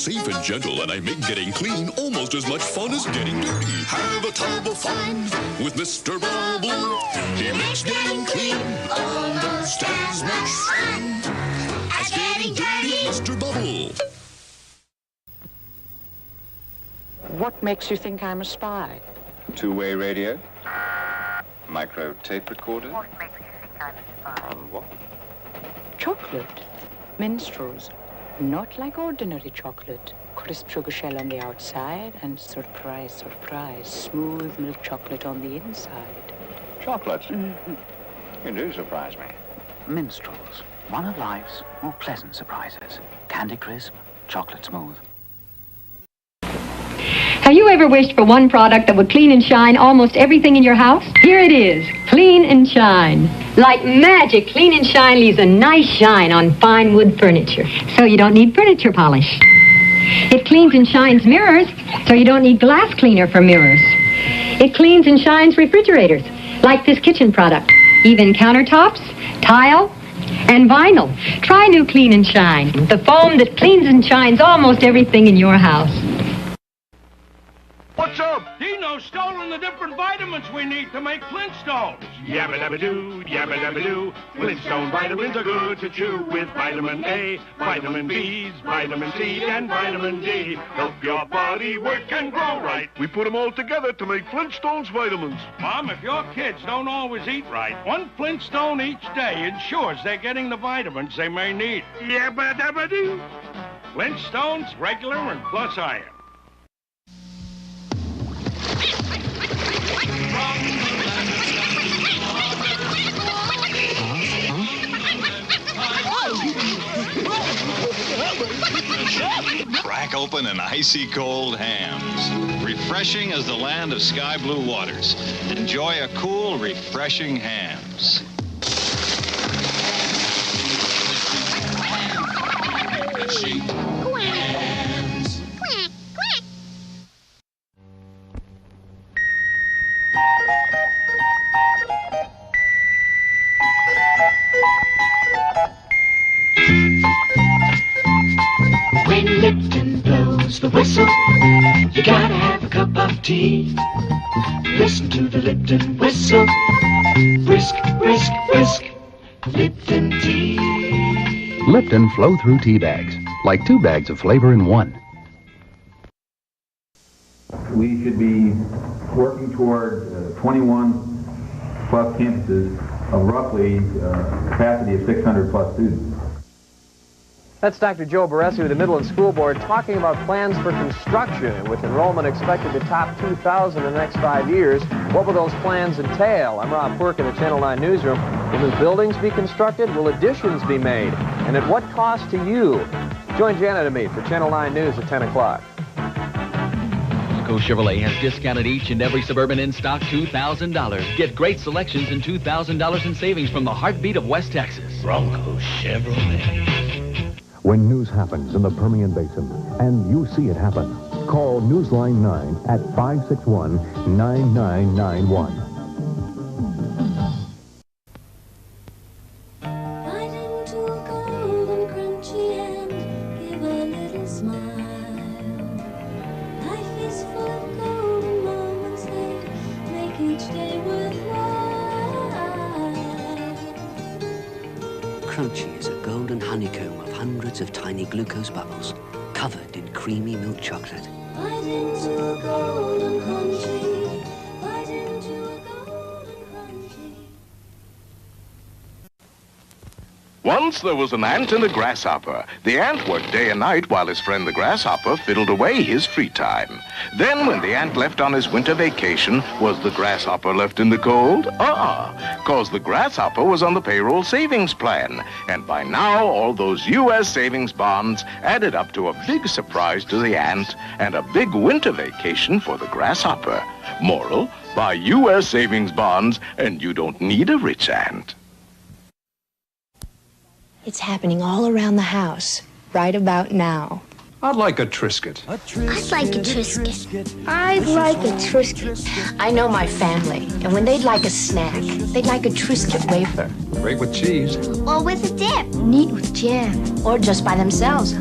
safe and gentle, and I make getting clean almost as much fun as getting dirty. Have a tub of fun with Mr. Bubble. He makes getting clean almost as much fun as getting dirty. Mr. Bubble. What makes you think I'm a spy? Two-way radio? Micro tape recorder? What makes you think I'm a spy? On what? Chocolate. Minstrels. Not like ordinary chocolate. Crisp sugar shell on the outside and surprise, surprise, smooth milk chocolate on the inside. Chocolate? Mm-hmm. You do surprise me. Minstrels. One of life's more pleasant surprises. Candy crisp, chocolate smooth. Have you ever wished for one product that would clean and shine almost everything in your house? Here it is, Clean and Shine. Like magic, Clean and Shine leaves a nice shine on fine wood furniture, so you don't need furniture polish. It cleans and shines mirrors, so you don't need glass cleaner for mirrors. It cleans and shines refrigerators, like this kitchen product, even countertops, tile, and vinyl. Try new Clean and Shine, the foam that cleans and shines almost everything in your house. What's up? Dino's stolen the different vitamins we need to make Flintstones. Yabba-dabba-doo, yabba-dabba-doo. Flintstone vitamins are good to chew with vitamin A, vitamin B's, vitamin C, and vitamin D. Help your body work and grow right. We put them all together to make Flintstones vitamins. Mom, if your kids don't always eat right, one Flintstone each day ensures they're getting the vitamins they may need. Yabba-dabba-doo. Flintstones, regular and plus iron. Crack open an icy cold Hams. Refreshing as the land of sky blue waters. Enjoy a cool, refreshing Hams. When Lipton blows the whistle, you gotta have a cup of tea. Listen to the Lipton whistle. Brisk, brisk, brisk. Lipton tea. Lipton flow-through tea bags, like 2 bags of flavor in one. We should be working toward 21 plus campuses of roughly capacity of 600 plus students. That's Dr. Joe Baresi with the Midland School Board talking about plans for construction. With enrollment expected to top 2,000 in the next 5 years, what will those plans entail? I'm Rob Quirk in the Channel 9 newsroom. Will new buildings be constructed? Will additions be made? And at what cost to you? Join Janet and me for Channel 9 News at 10 o'clock. Bronco Chevrolet has discounted each and every Suburban in stock $2,000. Get great selections and $2,000 in savings from the heartbeat of West Texas. Bronco Chevrolet. When news happens in the Permian Basin, and you see it happen, call Newsline 9 at 561-9991. Crunchy is a golden honeycomb of hundreds of tiny glucose bubbles covered in creamy milk chocolate. Bite into a golden crunchy. Bite into a golden crunchy. Once there was an ant and a grasshopper. The ant worked day and night while his friend the grasshopper fiddled away his free time. Then when the ant left on his winter vacation, was the grasshopper left in the cold? 'Cause the grasshopper was on the payroll savings plan. And by now, all those U.S. savings bonds added up to a big surprise to the ant and a big winter vacation for the grasshopper. Moral, buy U.S. savings bonds and you don't need a rich ant. It's happening all around the house, right about now. I'd like a Triscuit. I'd like a Triscuit. I'd like a Triscuit. I know my family, and when they'd like a snack, they'd like a Triscuit wafer. Great with cheese. Or with a dip. Neat with jam. Or just by themselves.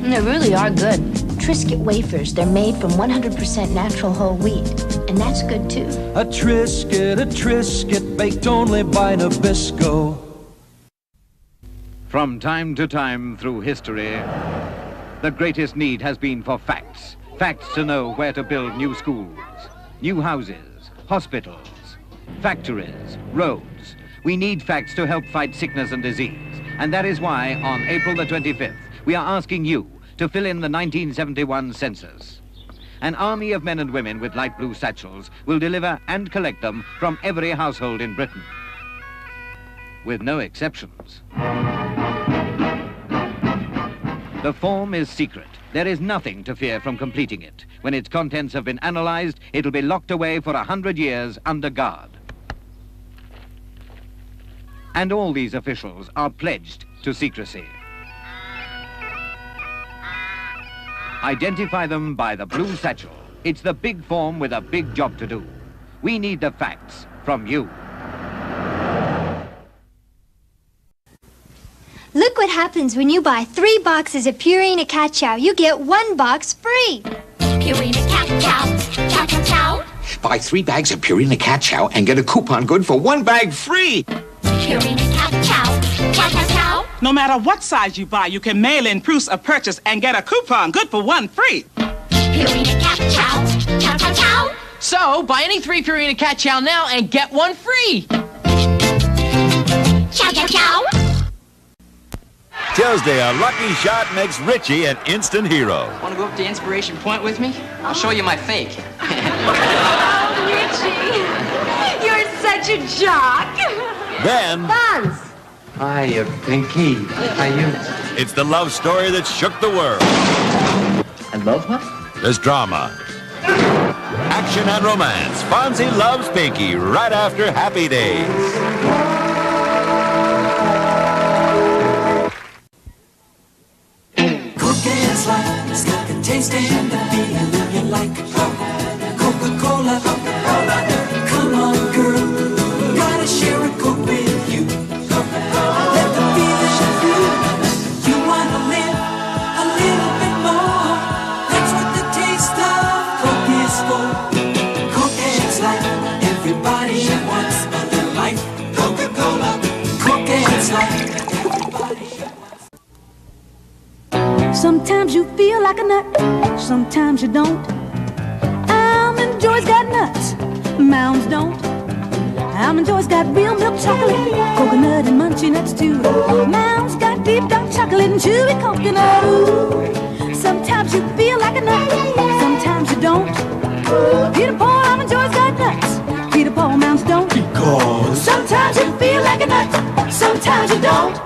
They really are good. Triscuit wafers, they're made from 100% natural whole wheat. And that's good, too. A Triscuit baked only by Nabisco. From time to time through history, the greatest need has been for facts. Facts to know where to build new schools, new houses, hospitals, factories, roads. We need facts to help fight sickness and disease. And that is why, on April the 25th, we are asking you to fill in the 1971 census. An army of men and women with light blue satchels will deliver and collect them from every household in Britain, with no exceptions. The form is secret. There is nothing to fear from completing it. When its contents have been analyzed, it'll be locked away for 100 years under guard. And all these officials are pledged to secrecy. Identify them by the blue satchel. It's the big form with a big job to do. We need the facts from you. Look what happens when you buy 3 boxes of Purina Cat Chow. You get 1 box free. Purina Cat Chow. Chow, chow, chow. Buy 3 bags of Purina Cat Chow and get a coupon good for 1 bag free. Purina Cat Chow. Chow, chow, chow. No matter what size you buy, you can mail in proofs of purchase and get a coupon good for 1 free. Purina Cat Chow. Chow, chow, chow. So, buy any 3 Purina Cat Chow now and get 1 free. Chow, chow, chow. Tuesday, a lucky shot makes Richie an instant hero. Want to go up to Inspiration Point with me? I'll show you my fake. Oh, Richie, you're such a jock. Then... Buns. Hiya, Pinky. How you? It's the love story that shook the world. I love her? There's drama, action, and romance. Fonzie loves Pinky right after Happy Days. Cookie's life, it's got the taste and the feeling you like. Coca-Cola, Coca-Cola. Come on, girl, gotta share a Coke with you. Let the feeling show through. You wanna live a little bit more. That's what the taste of Coke is for. Cookie's life, everybody wants a little life. Coca-Cola, Cookie's life. Sometimes you feel like a nut, sometimes you don't. Almond Joy's got nuts, Mounds don't. Almond Joy's got real milk chocolate, coconut and munchy nuts too. Mounds got deep dark chocolate and chewy coconut. Ooh. Sometimes you feel like a nut, sometimes you don't. Peter Paul, Almond Joy's got nuts, Peter Paul, Mounds don't. Because sometimes you feel like a nut, sometimes you don't.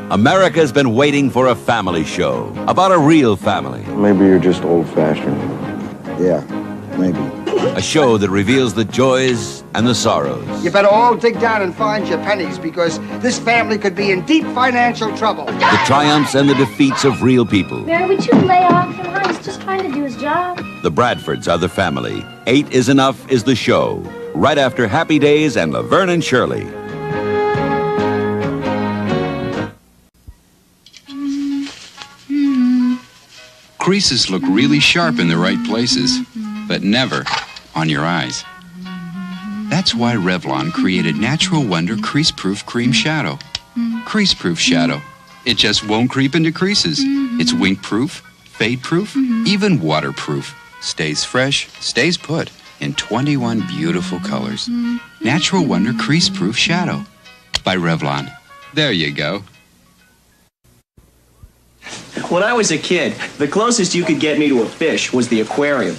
America's been waiting for a family show about a real family. Maybe you're just old-fashioned. Yeah, maybe. A show that reveals the joys and the sorrows. You better all dig down and find your pennies because this family could be in deep financial trouble. The triumphs and the defeats of real people. Mary, would you lay off him? He's just trying to do his job. The Bradfords are the family. 8 is Enough is the show. Right after Happy Days and Laverne and Shirley. Creases look really sharp in the right places, but never on your eyes. That's why Revlon created Natural Wonder Crease-Proof Cream Shadow. Crease-Proof Shadow. It just won't creep into creases. It's wink-proof, fade-proof, even waterproof. Stays fresh, stays put in 21 beautiful colors. Natural Wonder Crease-Proof Shadow by Revlon. There you go. When I was a kid, the closest you could get me to a fish was the aquarium.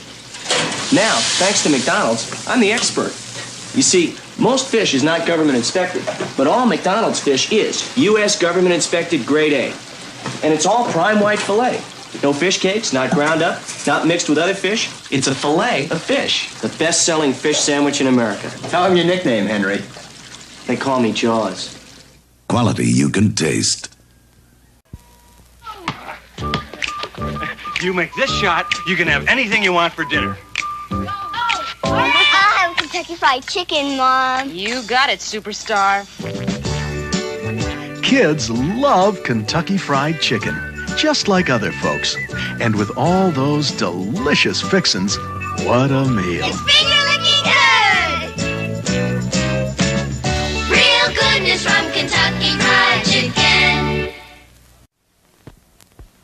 Now, thanks to McDonald's, I'm the expert. You see, most fish is not government inspected, but all McDonald's fish is U.S. government inspected grade A. And it's all prime white filet. No fish cakes, not ground up, not mixed with other fish. It's a filet of fish. The best-selling fish sandwich in America. Tell them your nickname, Henry. They call me Jaws. Quality you can taste. You make this shot, you can have anything you want for dinner. I'll have Kentucky Fried Chicken, Mom. You got it, superstar. kids love Kentucky Fried Chicken, just like other folks. And with all those delicious fixins, what a meal. It's finger-licking good! Real goodness from Kentucky Fried Chicken.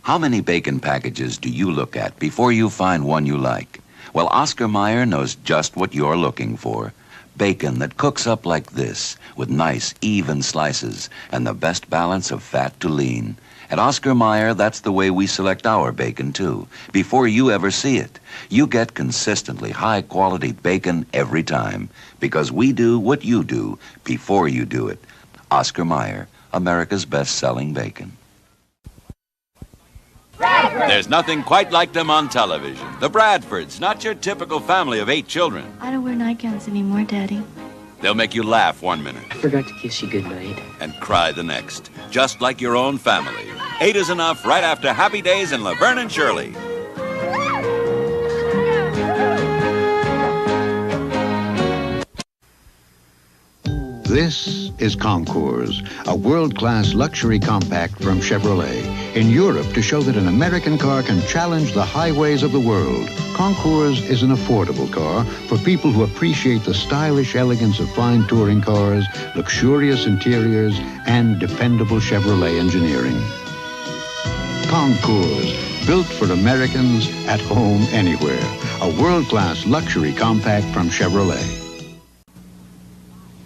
How many bacon packages do you look at before you find one you like? Well, Oscar Mayer knows just what you're looking for. Bacon that cooks up like this, with nice, even slices, and the best balance of fat to lean. At Oscar Mayer, that's the way we select our bacon, too. Before you ever see it, you get consistently high-quality bacon every time, because we do what you do before you do it. Oscar Mayer, America's best-selling bacon. There's nothing quite like them on television. The Bradfords, not your typical family of 8 children. I don't wear nightgowns anymore, Daddy. They'll make you laugh 1 minute. I forgot to kiss you goodnight. And cry the next. Just like your own family. 8 is enough right after Happy Days in Laverne and Shirley. This is Concours, a world-class luxury compact from Chevrolet. In Europe, to show that an American car can challenge the highways of the world. Concours is an affordable car for people who appreciate the stylish elegance of fine touring cars, luxurious interiors, and dependable Chevrolet engineering. Concours, built for Americans at home anywhere. A world-class luxury compact from Chevrolet.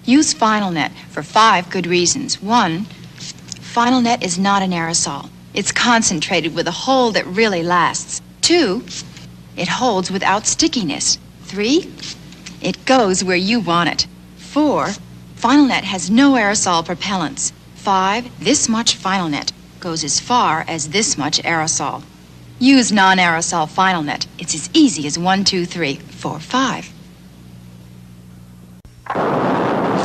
Use FinalNet for 5 good reasons. 1, FinalNet is not an aerosol. It's concentrated with a hold that really lasts. 2, it holds without stickiness. 3, it goes where you want it. 4, FinalNet has no aerosol propellants. 5, this much FinalNet goes as far as this much aerosol. Use non-aerosol FinalNet. It's as easy as 1, 2, 3, 4, 5.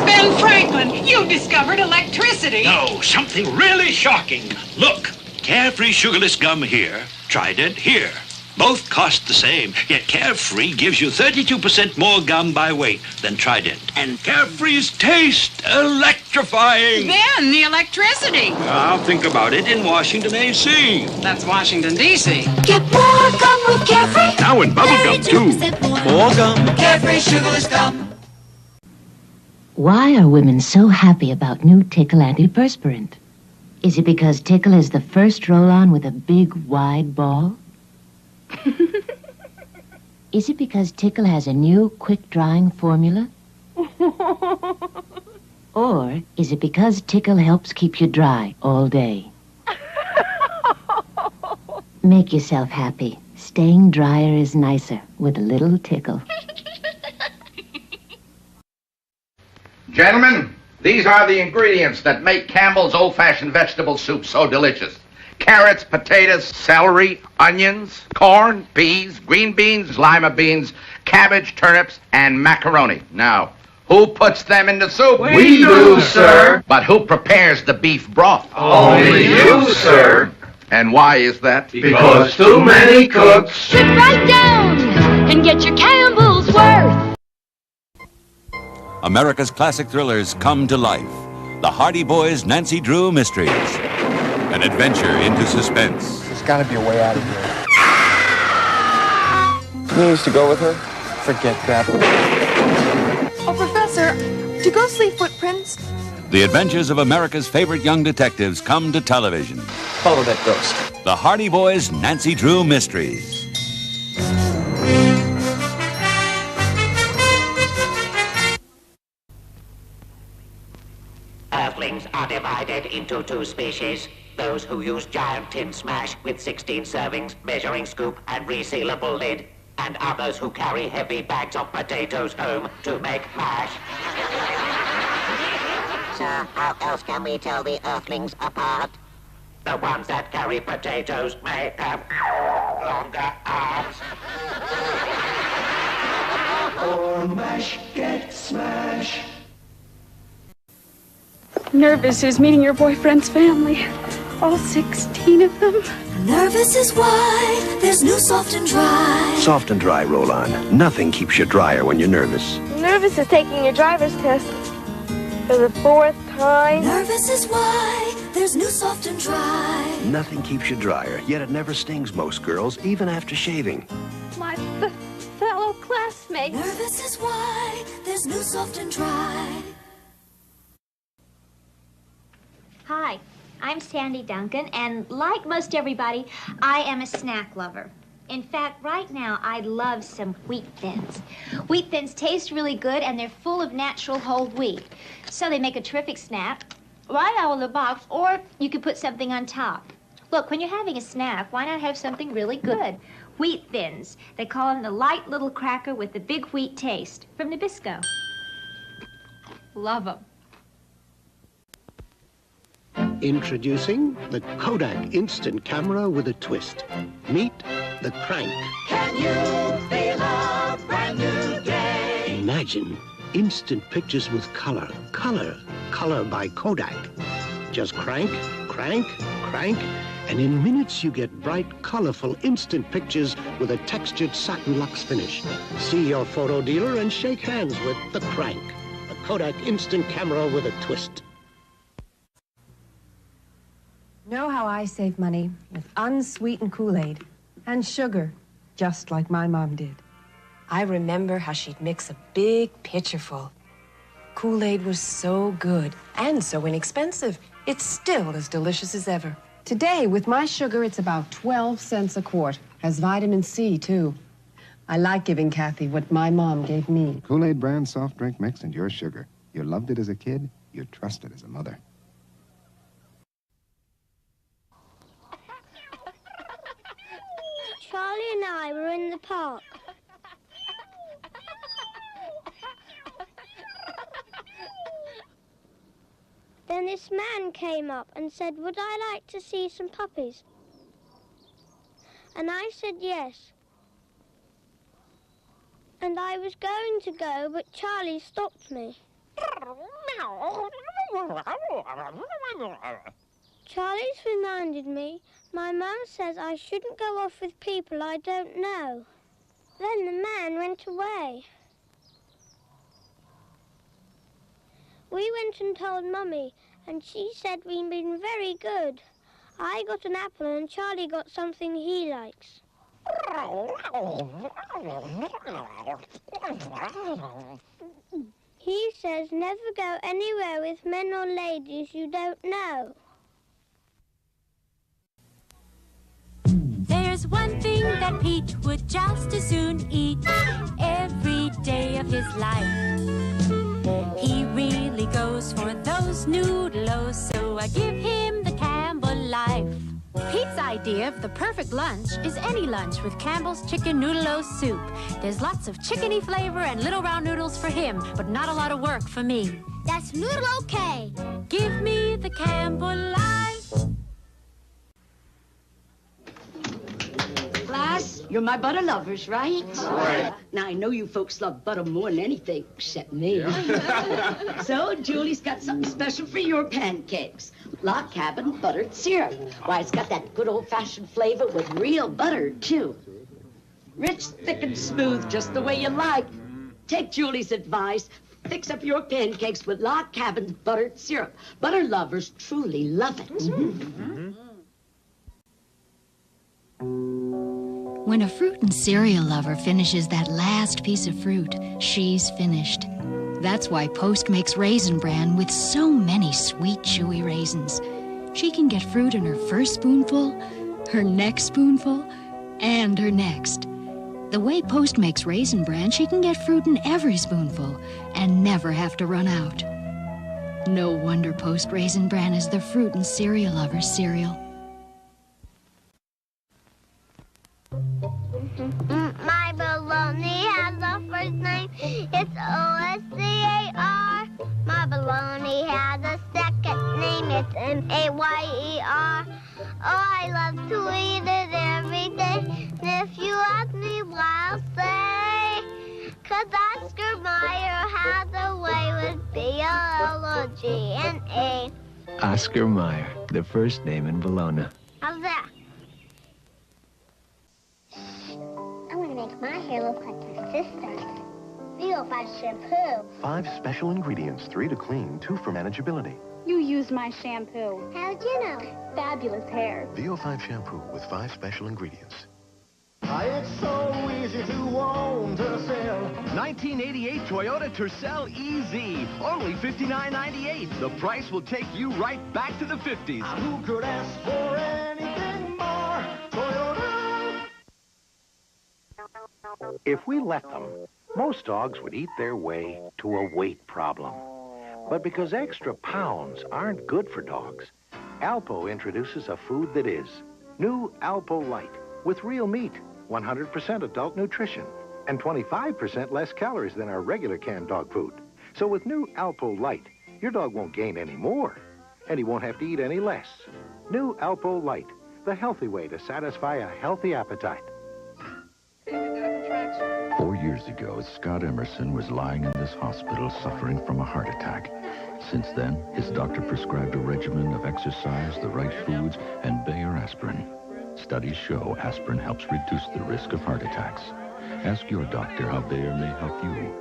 Ben Franklin, you discovered electricity. No, something really shocking. Look, Carefree sugarless gum here, Trident here. Both cost the same, yet Carefree gives you 32% more gum by weight than Trident. And Carefree's taste, electrifying. Ben, the electricity. I'll think about it in Washington, A.C. That's Washington, D.C. Get more gum with Carefree. Now in bubble gum, too. More gum. Carefree sugarless gum. Why are women so happy about new Tickle antiperspirant? Is it because Tickle is the first roll-on with a big, wide ball? Is it because Tickle has a new, quick-drying formula? Or is it because Tickle helps keep you dry all day? Make yourself happy. Staying drier is nicer with a little Tickle. Gentlemen, these are the ingredients that make Campbell's old-fashioned vegetable soup so delicious. Carrots, potatoes, celery, onions, corn, peas, green beans, lima beans, cabbage, turnips, and macaroni. Now, who puts them in the soup? We do, sir. But who prepares the beef broth? Only you, sir. And why is that? Because too many cooks. Sit right down and get your Campbell's worth. America's classic thrillers come to life. The Hardy Boys' Nancy Drew Mysteries. An adventure into suspense. There's got to be a way out of here. You used to go with her? Forget that. Oh, Professor, do ghosts leave footprints? The adventures of America's favorite young detectives come to television. Follow that ghost. The Hardy Boys' Nancy Drew Mysteries. Earthlings are divided into 2 species. Those who use giant tin smash with 16 servings, measuring scoop, and resealable lid. And others who carry heavy bags of potatoes home to make mash. Sir, how else can we tell the Earthlings apart? The ones that carry potatoes may have longer arms. Or mash, get smash. Nervous is meeting your boyfriend's family. All 16 of them. Nervous is why there's new Soft and Dry. Soft and Dry roll-on. Nothing keeps you drier when you're nervous. Nervous is taking your driver's test for the 4th time. Nervous is why there's new soft and dry. Nothing keeps you drier, yet it never stings most girls, even after shaving. My fellow classmates. Nervous is why there's new soft and dry. Hi, I'm Sandy Duncan, and like most everybody, I am a snack lover. In fact, right now, I love some Wheat Thins. Wheat Thins taste really good, and they're full of natural whole wheat. So they make a terrific snack right out of the box, or you could put something on top. Look, when you're having a snack, why not have something really good? Wheat Thins. They call them the light little cracker with the big wheat taste from Nabisco. Love them. Introducing the Kodak Instant Camera with a twist. Meet the Crank. Can you feel a brand new day? Imagine instant pictures with color. Color by Kodak. Just crank, crank, crank, and in minutes you get bright, colorful, instant pictures with a textured satin luxe finish. See your photo dealer and shake hands with the Crank, the Kodak Instant Camera with a twist. Know how I save money? With unsweetened Kool-Aid and sugar, just like my mom did. I remember how she'd mix a big pitcher full. Kool-Aid was so good and so inexpensive. It's still as delicious as ever. Today, with my sugar, it's about 12 cents a quart. Has vitamin C, too. I like giving Kathy what my mom gave me. Kool-Aid brand soft drink mix and your sugar. You loved it as a kid, you trusted as a mother. Charlie and I were in the park. Then this man came up and said, would I like to see some puppies? And I said yes. And I was going to go, but Charlie stopped me. Charlie's reminded me, my mum says I shouldn't go off with people I don't know. Then the man went away. We went and told Mummy, and she said we'd been very good. I got an apple and Charlie got something he likes. He says never go anywhere with men or ladies you don't know. There's one thing that Pete would just as soon eat every day of his life. He really goes for those noodles, so I give him the Campbell life. Pete's idea of the perfect lunch is any lunch with Campbell's Chicken Noodle-O Soup. There's lots of chickeny flavor and little round noodles for him, but not a lot of work for me. That's noodle-okay. Give me the Campbell life. Class, you're my butter lovers, right? Right. Now, I know you folks love butter more than anything, except me. Yeah. So, Julie's got something special for your pancakes. Log Cabin buttered syrup. Why, it's got that good old-fashioned flavor with real butter, too. Rich, thick, and smooth, just the way you like. Take Julie's advice. Fix up your pancakes with Log Cabin's buttered syrup. Butter lovers truly love it. When a fruit and cereal lover finishes that last piece of fruit, she's finished. That's why Post makes Raisin Bran with so many sweet, chewy raisins. She can get fruit in her first spoonful, her next spoonful, and her next. The way Post makes Raisin Bran, she can get fruit in every spoonful and never have to run out. No wonder Post Raisin Bran is the fruit and cereal lover's cereal. My baloney has a first name, it's O-S-C-A-R. My baloney has a second name, it's M-A-Y-E-R. Oh, I love to eat it every day, and if you ask me why, I'll say, 'cause Oscar Mayer has a way with B-L-O-G-N-A. Oscar Mayer, the first name in Bologna. How's that? I'm gonna make my hair look like my sister's. Real bad shampoo. 5 special ingredients, 3 to clean, 2 for manageability. You used my shampoo. How'd you know? Fabulous hair. VO5 shampoo with 5 special ingredients. It's so easy to own Tercel. 1988 Toyota Tercel EZ. Only $59.98. The price will take you right back to the 50s. Who could ask for anything more? Toyota. If we let them, most dogs would eat their way to a weight problem. But because extra pounds aren't good for dogs, Alpo introduces a food that is. New Alpo Light with real meat, 100% adult nutrition, and 25% less calories than our regular canned dog food. So with new Alpo Light, your dog won't gain any more, and he won't have to eat any less. New Alpo Light, the healthy way to satisfy a healthy appetite. 4 years ago, Scott Emerson was lying in this hospital suffering from a heart attack. Since then, his doctor prescribed a regimen of exercise, the right foods, and Bayer aspirin. Studies show aspirin helps reduce the risk of heart attacks. Ask your doctor how Bayer may help you.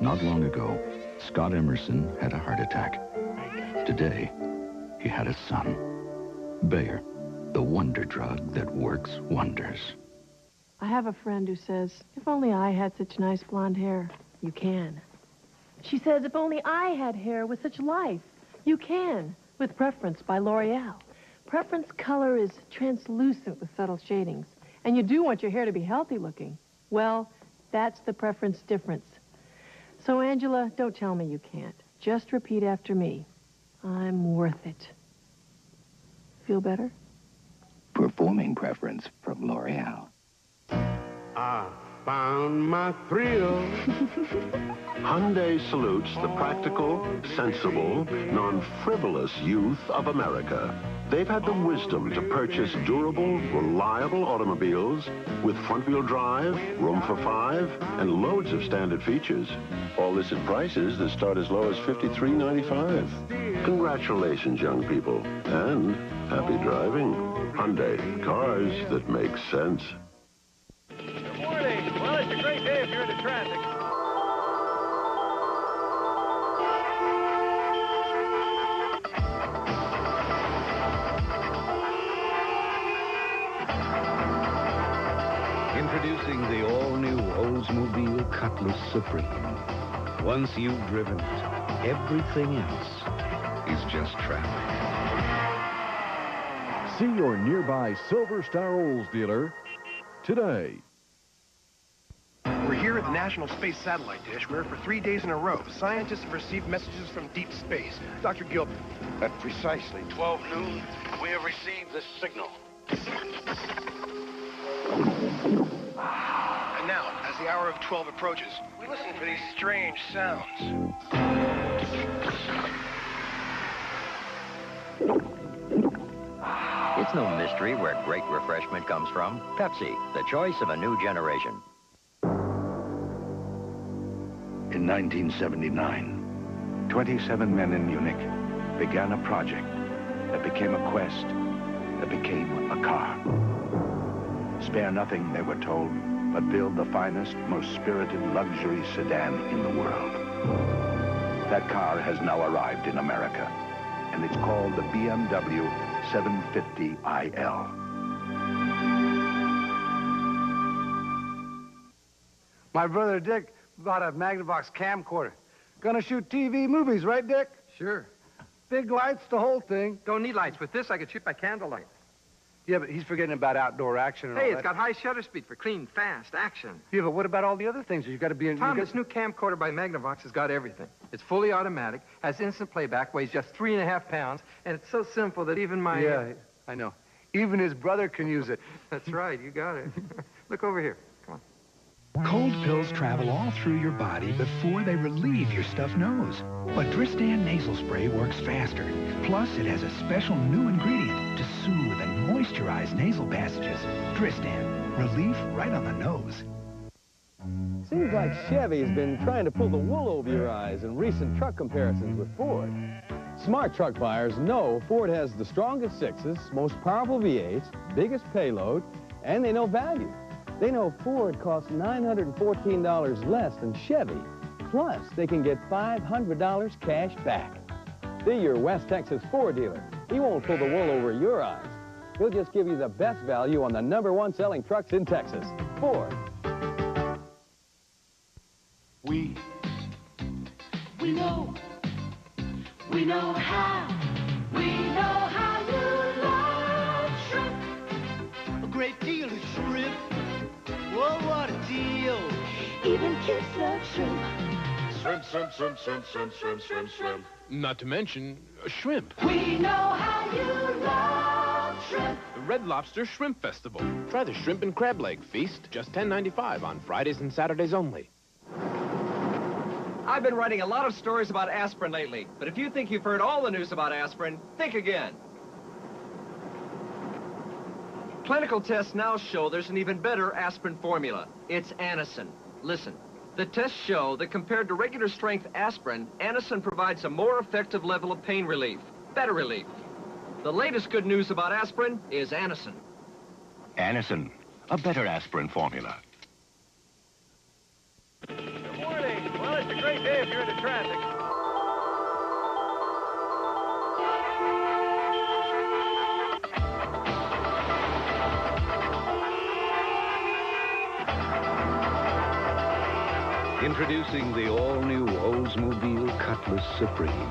Not long ago, Scott Emerson had a heart attack. Today, he had a son. Bayer, the wonder drug that works wonders. I have a friend who says, if only I had such nice blonde hair. You can. She says, if only I had hair with such life. You can, with Preference by L'Oreal. Preference color is translucent with subtle shadings. And you do want your hair to be healthy looking. Well, that's the Preference difference. So, Angela, don't tell me you can't. Just repeat after me. I'm worth it. Feel better? Performing Preference from L'Oreal. I found my thrill. Hyundai salutes the practical, sensible, non-frivolous youth of America. They've had the wisdom to purchase durable, reliable automobiles with front-wheel drive, room for 5, and loads of standard features. All this at prices that start as low as $53.95. Congratulations, young people, and happy driving. Hyundai, cars that make sense. Good morning. Well, it's a great day if you're into traffic. Introducing the all-new Oldsmobile Cutlass Supreme. Once you've driven it, everything else is just traffic. See your nearby Silver Star Olds dealer today. We're here at the National Space Satellite Dish, where for 3 days in a row, scientists have received messages from deep space. Dr. Gilbert. At precisely 12 noon, we have received this signal. And now, as the hour of 12 approaches, we listen for these strange sounds. It's no mystery where great refreshment comes from. Pepsi, the choice of a new generation. In 1979, 27 men in Munich began a project that became a quest, that became a car. Spare nothing, they were told, but build the finest, most spirited luxury sedan in the world. That car has now arrived in America, and it's called the BMW 750iL. My brother Dick bought a Magnavox camcorder. Gonna shoot TV movies, right, Dick? Sure. Big lights, the whole thing. Don't need lights. With this, I could shoot by candlelight. Yeah, but he's forgetting about outdoor action and all Hey, that. it's got high shutter speed for clean, fast action. Yeah, but what about all the other things? You got to be in... Tom, this new camcorder by Magnavox has got everything. It's fully automatic, has instant playback, weighs just 3.5 pounds, and it's so simple that even my... Yeah, I know. Even his brother can use it. That's right, you got it. Look over here. Come on. Cold pills travel all through your body before they relieve your stuffed nose. But Dristan nasal spray works faster. Plus, it has a special new ingredient to soothe and moisturize nasal passages. Dristan, relief right on the nose. Seems like Chevy's been trying to pull the wool over your eyes in recent truck comparisons with Ford. Smart truck buyers know Ford has the strongest sixes, most powerful V8s, biggest payload, and they know value. They know Ford costs $914 less than Chevy. Plus, they can get $500 cash back. See your West Texas Ford dealer. He won't pull the wool over your eyes. He'll just give you the best value on the #1 selling trucks in Texas, Ford. We know how you love shrimp. A great deal of shrimp. Whoa, what a deal. Even kids love shrimp. Shrimp, shrimp, shrimp, shrimp, shrimp, shrimp, shrimp, shrimp. Not to mention shrimp. We know how you love shrimp. The Red Lobster Shrimp Festival. Try the shrimp and crab leg feast, just $10.95 on Fridays and Saturdays only. I've been writing a lot of stories about aspirin lately, but if you think you've heard all the news about aspirin, think again. Clinical tests now show there's an even better aspirin formula. It's Anacin. Listen, the tests show that compared to regular strength aspirin, Anacin provides a more effective level of pain relief, better relief. The latest good news about aspirin is Anacin. Anacin, a better aspirin formula. Good morning. Well, it's a great day if you're into traffic. Introducing the all-new Oldsmobile Cutlass Supreme.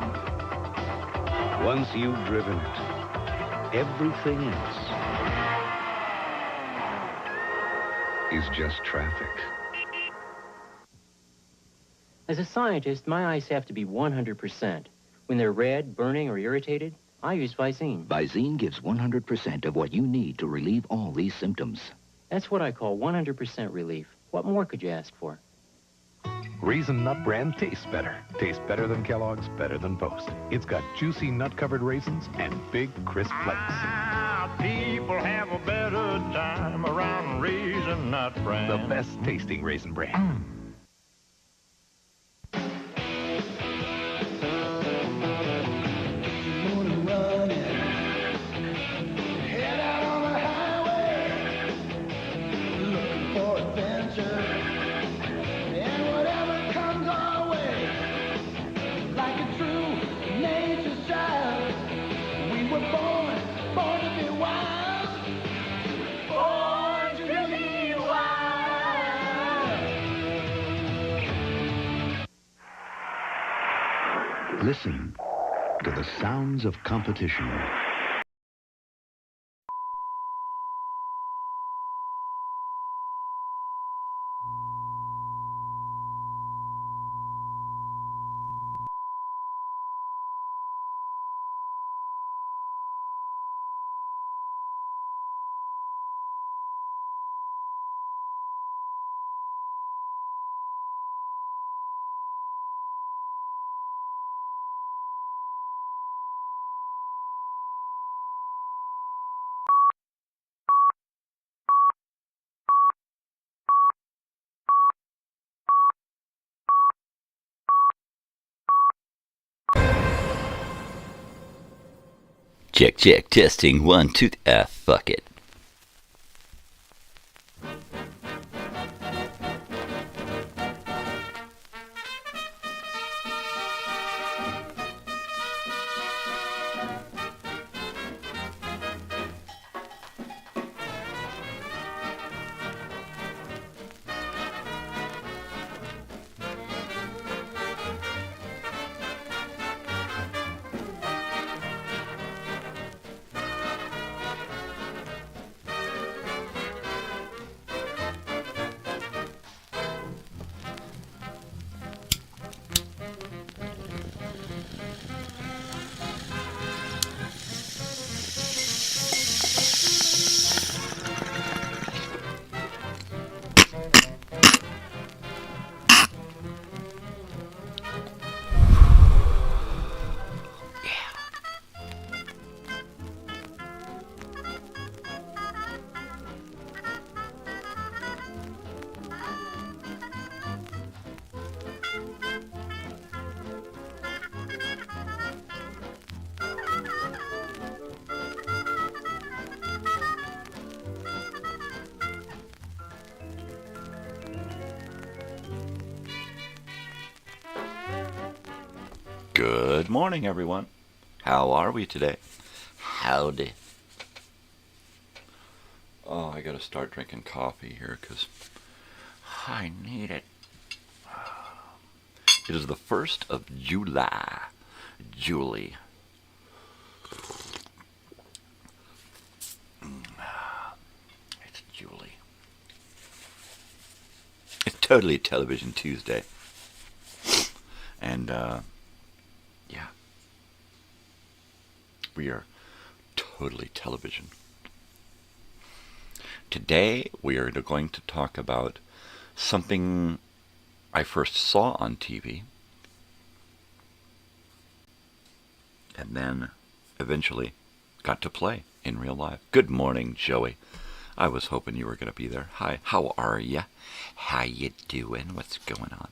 Once you've driven it, everything else is just traffic. As a scientist, my eyes have to be 100%. When they're red, burning, or irritated, I use Visine. Visine gives 100% of what you need to relieve all these symptoms. That's what I call 100% relief. What more could you ask for? Raisin Nut Bran tastes better. Tastes better than Kellogg's, better than Post. It's got juicy nut-covered raisins and big, crisp flakes. People have a better time around Raisin Nut Bran. The best tasting Raisin Bran. Listen to the sounds of competition. Check, check, testing, 1, 2, fuck it. Good morning, everyone. How are we today? Howdy. Oh, I gotta start drinking coffee here because I need it. It is the 1st of July. Julie. It's Julie. It's totally Television Tuesday. And, yeah. We are totally television. Today, we are going to talk about something I first saw on TV, and then eventually got to play in real life. Good morning, Joey. I was hoping you were going to be there. Hi, how are you? How you doing? What's going on?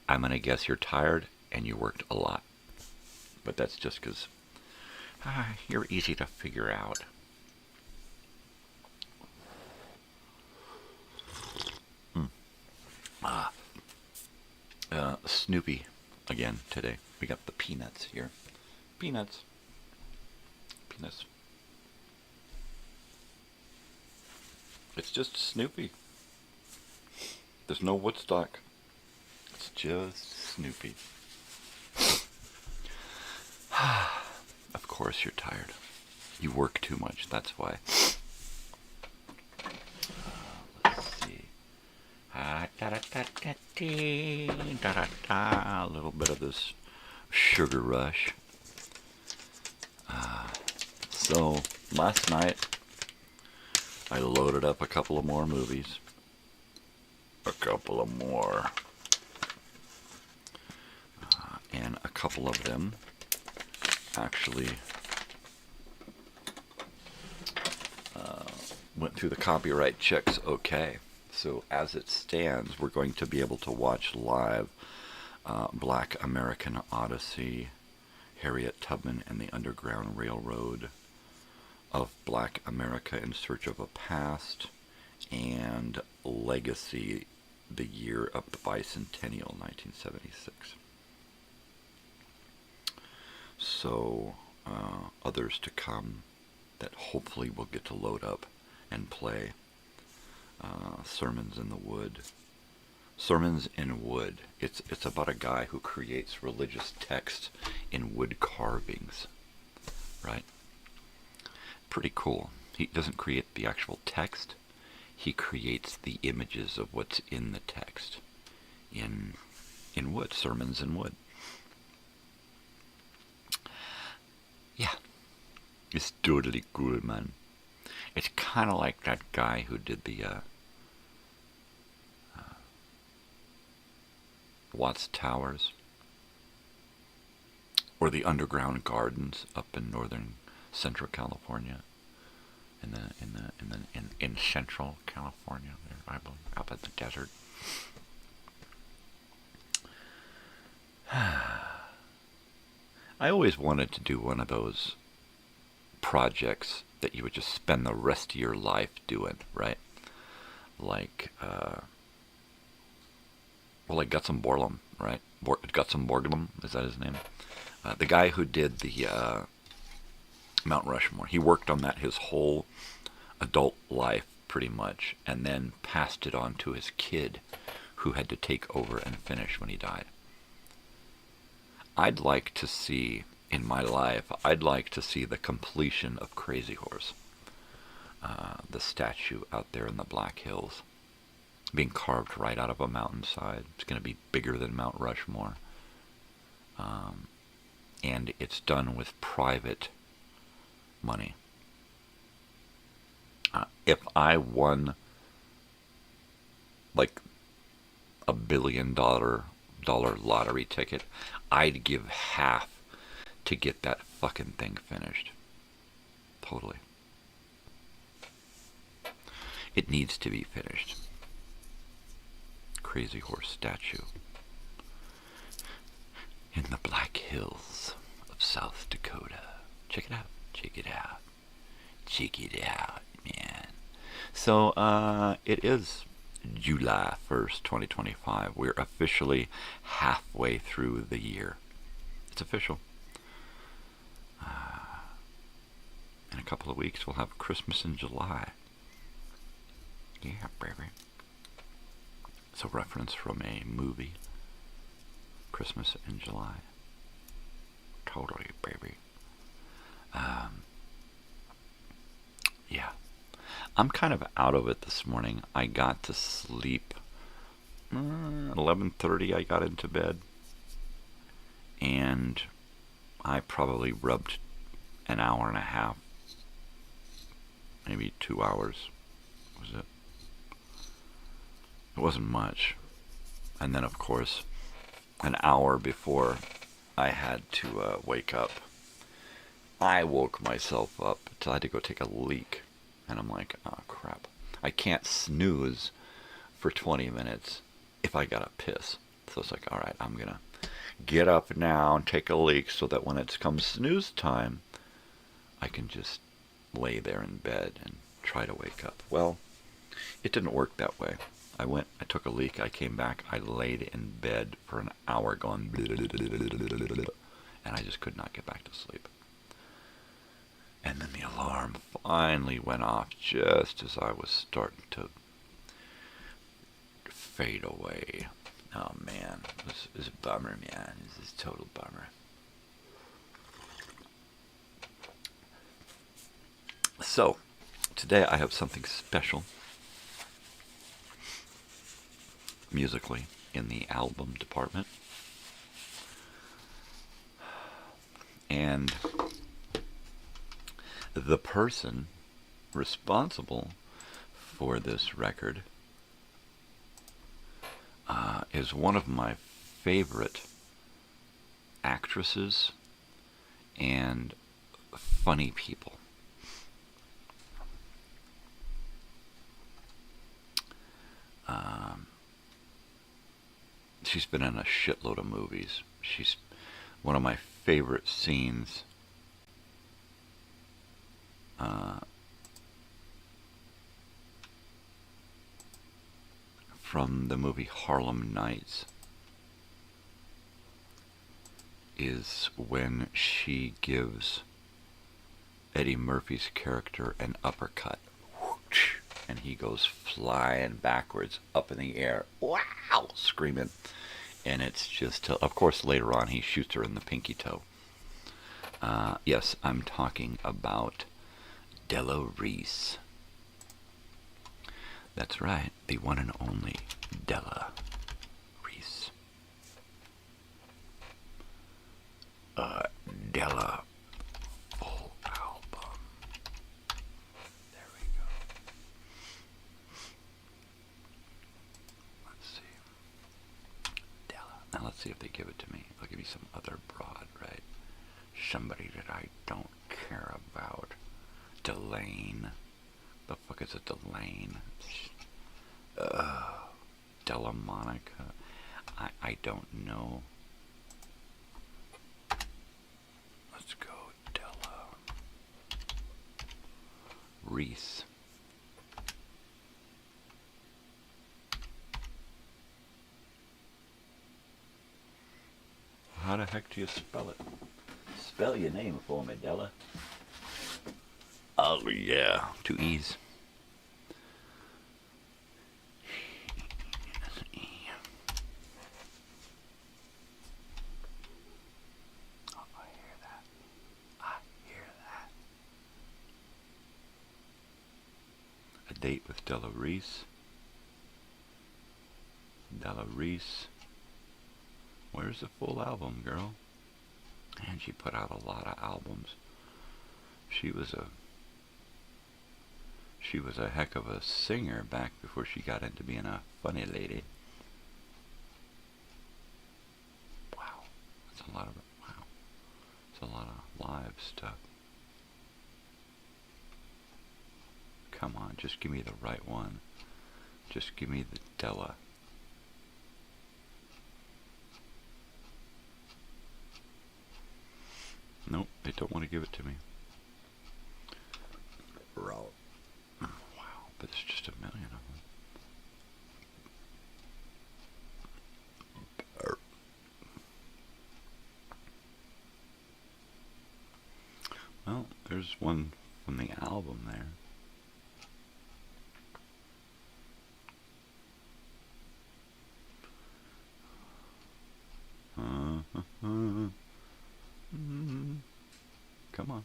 I'm going to guess you're tired and you worked a lot. But that's just because you're easy to figure out. Snoopy again today. We got the peanuts here. Peanuts. Peanuts. It's just Snoopy. There's no Woodstock. It's just Snoopy. Of course you're tired. You work too much, that's why. Let's see. A little bit of this sugar rush. So, last night, I loaded up a couple of more movies. A couple of more. And a couple of them actually went through the copyright checks okay. So as it stands, we're going to be able to watch live Black American Odyssey, Harriet Tubman and the Underground Railroad, of Black America in Search of a Past, and Legacy, the Year of the Bicentennial, 1976. So, others to come that hopefully we'll get to load up and play. Sermons in the Wood. Sermons in Wood. It's about a guy who creates religious text in wood carvings, right? Pretty cool. He doesn't create the actual text. He creates the images of what's in the text in wood. Sermons in Wood. Yeah. It's totally cool, man. It's kind of like that guy who did the Watts Towers, or the Underground Gardens up in northern Central California, in Central California, there, I believe, up at the desert. I always wanted to do one of those projects that you would just spend the rest of your life doing, right? Like, like Gutzon Borglum, right? Gutzon Borglum, is that his name? The guy who did the Mount Rushmore. He worked on that his whole adult life, pretty much, and then passed it on to his kid, who had to take over and finish when he died. I'd like to see, in my life, I'd like to see the completion of Crazy Horse, the statue out there in the Black Hills, being carved right out of a mountainside. It's going to be bigger than Mount Rushmore. And it's done with private money. If I won like $1 billion lottery ticket, I'd give half to get that fucking thing finished. Totally. It needs to be finished. Crazy Horse statue in the Black Hills of South Dakota. Check it out. Check it out. Check it out, man. So, it is July 1st, 2025. We're officially halfway through the year. It's official. In a couple of weeks, we'll have Christmas in July. Yeah, baby. It's a reference from a movie, Christmas in July. Totally, baby. Yeah. I'm kind of out of it this morning. I got to sleep 11:30. I got into bed, and I probably rubbed an hour and a half, maybe 2 hours. Was it? It wasn't much. And then, of course, an hour before I had to wake up, I woke myself up till I had to go take a leak. And I'm like, oh, crap. I can't snooze for 20 minutes if I gotta piss. So it's like, all right, I'm going to get up now and take a leak so that when it comes snooze time, I can just lay there in bed and try to wake up. Well, it didn't work that way. I took a leak, I came back, I laid in bed for an hour going, and I just could not get back to sleep. And then the alarm finally went off just as I was starting to fade away. Oh man, this is a bummer, man. This is a total bummer. So, today I have something special musically in the album department. And the person responsible for this record is one of my favorite actresses and funny people. She's been in a shitload of movies. She's one of my favorite scenes from the movie Harlem Nights is when she gives Eddie Murphy's character an uppercut, and he goes flying backwards up in the air, wow, screaming. And it's just, of course, later on he shoots her in the pinky toe. Yes, I'm talking about Della Reese. That's right, the one and only Della Reese. Della full album. There we go. Let's see. Della. Now let's see if they give it to me. They'll give me some other broad, right? Somebody that I don't care about. Delane. The fuck is a Delane? Della Monica. I don't know. Let's go Della Reese. How the heck do you spell it? Spell your name for me, Della. Oh yeah, 2 E's. Date with Della Reese. Della Reese. Where's the full album, girl? And she put out a lot of albums. She was a heck of a singer back before she got into being a funny lady. Wow. That's a lot of live stuff. Come on, just give me the right one. Just give me the Della. Nope, they don't want to give it to me. Wow, but it's just a million of them. there's one from the album there. Come on.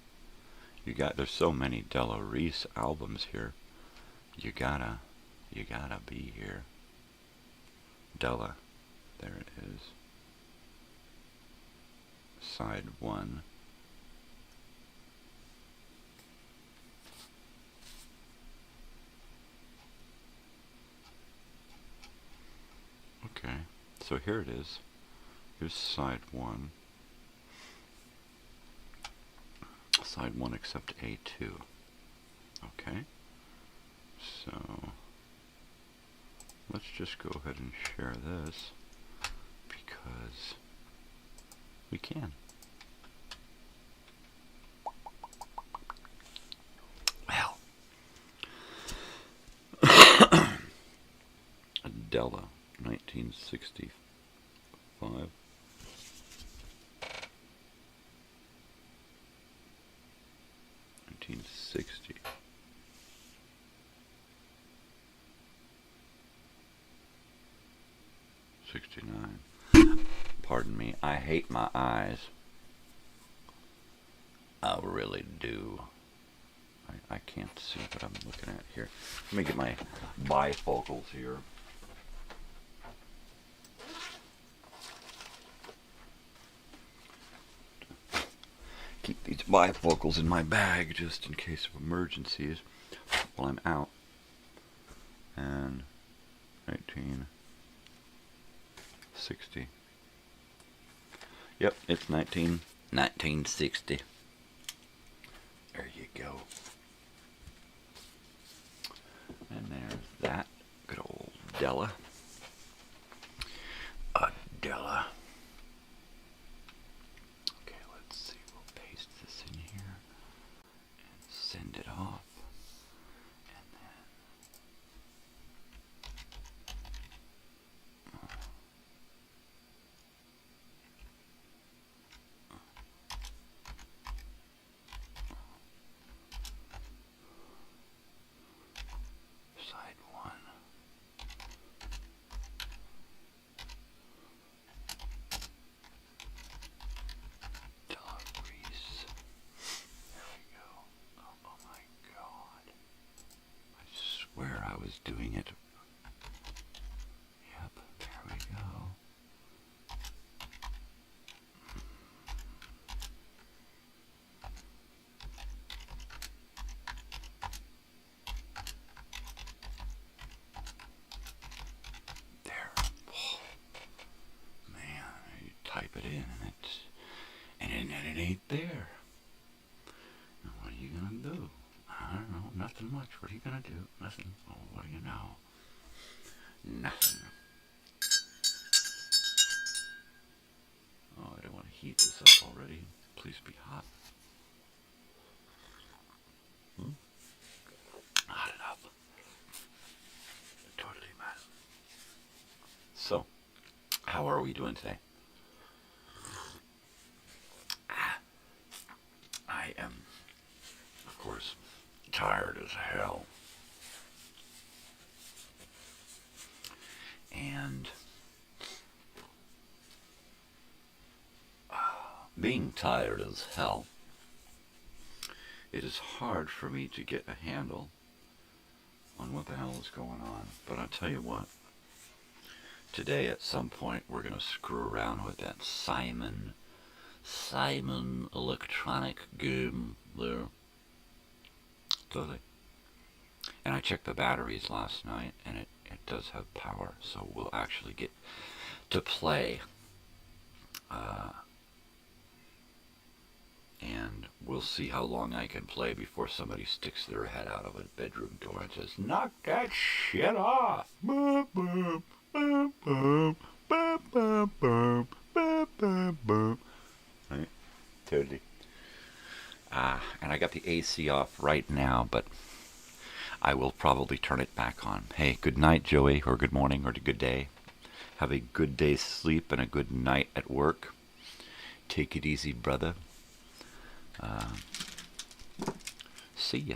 There's so many Della Reese albums here. You gotta be here. Della. There it is. Side 1. Okay, so here it is. Here's side 1. Side 1 except A2. Okay, so let's just go ahead and share this because we can. Well, Adela, 1965. 1960. Pardon me, I hate my eyes. I really do. I can't see what I'm looking at here. Let me get my bifocals here. Keep these bifocals in my bag just in case of emergencies while I'm out. And 1960. Yep, it's 1960. There you go. And there's that good old Della. Adela. Okay, let's see. We'll paste this in here and send it off. And then side 1. Della Reese. There we go. Oh my God. I swear I was doing it. Yep, there we go. There. Oh, man, you type it in and it ain't there. Now, what are you gonna do? I don't know, nothing much. What are you gonna do? Nothing. Oh, what do you know? Nothing. Oh, I don't want to heat this up already. Please be hot. Hot enough. Totally, man. So, how are we doing today? I am, of course, tired as hell. And being tired as hell, it is hard for me to get a handle on what the hell is going on. But I'll tell you what, today at some point we're going to screw around with that Simon electronic game there. Totally. And I checked the batteries last night, and it does have power, so we'll actually get to play. And we'll see how long I can play before somebody sticks their head out of a bedroom door and says, "Knock that shit off." Boop, boop, boop, boop, boop, boop, boop, boop, boop, boop. Right? Totally. And I got the AC off right now, but I will probably turn it back on. Hey, good night, Joey, or good morning, or good day. Have a good day's sleep and a good night at work. Take it easy, brother. see ya.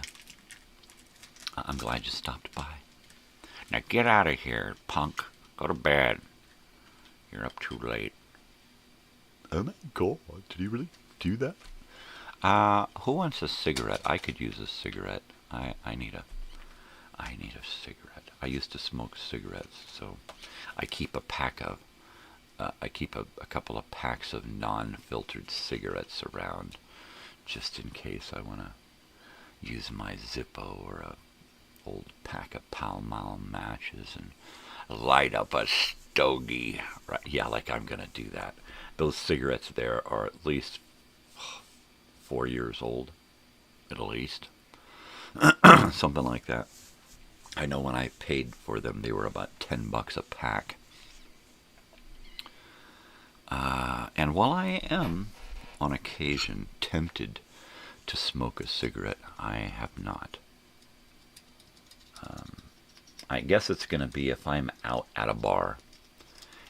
I'm glad you stopped by. Now get out of here, punk. Go to bed. You're up too late. Oh my God, did he really do that? Who wants a cigarette? I could use a cigarette. I need a cigarette. I used to smoke cigarettes, so I keep a pack of, I keep a couple of packs of non-filtered cigarettes around, just in case I want to use my Zippo or a old pack of Pall Mall matches and light up a stogie. Right? Yeah, like I'm gonna do that. Those cigarettes there are at least 4 years old, at least. Something like that. I know when I paid for them, they were about $10 a pack. And while I am, on occasion, tempted to smoke a cigarette, I have not. I guess it's going to be if I'm out at a bar,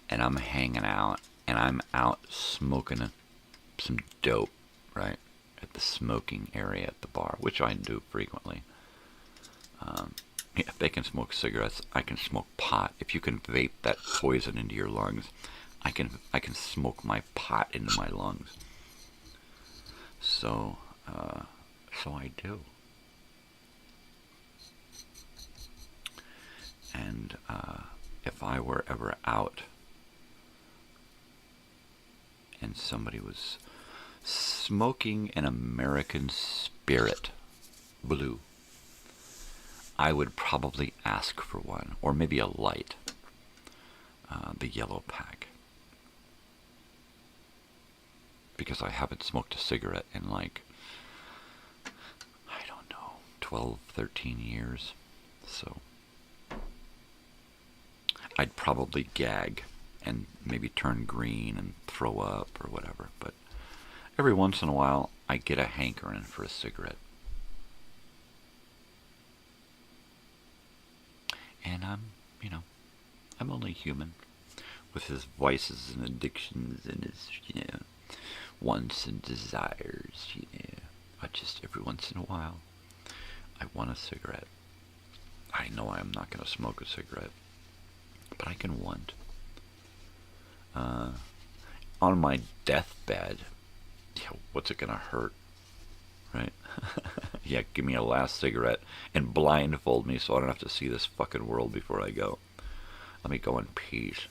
and I'm hanging out, and I'm out smoking some dope, right? At the smoking area at the bar, which I do frequently. If they can smoke cigarettes, I can smoke pot. If you can vape that poison into your lungs, I can smoke my pot into my lungs. So I do. And if I were ever out and somebody was smoking an American Spirit Blue, I would probably ask for one, or maybe a light, the yellow pack, because I haven't smoked a cigarette in like, I don't know, 12, 13 years, so I'd probably gag and maybe turn green and throw up or whatever, but every once in a while I get a hankering for a cigarette. And I'm only human, with his vices and addictions and his, wants and desires, I just, every once in a while, I want a cigarette. I know I'm not going to smoke a cigarette, but I can want. On my deathbed, what's it going to hurt, right? Yeah, give me a last cigarette and blindfold me so I don't have to see this fucking world before I go. Let me go in peace.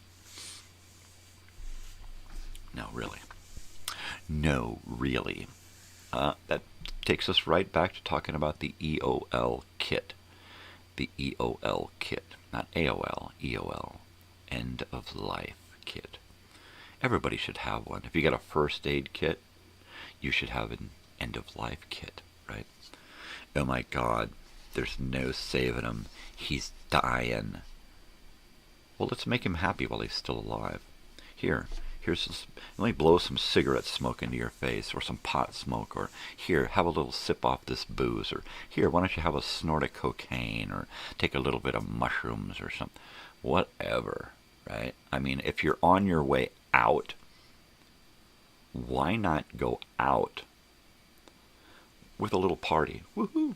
No, really. No, really. That takes us right back to talking about the EOL kit. The EOL kit. Not AOL, EOL. End of life kit. Everybody should have one. If you got a first aid kit, you should have an end of life kit, right? Oh my God, there's no saving him. He's dying. Well, let's make him happy while he's still alive. Here's this, let me blow some cigarette smoke into your face, or some pot smoke, or here, have a little sip off this booze, or here, why don't you have a snort of cocaine, or take a little bit of mushrooms or something. Whatever, right? I mean, if you're on your way out, why not go out with a little party? Woohoo!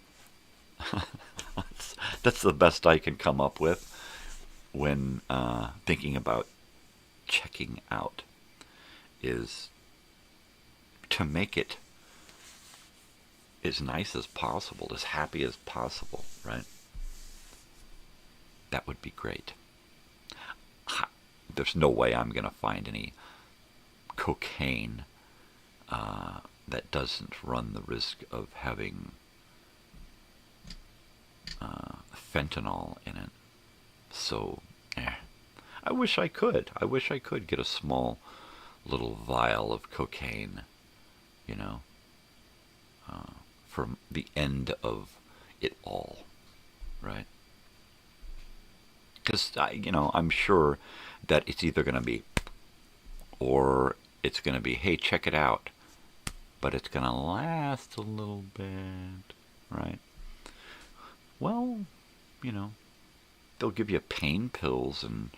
That's the best I can come up with when thinking about checking out, is to make it as nice as possible, as happy as possible, right? That would be great. There's no way I'm going to find any cocaine that doesn't run the risk of having fentanyl in it. So, I wish I could. I wish I could get a small little vial of cocaine, from the end of it all, right? Because, I'm sure that it's either going to be, or it's going to be, hey, check it out, but it's going to last a little bit, right? Well, they'll give you pain pills and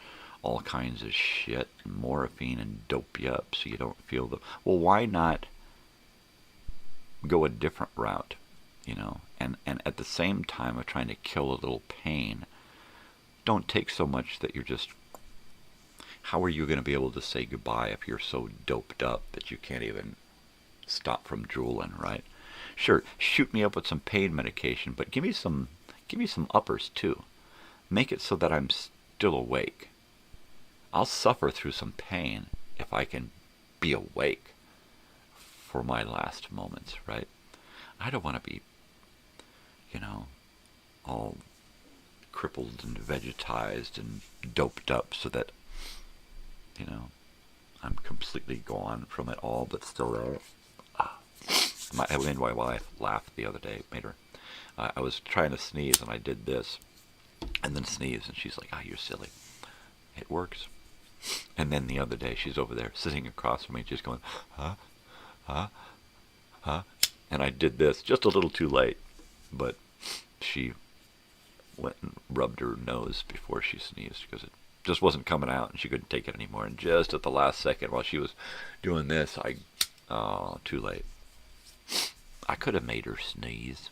all kinds of shit, and morphine, and dope you up so you don't feel the... Well, why not go a different route? you know, and at the same time of trying to kill a little pain, don't take so much that you're just, how are you going to be able to say goodbye if you're so doped up that you can't even stop from drooling, right? Sure, shoot me up with some pain medication, but give me some uppers too. Make it so that I'm still awake. I'll suffer through some pain if I can be awake for my last moments, right? I don't want to be, you know, all crippled and vegetized and doped up so that, you know, I'm completely gone from it all, but still there. I made my wife laugh the other day. Made her. I was trying to sneeze and I did this, and then sneeze, and she's like, "Ah, you're silly." It works. And then the other day, she's over there sitting across from me, just going, "Huh, huh, huh," and I did this just a little too late, but she went and rubbed her nose before she sneezed because it just wasn't coming out and she couldn't take it anymore. And just at the last second, while she was doing this, too late. I could have made her sneeze.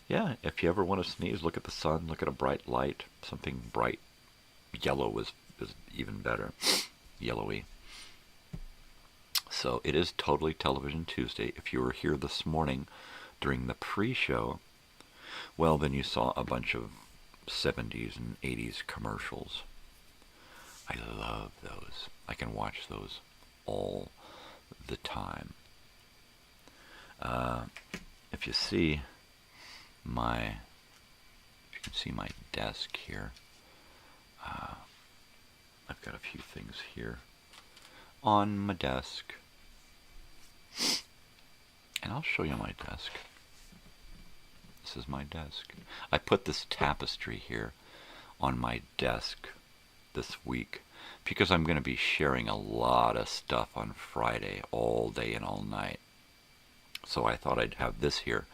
Yeah, if you ever want to sneeze, look at the sun, look at a bright light. Something bright yellow is even better. Yellowy. So it is Totally Television Tuesday. If you were here this morning during the pre-show, well, then you saw a bunch of 70s and 80s commercials. I love those. I can watch those all the time. If you can see my desk here, I've got a few things here on my desk, and I'll show you my desk. This is my desk. I put this tapestry here on my desk this week because I'm going to be sharing a lot of stuff on Friday all day and all night. So I thought I'd have this here.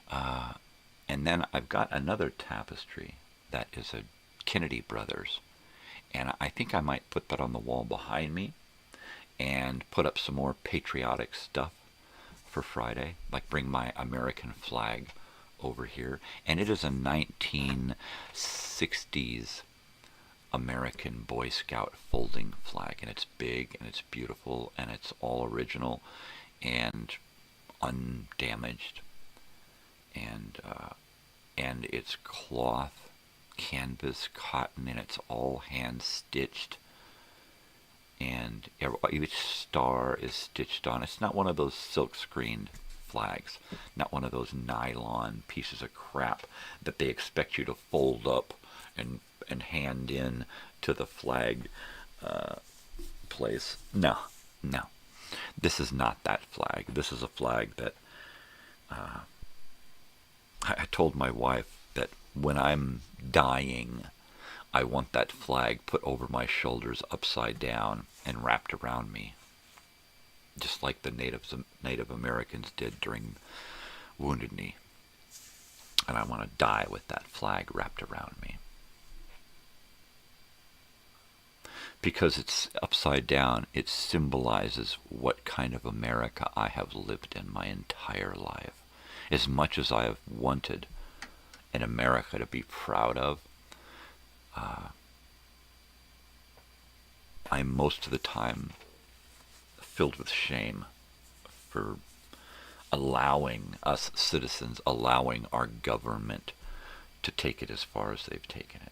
And then I've got another tapestry that is a Kennedy Brothers. And I think I might put that on the wall behind me and put up some more patriotic stuff for Friday. Like bring my American flag over here. And it is a 1960s American Boy Scout folding flag. And it's big and it's beautiful and it's all original and undamaged, and it's cloth, canvas, cotton, and it's all hand stitched, and each star is stitched on. It's not one of those silk screened flags, not one of those nylon pieces of crap that they expect you to fold up and hand in to the flag place. No. This is not that flag. This is a flag that I told my wife that when I'm dying, I want that flag put over my shoulders upside down and wrapped around me, just like the Native Americans did during Wounded Knee. And I want to die with that flag wrapped around me. Because it's upside down, it symbolizes what kind of America I have lived in my entire life. As much as I have wanted an America to be proud of, I'm most of the time filled with shame for allowing us citizens, allowing our government to take it as far as they've taken it.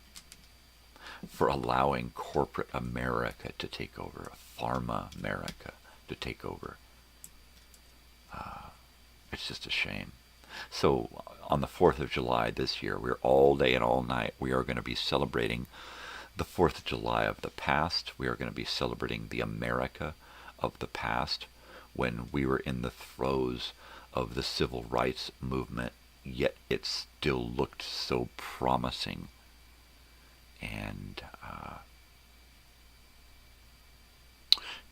For allowing corporate America to take over, pharma America to take over. It's just a shame. So on the 4th of July this year, we're all day and all night, we are going to be celebrating the 4th of July of the past. We are going to be celebrating the America of the past, when we were in the throes of the civil rights movement, yet it still looked so promising. And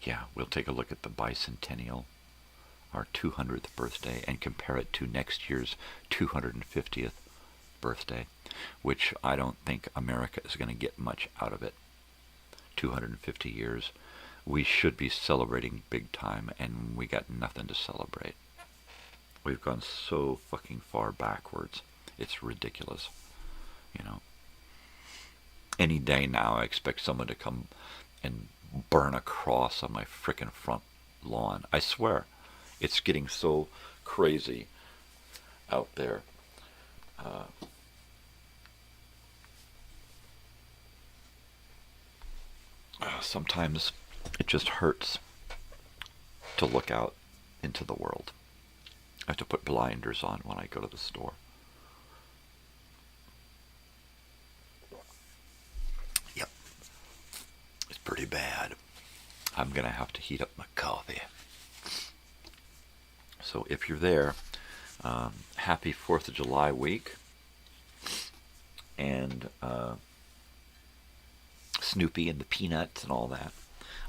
yeah, we'll take a look at the bicentennial, our 200th birthday, and compare it to next year's 250th birthday, which I don't think America is going to get much out of it. 250 years. We should be celebrating big time, and we got nothing to celebrate. We've gone so fucking far backwards. It's ridiculous. You know. Any day now I expect someone to come and burn a cross on my frickin' front lawn. I swear. It's getting so crazy out there. Sometimes it just hurts to look out into the world. I have to put blinders on when I go to the store. Yep. It's pretty bad. I'm going to have to heat up my coffee. So if you're there, happy 4th of July week. And Snoopy and the Peanuts and all that.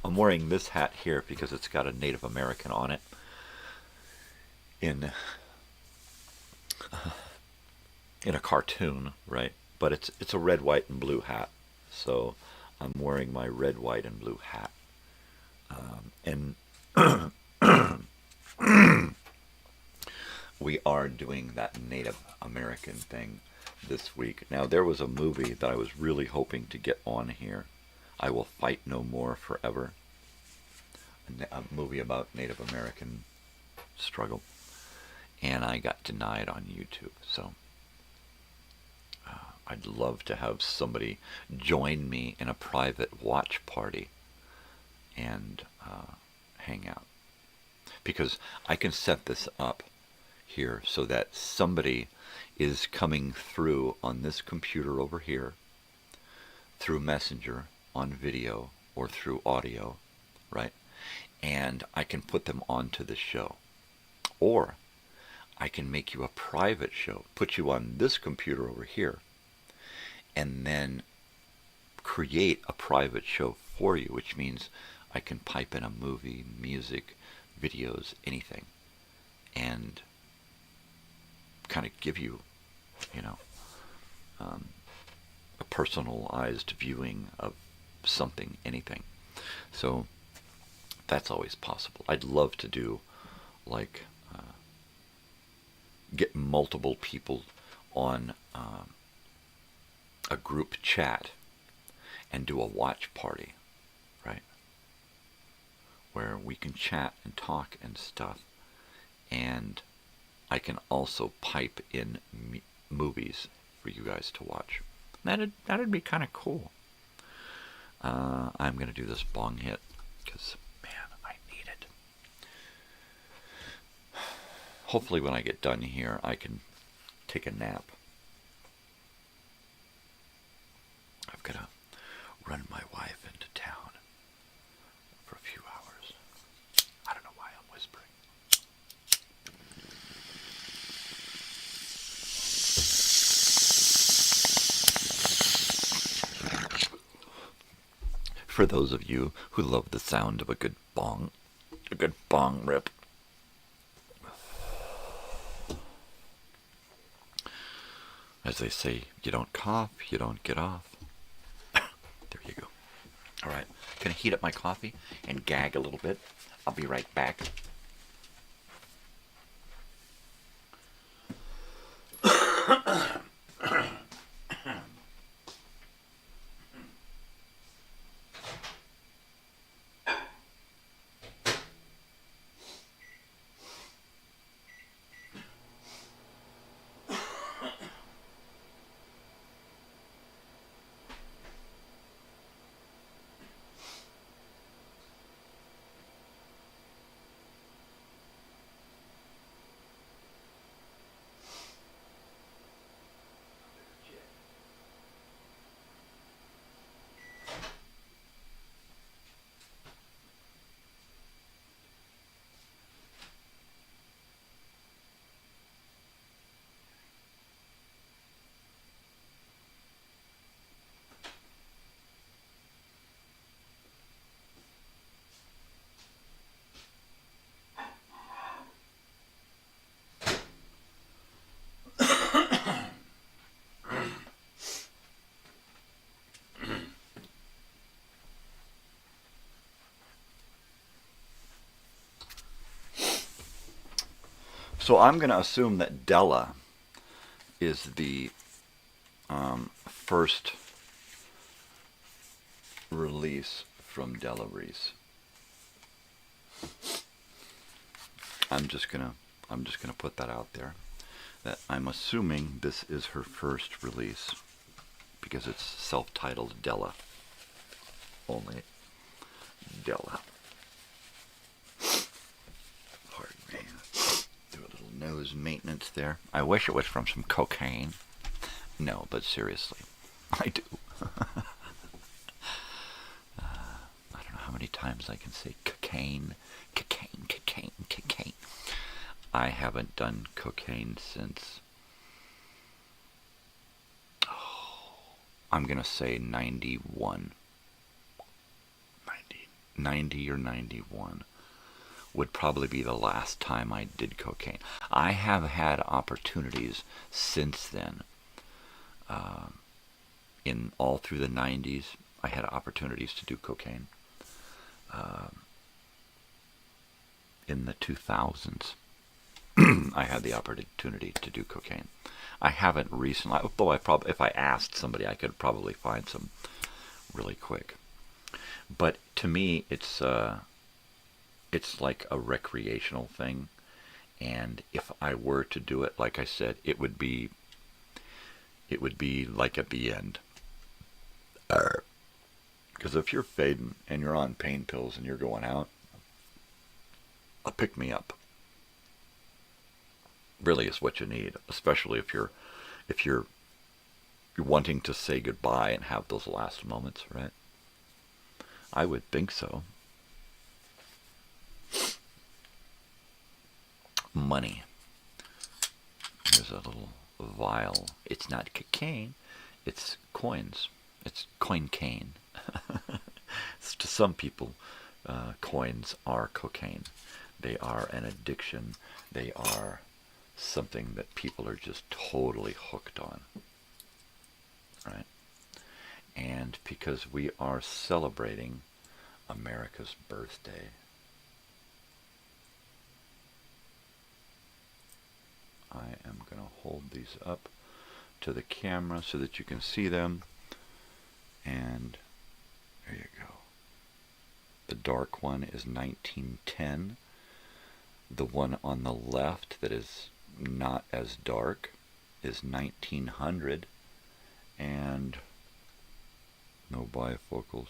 I'm wearing this hat here because it's got a Native American on it in a cartoon, right? But it's a red, white, and blue hat. So I'm wearing my red, white, and blue hat. And we are doing that Native American thing this week. Now, there was a movie that I was really hoping to get on here. I Will Fight No More Forever. A movie about Native American struggle. And I got denied on YouTube. So I'd love to have somebody join me in a private watch party and hang out. Because I can set this up here so that somebody is coming through on this computer over here, through Messenger, on video, or through audio, right? And I can put them onto the show. Or I can make you a private show, put you on this computer over here, and then create a private show for you, which means I can pipe in a movie, music, videos, anything, and kind of give you, you know, a personalized viewing of something, anything. So that's always possible. I'd love to do, like, get multiple people on a group chat and do a watch party, right? Where we can chat and talk and stuff, and I can also pipe in movies for you guys to watch. That'd be kind of cool. I'm going to do this bong hit because, man, I need it. Hopefully when I get done here, I can take a nap. I've got to run my wife into town for a few hours. I don't know why I'm whispering. For those of you who love the sound of a good bong rip. As they say, you don't cough, you don't get off. There you go. All right, gonna heat up my coffee and gag a little bit. I'll be right back. So I'm going to assume that Della is the first release from Della Reese. I'm just gonna put that out there, that I'm assuming this is her first release because it's self-titled Della. Only Della. Pardon me. Do a little nose maintenance there. I wish it was from some cocaine. No, but seriously, I do. I don't know how many times I can say cocaine, cocaine, cocaine, cocaine. I haven't done cocaine since, I'm going to say 91. 90 or 91 would probably be the last time I did cocaine. I have had opportunities since then. In all through the 90s, I had opportunities to do cocaine. In the 2000s, I had the opportunity to do cocaine. I haven't recently, though if I asked somebody, I could probably find some really quick. But to me, it's like a recreational thing, and if I were to do it, like I said, it would be like at the end. Because if you're fading and you're on pain pills and you're going out, a pick-me-up really is what you need, especially if you're wanting to say goodbye and have those last moments, right? I would think so. Money. Here's a little vial. It's not cocaine, it's coins. It's coin cane. To some people, coins are cocaine. They are an addiction. They are something that people are just totally hooked on. Right? And because we are celebrating America's birthday, I am going to hold these up to the camera so that you can see them. And there you go. The dark one is 1910. The one on the left that is not as dark is 1900. And no bifocals.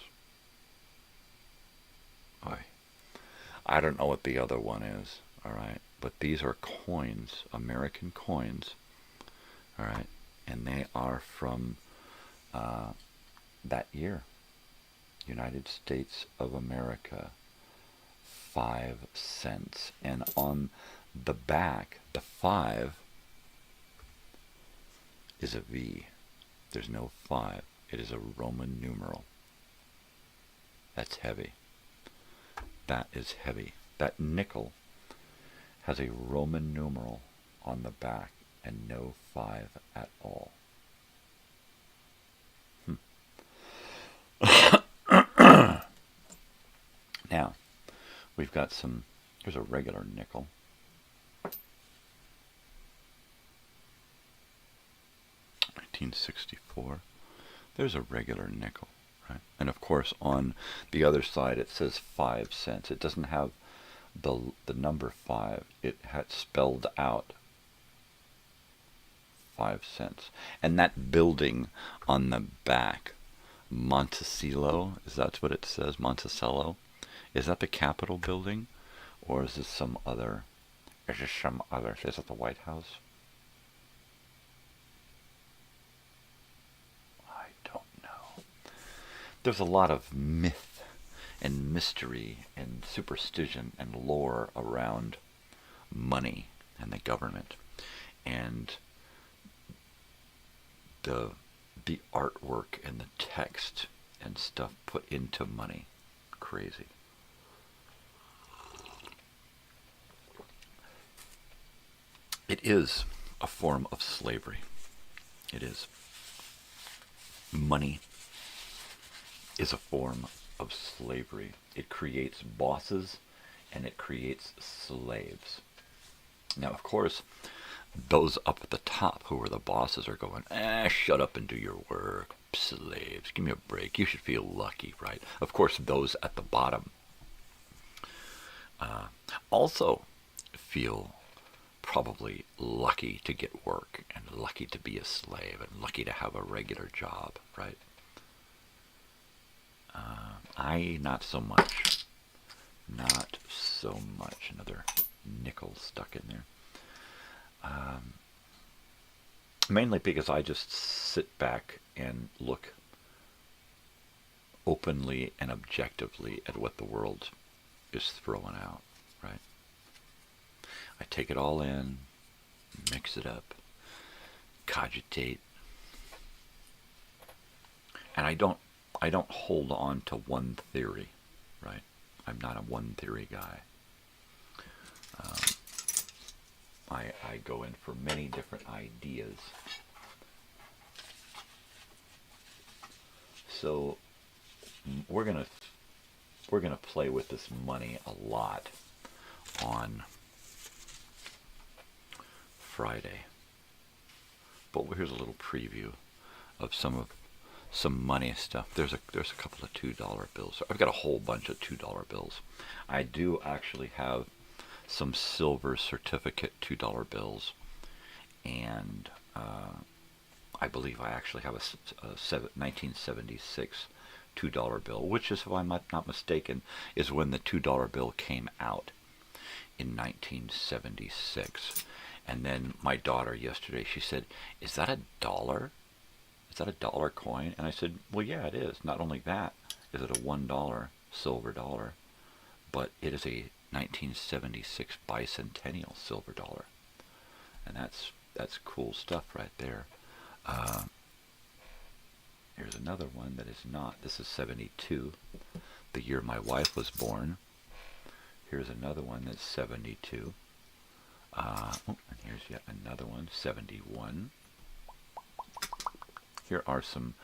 I don't know what the other one is, alright? But these are coins, American coins, alright? And they are from that year. United States of America, 5 cents. And on the back, the 5 is a V. There's no 5. It is a Roman numeral. That's heavy. That is heavy. That nickel has a Roman numeral on the back and no 5 at all. Now, we've got some, here's a regular nickel. $1964. There's a regular nickel, right? And of course, on the other side, it says 5 cents. It doesn't have the number 5. It had spelled out 5 cents. And that building on the back, Monticello, is that what it says? Monticello? Is that the Capitol building? Or is this some other? Is this some other? Is it the White House? I don't know. There's a lot of myth and mystery and superstition and lore around money and the government. And the artwork and the text and stuff put into money. Crazy. It is a form of slavery. It is. Money is a form of slavery. It creates bosses and it creates slaves. Now, of course, those up at the top who are the bosses are going, shut up and do your work, slaves, give me a break, you should feel lucky, right? Of course, those at the bottom also feel probably lucky to get work and lucky to be a slave and lucky to have a regular job, right? I, not so much. Not so much. Another nickel stuck in there. Mainly because I just sit back and look openly and objectively at what the world is throwing out, right? I take it all in, mix it up, cogitate, and I don't hold on to one theory, right? I'm not a one theory guy. I go in for many different ideas. So we're gonna play with this money a lot on Friday. But here's a little preview of some money stuff. There's a couple of $2 bills. I've got a whole bunch of $2 bills. I do actually have some silver certificate $2 bills, and I believe I actually have a 1976 $2 bill, which is, if I'm not mistaken, is when the $2 bill came out in 1976. And then my daughter yesterday, she said, "Is that $1? Is that $1 coin?" And I said, "Well, yeah, it is. Not only that, is it a $1 silver dollar, but it is a 1976 bicentennial silver dollar." And that's cool stuff right there. Here's another one that is not. This is 72, the year my wife was born. Here's another one that's 72. And here's yet another one, 71. Here are some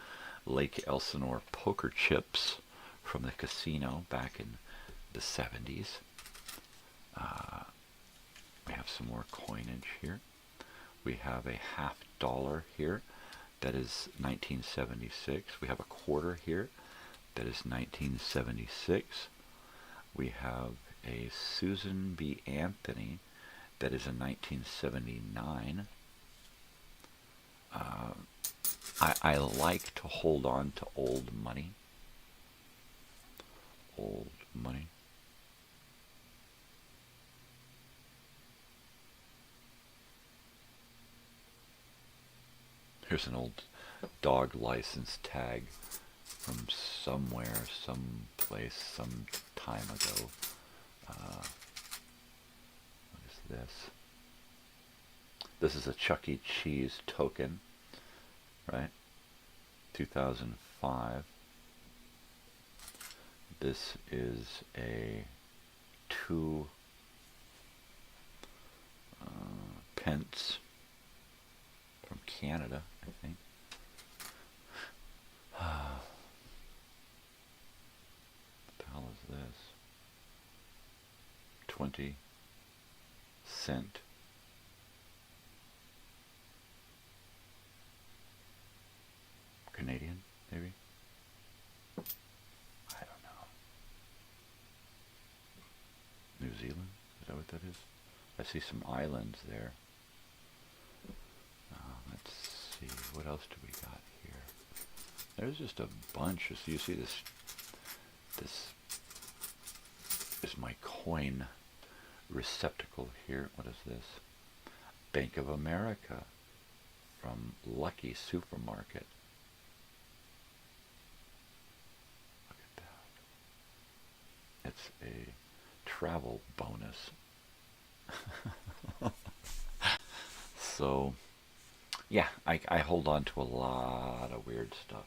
Lake Elsinore poker chips from the casino back in the 70s. We have some more coinage here. We have a $50 here that is 1976. We have a quarter here that is 1976. We have a Susan B. Anthony that is a 1979. I like to hold on to old money. Old money. Here's an old dog license tag from somewhere, someplace, some time ago. What is this? This is a Chuck E. Cheese token, right? 2005. This is a 2 pence from Canada, I think. What the hell is this? 20 cent. Canadian, maybe? I don't know. New Zealand? Is that what that is? I see some islands there. Let's see, what else do we got here? There's just a bunch. So you see this is my coin receptacle here. What is this? Bank of America from Lucky Supermarket. Look at that. It's a travel bonus. So, yeah, I hold on to a lot of weird stuff.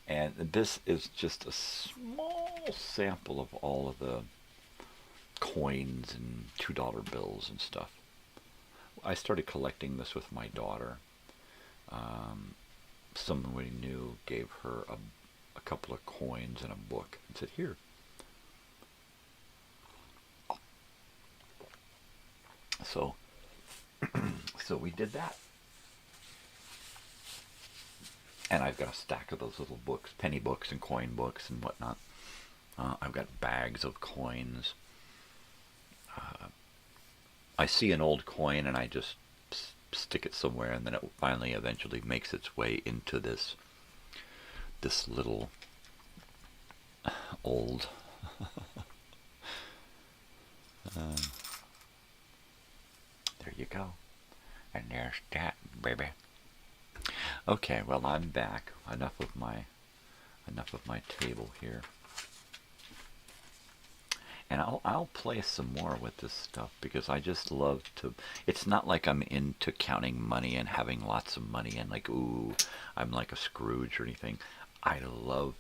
And this is just a small sample of all of the coins and $2 bills and stuff. I started collecting this with my daughter. Someone we knew gave her a couple of coins and a book and said, "Here." So So we did that. And I've got a stack of those little books, penny books and coin books and whatnot. I've got bags of coins. I see an old coin and I just stick it somewhere, and then it finally eventually makes its way into this little old there you go. And there's that, baby. Okay, well, I'm back. Enough of my table here. And I'll play some more with this stuff because I just love to. It's not like I'm into counting money and having lots of money and like, ooh, I'm like a Scrooge or anything. I love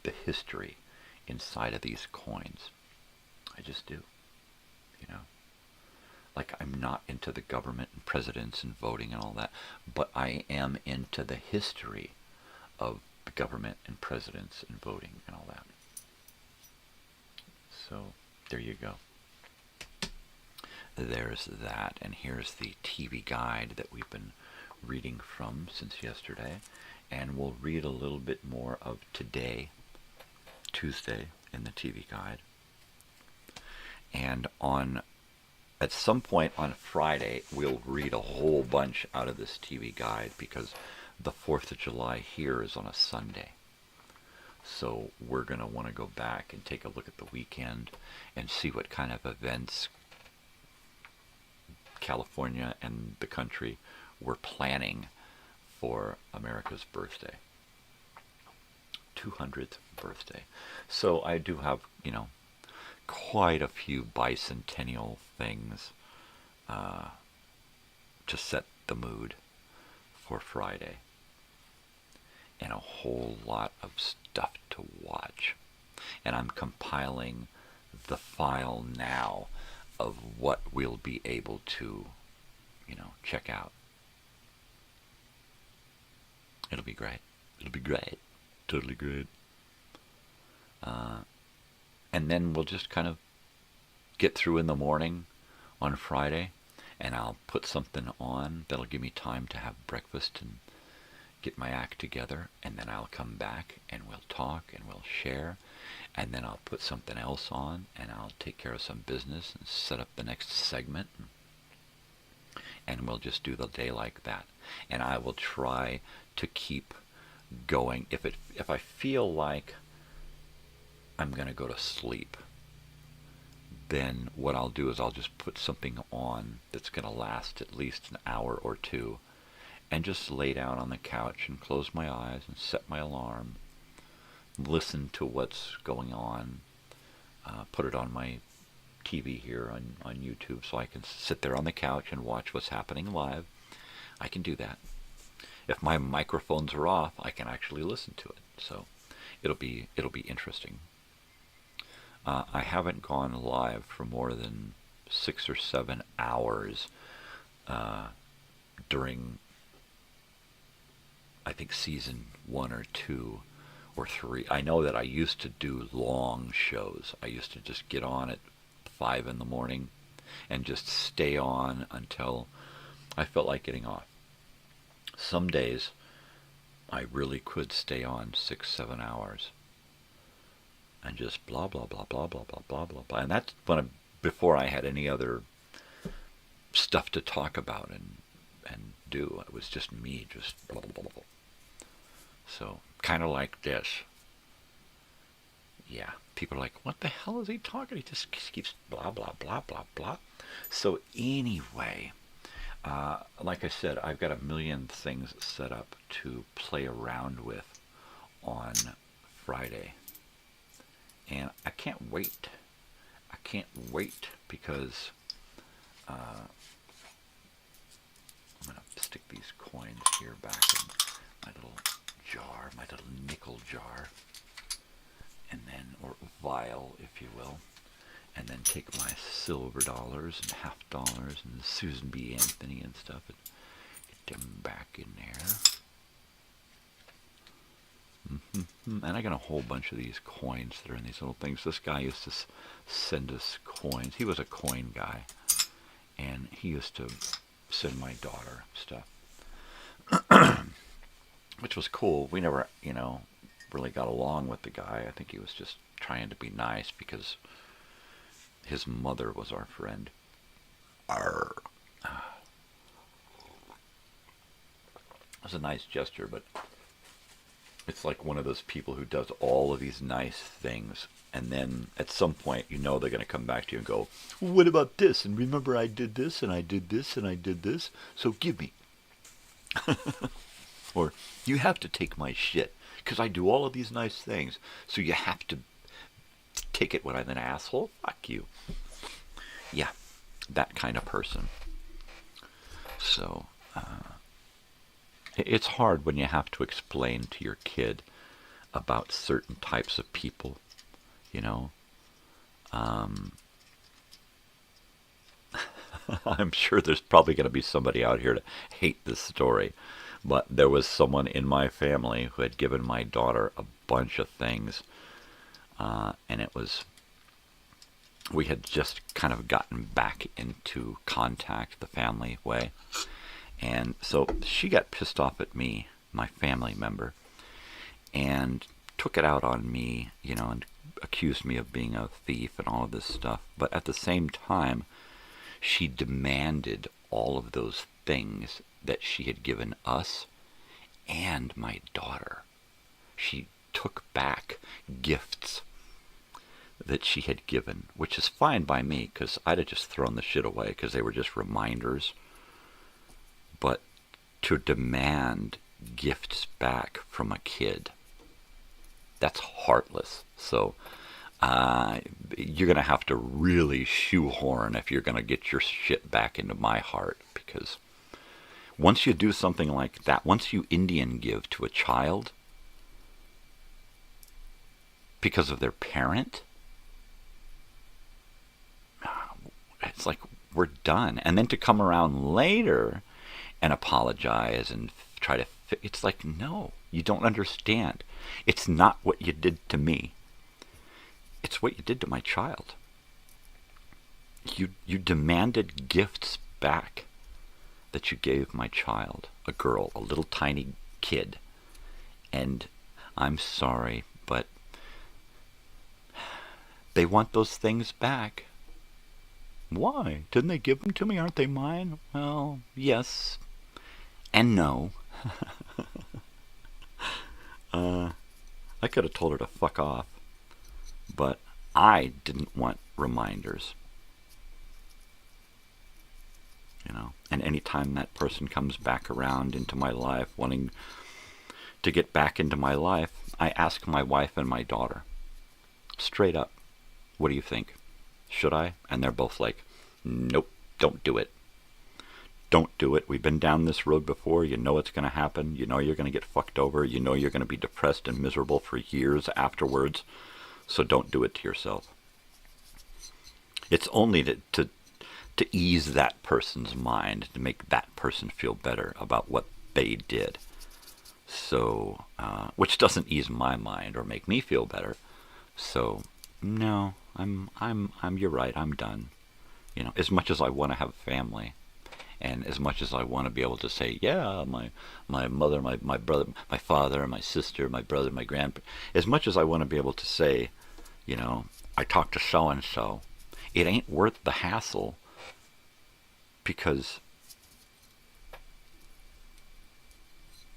the history inside of these coins. I just do. You know? Like, I'm not into the government and presidents and voting and all that, but I am into the history of the government and presidents and voting and all that. So, there you go. There's that, and here's the TV guide that we've been reading from since yesterday, and we'll read a little bit more of today, Tuesday, in the TV guide. And at some point on Friday, we'll read a whole bunch out of this TV guide because the 4th of July here is on a Sunday. So we're going to want to go back and take a look at the weekend and see what kind of events California and the country were planning for America's birthday. 200th birthday. So I do have, quite a few bicentennial things to set the mood for Friday. And a whole lot of stuff to watch. And I'm compiling the file now of what we'll be able to, check out. It'll be great. It'll be great. Totally great. And then we'll just kind of get through in the morning on Friday, and I'll put something on that'll give me time to have breakfast and get my act together, and then I'll come back and we'll talk and we'll share, and then I'll put something else on and I'll take care of some business and set up the next segment, and we'll just do the day like that. And I will try to keep going. If I feel like I'm going to go to sleep, then what I'll do is I'll just put something on that's going to last at least an hour or two, and just lay down on the couch and close my eyes and set my alarm, listen to what's going on, put it on my TV here on YouTube so I can sit there on the couch and watch what's happening live. I can do that. If my microphones are off, I can actually listen to it. So it'll be interesting. I haven't gone live for more than 6 or 7 hours during, I think, season 1 or 2 or 3. I know that I used to do long shows. I used to just get on at 5 in the morning and just stay on until I felt like getting off. Some days I really could stay on 6, 7 hours and just blah, blah, blah, blah, blah, blah, blah, blah, blah. And that's before I had any other stuff to talk about and do. It was just me, just blah, blah, blah, blah. So, kind of like this. Yeah, people are like, what the hell is he talking? He just keeps blah, blah, blah, blah, blah. So anyway, like I said, I've got a million things set up to play around with on Friday. And I can't wait. I can't wait because I'm going to stick these coins here back in my little jar, my little nickel jar, and then, or vial, if you will, and then take my silver dollars and half dollars and Susan B. Anthony and stuff and get them back in there. And I got a whole bunch of these coins that are in these little things. This guy used to send us coins. He was a coin guy, and he used to send my daughter stuff, which was cool. We never, really got along with the guy. I think he was just trying to be nice because his mother was our friend. Arr. It was a nice gesture, but it's like one of those people who does all of these nice things, and then at some point, they're going to come back to you and go, well, what about this? And remember I did this, and I did this, and I did this, so give me. Or, you have to take my shit, because I do all of these nice things, so you have to take it when I'm an asshole? Fuck you. Yeah, that kind of person. So, it's hard when you have to explain to your kid about certain types of people, I'm sure there's probably going to be somebody out here to hate this story, but there was someone in my family who had given my daughter a bunch of things, and it was, we had just kind of gotten back into contact the family way, and so she got pissed off at me, my family member, and took it out on me, and accused me of being a thief and all of this stuff. But at the same time, she demanded all of those things that she had given us and my daughter. She took back gifts that she had given, which is fine by me, because I'd have just thrown the shit away because they were just reminders. But to demand gifts back from a kid, that's heartless. So you're going to have to really shoehorn if you're going to get your shit back into my heart, because once you do something like that, once you Indian give to a child because of their parent, it's like we're done. And then to come around later and apologize and try to it's like, no, you don't understand. It's not what you did to me. It's what you did to my child. You demanded gifts back that you gave my child, a girl, a little tiny kid. And I'm sorry, but they want those things back. Why? Didn't they give them to me? Aren't they mine? Well, yes and no. I could have told her to fuck off, but I didn't want reminders. And any time that person comes back around into my life, wanting to get back into my life, I ask my wife and my daughter, straight up, what do you think? Should I? And they're both like, nope, don't do it. Don't do it. We've been down this road before. You know it's going to happen. You know you're going to get fucked over. You know you're going to be depressed and miserable for years afterwards. So don't do it to yourself. It's only to ease that person's mind, to make that person feel better about what they did. So, which doesn't ease my mind or make me feel better. So, no, you're right. I'm done. As much as I want to have a family, and as much as I want to be able to say, yeah, my mother, my brother, my father, my sister, my brother, my grandparents, as much as I want to be able to say, I talked to so-and-so, it ain't worth the hassle, because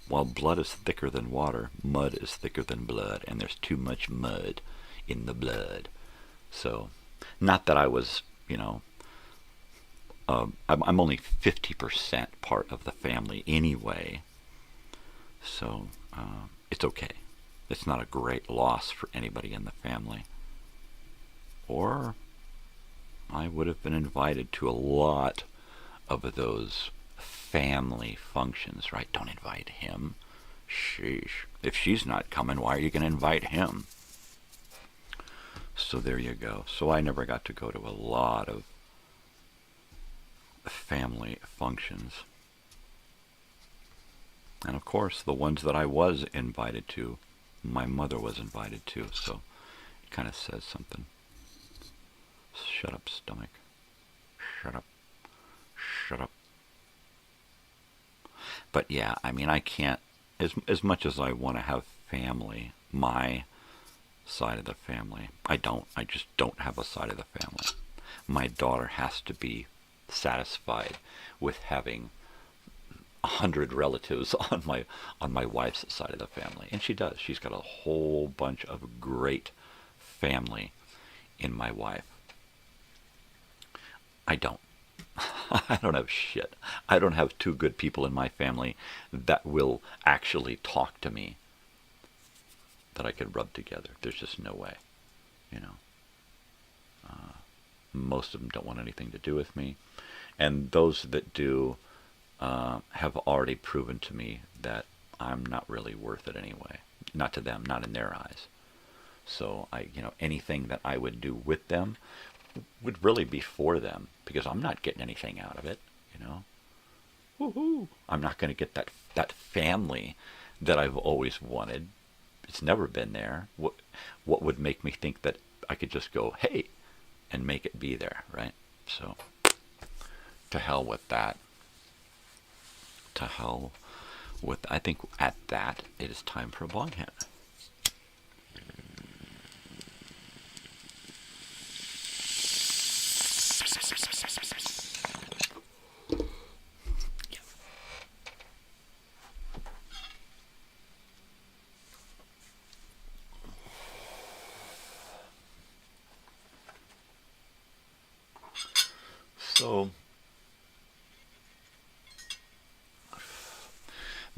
while blood is thicker than water, mud is thicker than blood, and there's too much mud in the blood. So, not that I was, I'm only 50% part of the family anyway, so it's okay. It's not a great loss for anybody in the family. Or I would have been invited to a lot of those family functions, right? Don't invite him. Sheesh. If she's not coming, why are you going to invite him? So there you go. So I never got to go to a lot of family functions. And of course, the ones that I was invited to, my mother was invited to, so it kind of says something. Shut up, stomach. Shut up. Shut up. But yeah, I mean, I can't, as much as I want to have family, my side of the family, I just don't have a side of the family. My daughter has to be satisfied with having 100 relatives on my wife's side of the family, and she does. She's got a whole bunch of great family in my wife. I don't. I don't have shit. I don't have two good people in my family that will actually talk to me that I could rub together. There's just no way, you know. Most of them don't want anything to do with me, and those that do have already proven to me that I'm not really worth it anyway. Not to them, not in their eyes. So anything that I would do with them would really be for them, because I'm not getting anything out of it, you know. Woohoo! I'm not going to get that family that I've always wanted. It's never been there. What would make me think that I could just go, hey, and make it be there, right? So, to hell with that. To hell with, I think at that, it is time for a bong hit. So,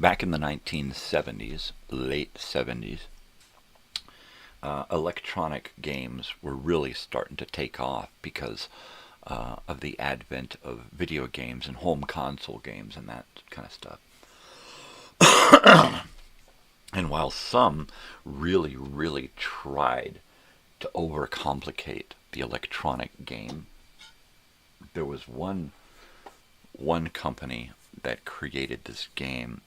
back in the 1970s, late 70s, electronic games were really starting to take off because of the advent of video games and home console games and that kind of stuff. And while some really, really tried to overcomplicate the electronic game, there was one company that created this game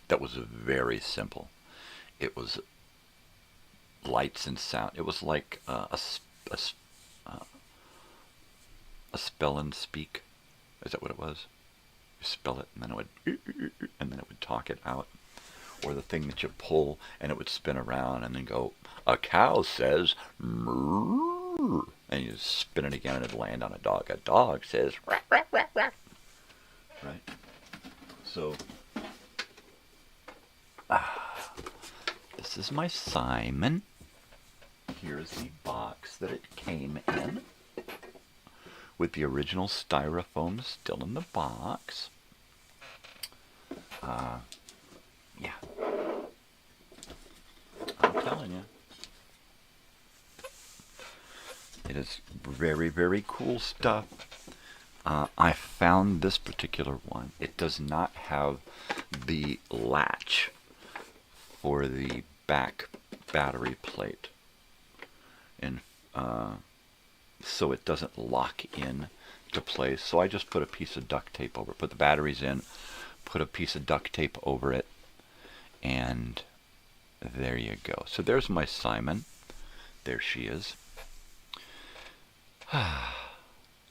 that was very simple. It was lights and sound. It was like a spell and speak. Is that what it was? You spell it and then it would talk it out. Or the thing that you pull and it would spin around and then go, a cow says moo, and you spin it again and it'd land on a dog. A dog says rah, rah, rah, rah. Right? So this is my Simon. Here's the box that it came in, with the original styrofoam still in the box. Yeah. I'm telling you. It is very, very cool stuff. I found this particular one. It does not have the latch for the back battery plate. And so it doesn't lock in to place. So I just put a piece of duct tape over it. Put the batteries in, put a piece of duct tape over it, and there you go. So there's my Simon. There she is.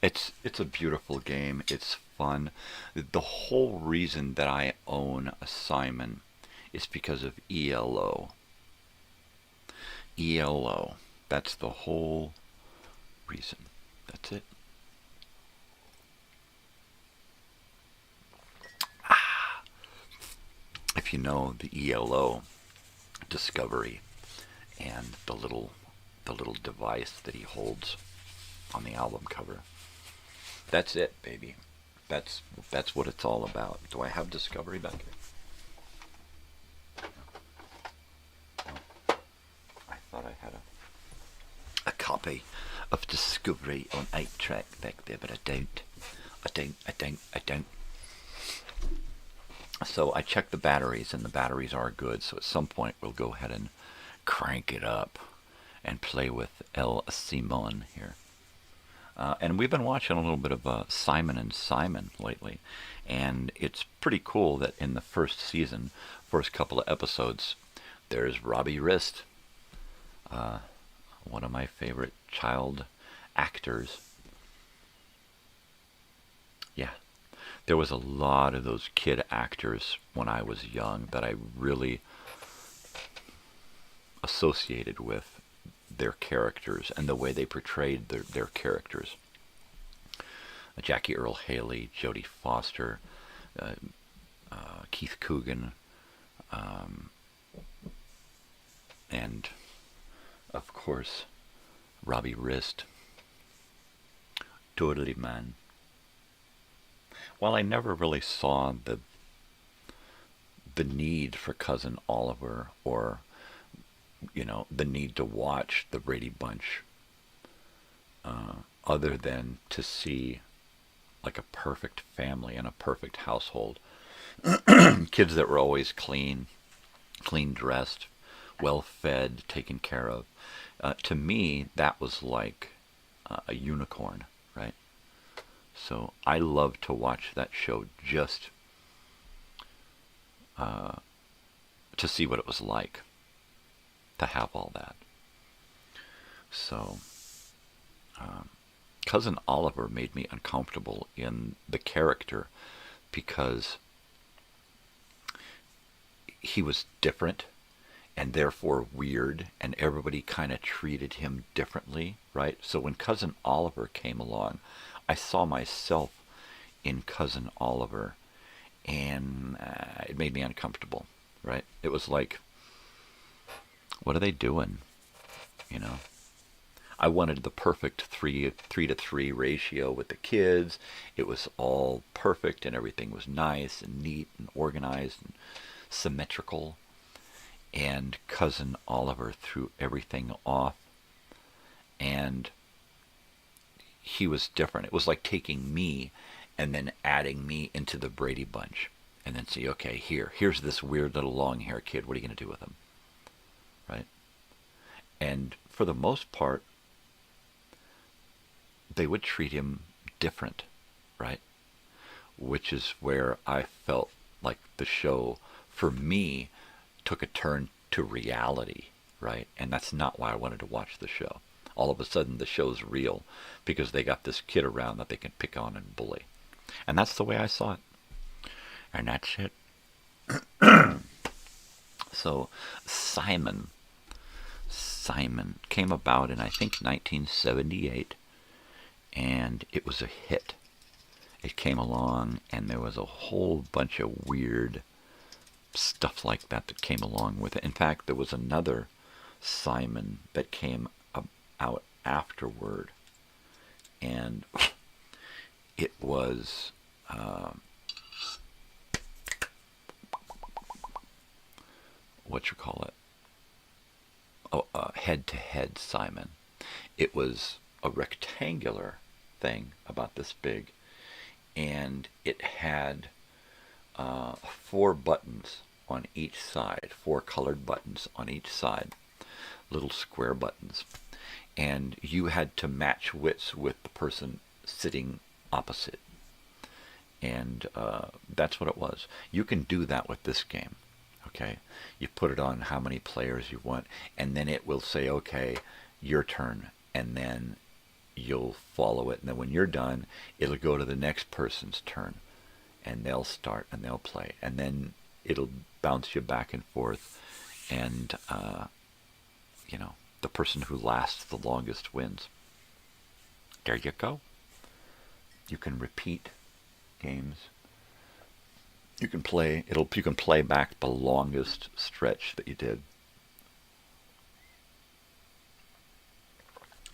It's a beautiful game. It's fun. The whole reason that I own a Simon is because of ELO. ELO. That's the whole reason. That's it. If you know the ELO Discovery and the little device that he holds on the album cover, that's it, baby. That's what it's all about. Do I have Discovery back here? No. I thought I had a copy of Discovery on 8-track back there, but I don't. I don't. So I checked the batteries, and the batteries are good, so at some point we'll go ahead and crank it up and play with El Simon here. And we've been watching a little bit of Simon and Simon lately, and it's pretty cool that in the first season, first couple of episodes, there's Robbie Rist, one of my favorite child actors. Yeah, there was a lot of those kid actors when I was young that I really associated with their characters and the way they portrayed their characters. Jackie Earle Haley, Jodie Foster, Keith Coogan, and of course Robbie Rist. Totally, man. While I never really saw the need for Cousin Oliver, or the need to watch the Brady Bunch, other than to see like a perfect family and a perfect household. Kids that were always clean dressed, well fed, taken care of. To me, that was like a unicorn, right? So I loved to watch that show just to see what it was like to have all that. So Cousin Oliver made me uncomfortable in the character because he was different and therefore weird, and everybody kind of treated him differently, right? So when Cousin Oliver came along, I saw myself in Cousin Oliver, and it made me uncomfortable, right? It was like, what are they doing? I wanted the perfect 3-to-3 ratio with the kids. It was all perfect, and everything was nice and neat and organized and symmetrical. And Cousin Oliver threw everything off, and he was different. It was like taking me and then adding me into the Brady Bunch, and then say, okay, here's this weird little long-haired kid. What are you going to do with him? Right? And for the most part, they would treat him different, right? Which is where I felt like the show, for me, took a turn to reality, right? And that's not why I wanted to watch the show. All of a sudden, the show's real because they got this kid around that they can pick on and bully. And that's the way I saw it. And that's it. So, Simon came about in, I think, 1978, and it was a hit. It came along, and there was a whole bunch of weird stuff like that came along with it. In fact, there was another Simon that came out afterward, and it was head-to-head Simon. It was a rectangular thing about this big, and it had 4 buttons on each side, 4 colored buttons on each side, little square buttons, and you had to match wits with the person sitting opposite, and that's what it was. You can do that with this game. Okay, you put it on how many players you want, and then it will say, okay, your turn, and then you'll follow it, and then when you're done, it'll go to the next person's turn, and they'll start and they'll play, and then it'll bounce you back and forth, and the person who lasts the longest wins. There you go. You can repeat games. You can play. You can play back the longest stretch that you did.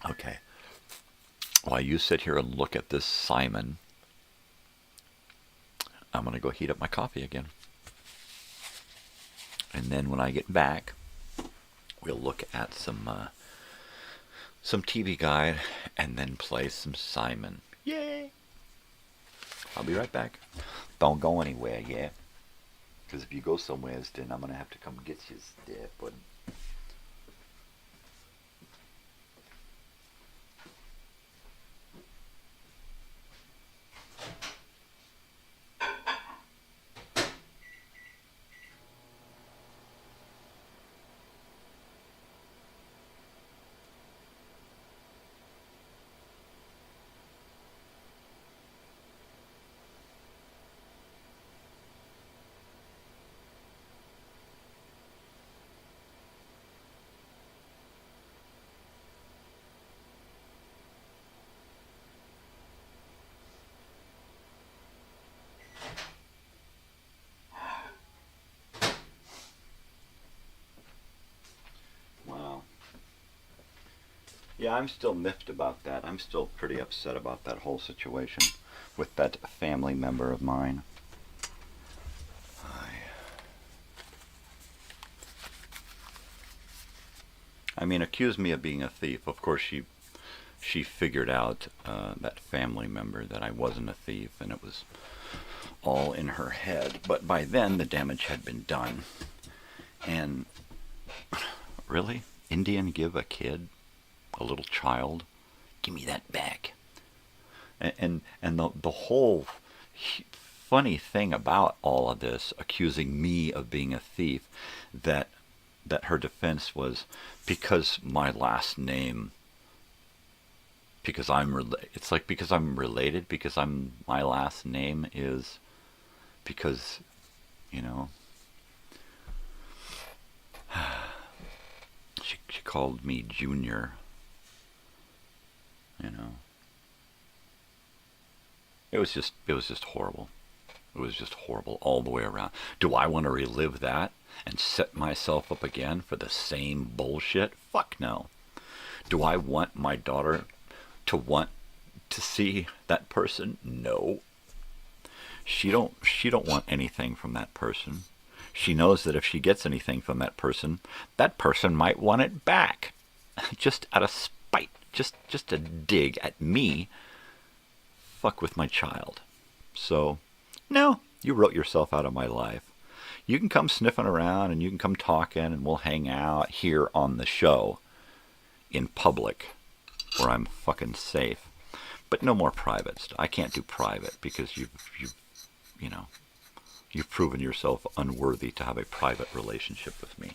Okay. While you sit here and look at this Simon, I'm going to go heat up my coffee again. And then when I get back, we'll look at some TV Guide and then play some Simon. Yay! I'll be right back. Don't go anywhere, yeah? Because if you go somewhere, then I'm going to have to come get you there, bud. Yeah, I'm still miffed about that. I'm still pretty upset about that whole situation with that family member of mine. I mean, accuse me of being a thief. Of course, she figured out, that family member, that I wasn't a thief, and it was all in her head. But by then, the damage had been done. And really? Indian give a kid, a little child, give me that back. And the whole funny thing about all of this, accusing me of being a thief, that her defense was because my last name, because it's like because I'm related, because my last name is, because, you know, she called me Junior, you know. It was just horrible. It was just horrible all the way around. Do I want to relive that and set myself up again for the same bullshit? Fuck no. Do I want my daughter to want to see that person? No. She don't want anything from that person. She knows that if she gets anything from that person might want it back. Just out of spite. Just a dig at me. Fuck with my child. So, no, you wrote yourself out of my life. You can come sniffing around and you can come talking and we'll hang out here on the show in public where I'm fucking safe. But no more private stuff. I can't do private because you've proven yourself unworthy to have a private relationship with me.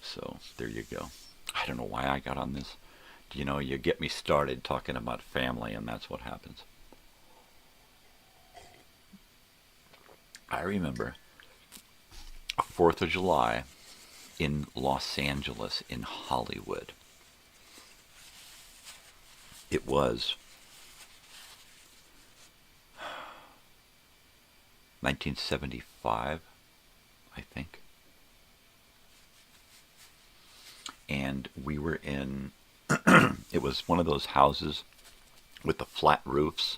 So, there you go. I don't know why I got on this. You know, you get me started talking about family, and that's what happens. I remember 4th of July in Los Angeles, in Hollywood. It was 1975, I think. And we were in... It was one of those houses with the flat roofs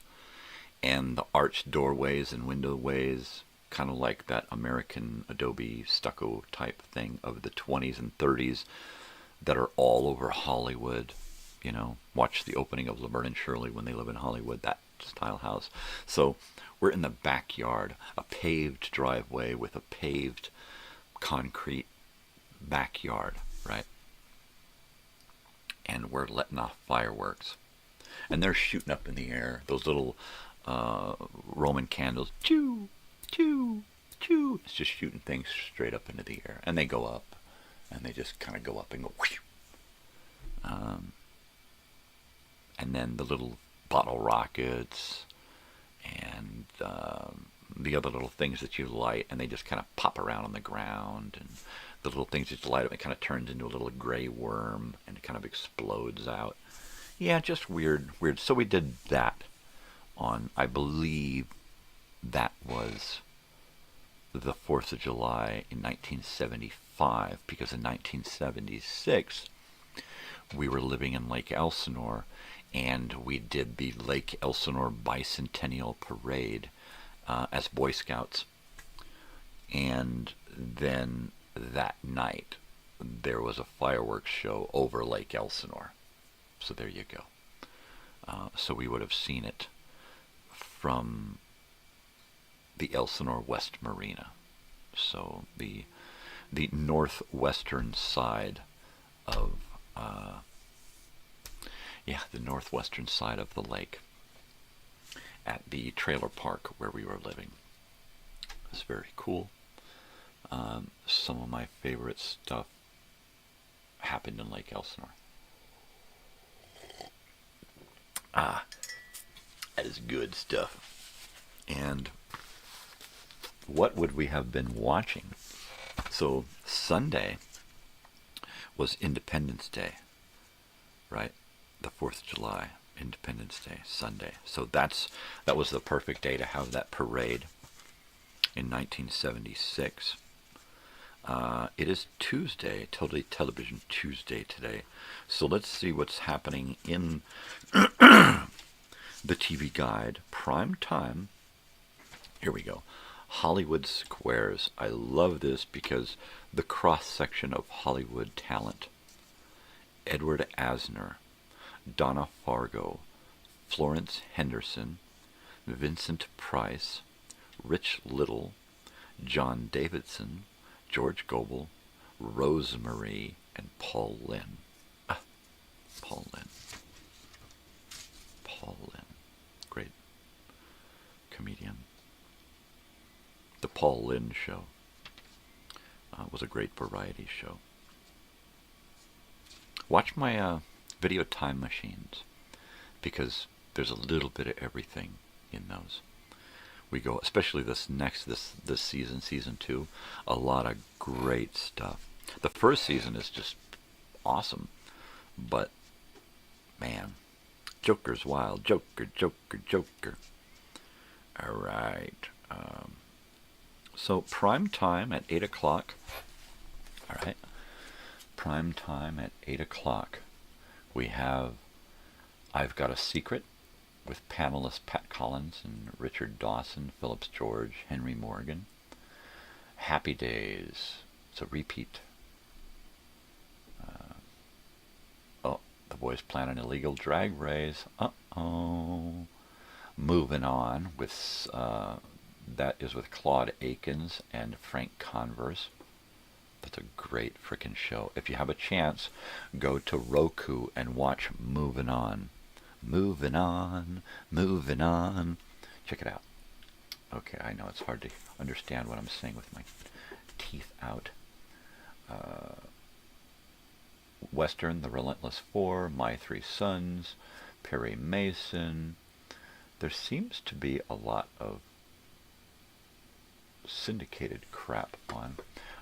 and the arched doorways and windowways, kind of like that American Adobe stucco type thing of the 20s and 30s that are all over Hollywood. You know, watch the opening of Laverne and Shirley when they live in Hollywood, that style house. So we're in the backyard, a paved driveway with a paved concrete backyard, right? And we're letting off fireworks. And they're shooting up in the air. Those little Roman candles. Choo, choo, choo. It's just shooting things straight up into the air. And they go up. And they just kind of go up and go whoosh. And then the little bottle rockets. And the other little things that you light. And they just kind of pop around on the ground. And the little things that you light up, it kind of turns into a little gray worm and it kind of explodes out. Yeah, just weird. So we did that on, I believe that was the 4th of July in 1975, because in 1976 we were living in Lake Elsinore and we did the Lake Elsinore Bicentennial Parade as Boy Scouts. And then that night there was a fireworks show over Lake Elsinore. So there you go. So we would have seen it from the Elsinore West Marina. So the northwestern side of the northwestern side of the lake at the trailer park where we were living. It was very cool. Some of my favorite stuff happened in Lake Elsinore. That is good stuff. And what would we have been watching? So Sunday was Independence Day, right? The 4th of July, Independence Day, Sunday. So that was the perfect day to have that parade in 1976. It is Tuesday, totally television Tuesday today. So let's see what's happening in the TV Guide prime time. Here we go. Hollywood Squares. I love this because the cross-section of Hollywood talent. Edward Asner, Donna Fargo, Florence Henderson, Vincent Price, Rich Little, John Davidson, George Gobel, Rosemary, and Paul Lynn. Paul Lynn. Paul Lynn. Great comedian. The Paul Lynn Show was a great variety show. Watch my video time machines, because there's a little bit of everything in those. We go, especially this season, season 2, a lot of great stuff. The first season is just awesome, but man, Joker's wild. Joker. All right. So prime time at 8 o'clock. All right. Prime time at 8 o'clock. We have I've Got a Secret with panelists Pat Collins and Richard Dawson, Phillips George, Henry Morgan. Happy Days. It's a repeat. The boys plan an illegal drag race. Moving on with that is with Claude Akins and Frank Converse. That's a great frickin' show. If you have a chance, go to Roku and watch Moving On. Moving on. Check it out. Okay, I know it's hard to understand what I'm saying with my teeth out. Western, The Relentless Four, My Three Sons, Perry Mason. There seems to be a lot of syndicated crap on.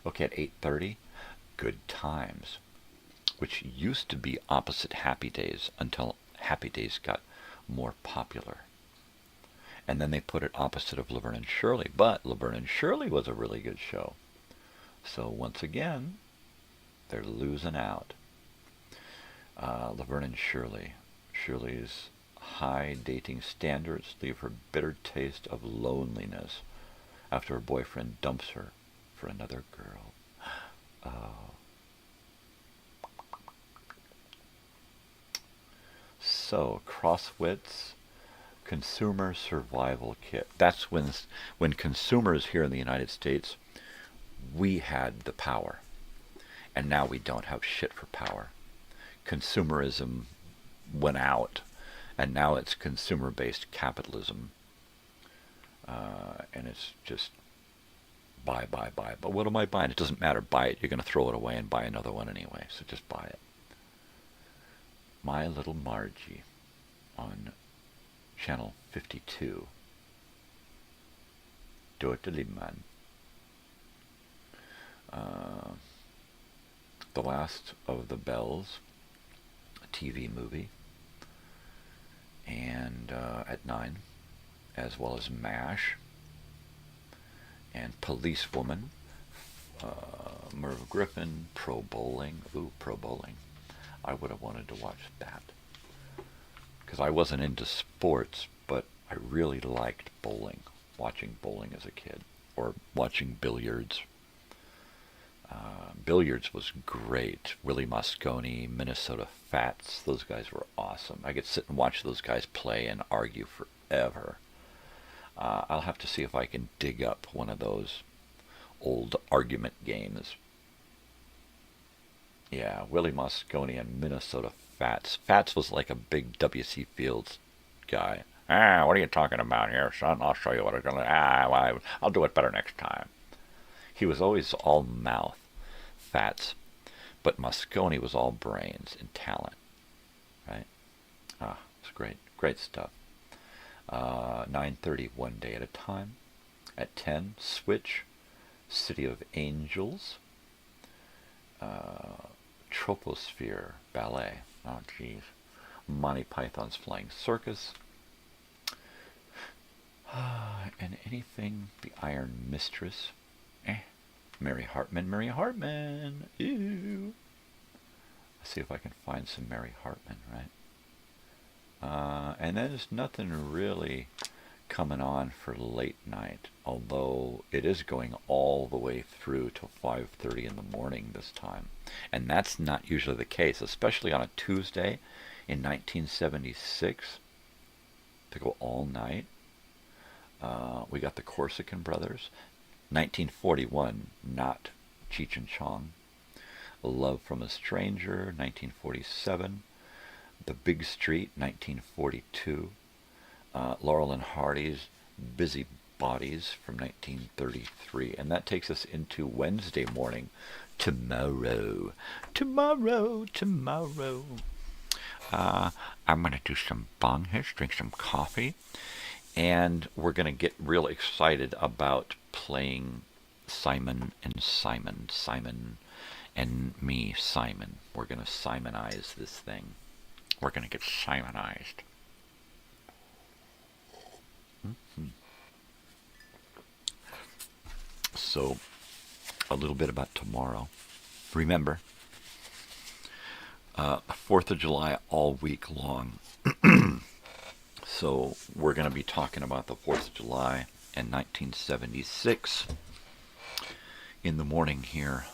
Okay, at 8:30, Good Times, which used to be opposite Happy Days until Happy Days got more popular. And then they put it opposite of Laverne and Shirley, but Laverne and Shirley was a really good show. So once again, they're losing out. Laverne and Shirley. Shirley's high dating standards leave her bitter taste of loneliness after her boyfriend dumps her for another girl. So, Crosswitz Consumer Survival Kit. That's when consumers here in the United States, we had the power. And now we don't have shit for power. Consumerism went out, and now it's consumer-based capitalism. And it's just buy. But what am I buying? It doesn't matter. Buy it. You're going to throw it away and buy another one anyway. So just buy it. My Little Margie on channel 52. Dorteliman. The Last of the Bells, a TV movie. And at 9, as well as MASH. And Policewoman, Merv Griffin, Pro Bowling. Ooh, Pro Bowling. I would have wanted to watch that. Because I wasn't into sports, but I really liked bowling. Watching bowling as a kid. Or watching billiards. Billiards was great. Willie Moscone, Minnesota Fats. Those guys were awesome. I could sit and watch those guys play and argue forever. I'll have to see if I can dig up one of those old argument games. Yeah, Willie Moscone and Minnesota Fats. Fats was like a big W.C. Fields guy. What are you talking about here, son? I'll show you what I'm going to... I'll do it better next time. He was always all mouth, Fats, but Moscone was all brains and talent, right? It's great. Great stuff. 9:30, One Day at a Time. At 10, Switch, City of Angels. Troposphere Ballet. Oh, geez. Monty Python's Flying Circus. And anything, The Iron Mistress. Mary Hartman, Mary Hartman. Ew. Let's see if I can find some Mary Hartman, right? And then there's nothing really coming on for late night, although it is going all the way through till 5:30 in the morning this time. And that's not usually the case, especially on a Tuesday in 1976, to go all night. We got the Corsican Brothers, 1941, not Cheech and Chong. Love from a Stranger, 1947. The Big Street, 1942. Laurel and Hardy's Busy Bodies from 1933. And that takes us into Wednesday morning, tomorrow. Tomorrow. I'm going to do some bong hits, drink some coffee, and we're going to get real excited about playing Simon and Simon. Simon and me, Simon. We're going to Simonize this thing. We're going to get Simonized. So, a little bit about tomorrow. Remember, 4th of July all week long. So, we're going to be talking about the 4th of July in 1976 in the morning here.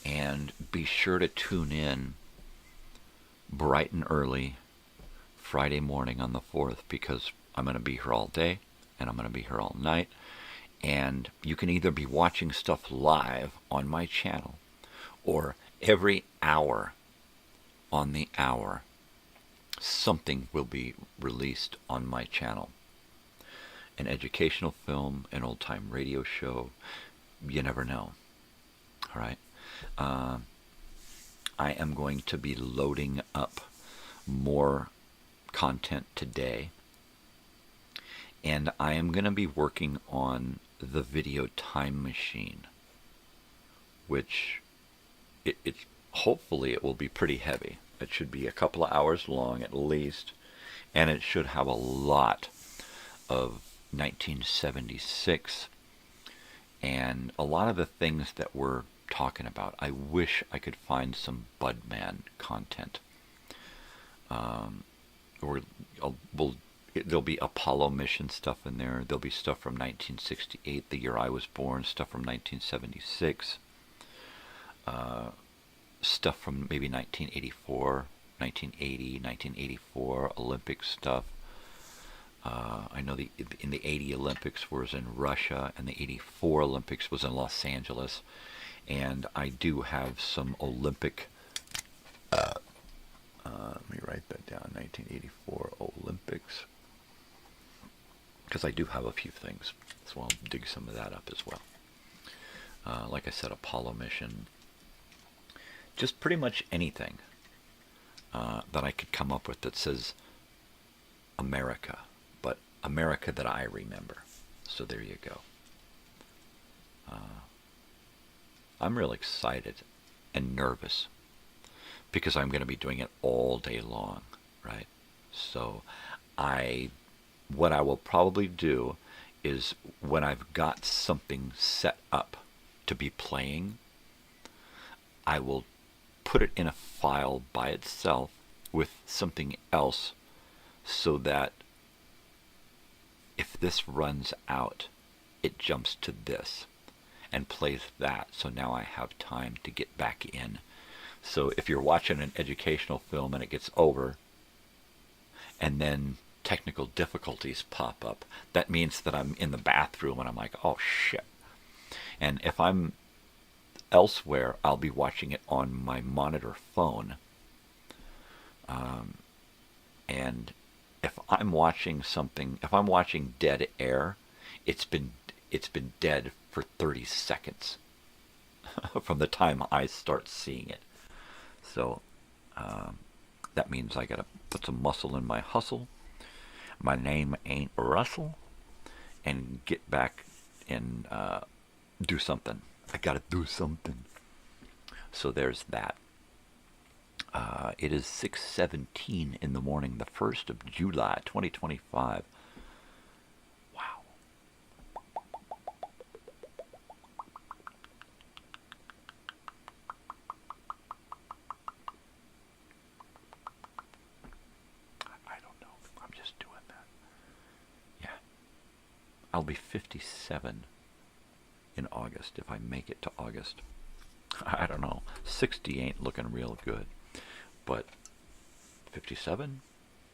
And be sure to tune in bright and early Friday morning on the 4th, because I'm going to be here all day and I'm going to be here all night. And you can either be watching stuff live on my channel, or every hour on the hour something will be released on my channel. An educational film, an old-time radio show, you never know. All right. I am going to be loading up more content today, and I am going to be working on the video time machine, which hopefully it will be pretty heavy. It should be a couple of hours long at least, and it should have a lot of 1976 and a lot of the things that we're talking about. I wish I could find some Budman content. There'll be Apollo mission stuff in there. There'll be stuff from 1968, the year I was born, stuff from 1976, stuff from maybe 1984, 1980, 1984 Olympic stuff. I know in the 80 Olympics was in Russia, and the 84 Olympics was in Los Angeles. And I do have some Olympic, let me write that down, 1984 Olympics, because I do have a few things, so I'll dig some of that up as well. Like I said, Apollo mission, just pretty much anything that I could come up with that says America, but America that I remember. So there you go. I'm real excited and nervous because I'm going to be doing it all day long, right? So what I will probably do is, when I've got something set up to be playing, I will put it in a file by itself with something else, so that if this runs out, it jumps to this and plays that. So now I have time to get back in. So if you're watching an educational film and it gets over, and then technical difficulties pop up, that means that I'm in the bathroom and I'm like, oh shit. And if I'm elsewhere, I'll be watching it on my monitor phone. And if I'm watching something, if I'm watching dead air, it's been dead for 30 seconds from the time I start seeing it. So that means I gotta put some muscle in my hustle. My name ain't Russell, and get back and do something. I gotta do something. So there's that. It is 6:17 in the morning, the 1st of July, 2025. Wow. I'll be 57 in August, if I make it to August. I don't know. 60 ain't looking real good. But 57,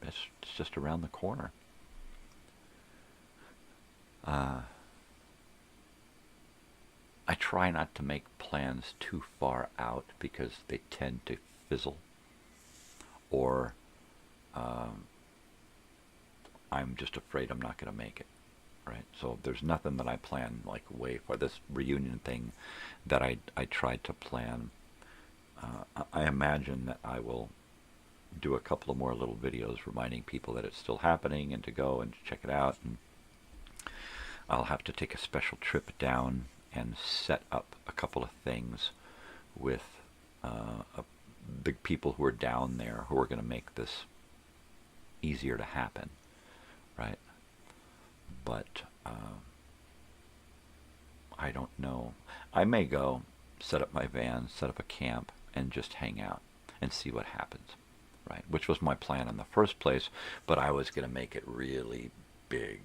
it's just around the corner. I try not to make plans too far out because they tend to fizzle. Or I'm just afraid I'm not going to make it. Right? So there's nothing that I plan like way for this reunion thing that I tried to plan. I imagine that I will do a couple of more little videos reminding people that it's still happening and to go and check it out. And I'll have to take a special trip down and set up a couple of things with the people who are down there who are going to make this easier to happen, right? But I don't know. I may go, set up my van, set up a camp, and just hang out and see what happens, right? Which was my plan in the first place, but I was going to make it really big.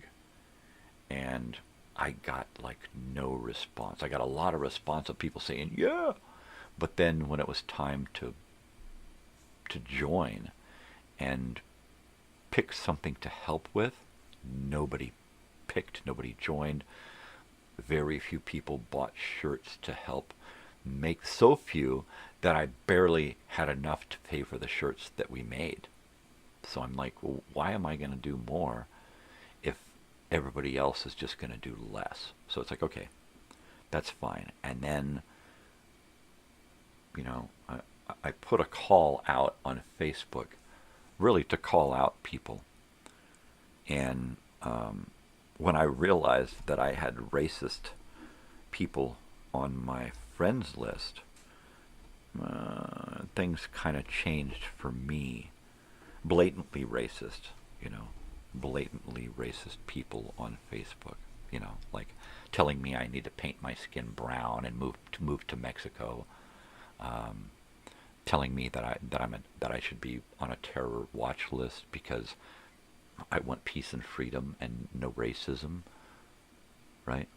And I got like no response. I got a lot of response of people saying, yeah, but then when it was time to join and pick something to help with, nobody picked, nobody joined. Very few people bought shirts to help make, so few that I barely had enough to pay for the shirts that we made. So I'm like, well, why am I going to do more if everybody else is just going to do less? So it's like, okay, that's fine. And then, you know, I put a call out on Facebook, really to call out people. And when I realized that I had racist people on my friends list, things kind of changed for me. Blatantly racist, you know, blatantly racist people on Facebook, you know, like telling me I need to paint my skin brown and move to Mexico, telling me that I should be on a terror watch list because I want peace and freedom and no racism, right?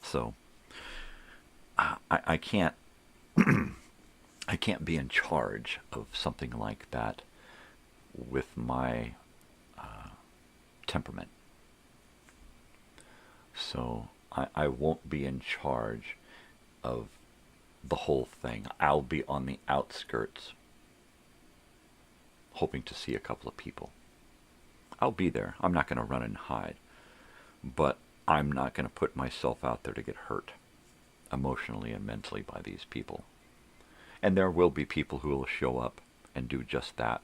So I can't I can't be in charge of something like that with my temperament. So I won't be in charge of the whole thing. I'll be on the outskirts, hoping to see a couple of people. I'll be there. I'm not going to run and hide. But I'm not going to put myself out there to get hurt emotionally and mentally by these people. And there will be people who will show up and do just that.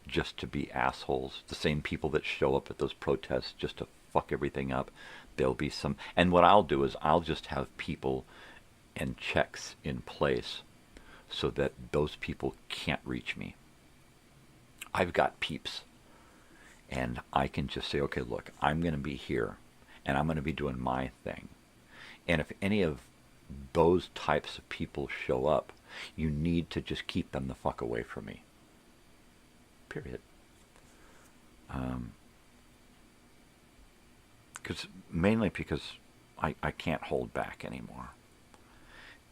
Just to be assholes. The same people that show up at those protests just to fuck everything up. There'll be some... And what I'll do is I'll just have people and checks in place so that those people can't reach me. I've got peeps. And I can just say, okay, look, I'm going to be here. And I'm going to be doing my thing. And if any of those types of people show up, you need to just keep them the fuck away from me. Period. Mainly because I can't hold back anymore.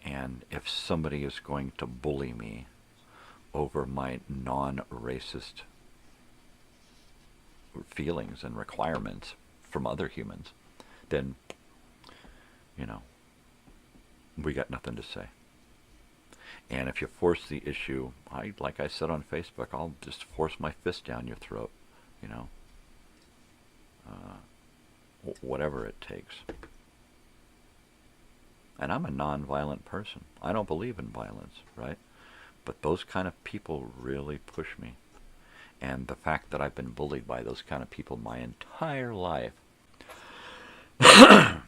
And if somebody is going to bully me over my non-racist feelings and requirements from other humans, then, you know, we got nothing to say. And if you force the issue, like I said on Facebook, I'll just force my fist down your throat, you know, whatever it takes. And I'm a non-violent person. I don't believe in violence, right? But those kind of people really push me. And the fact that I've been bullied by those kind of people my entire life, a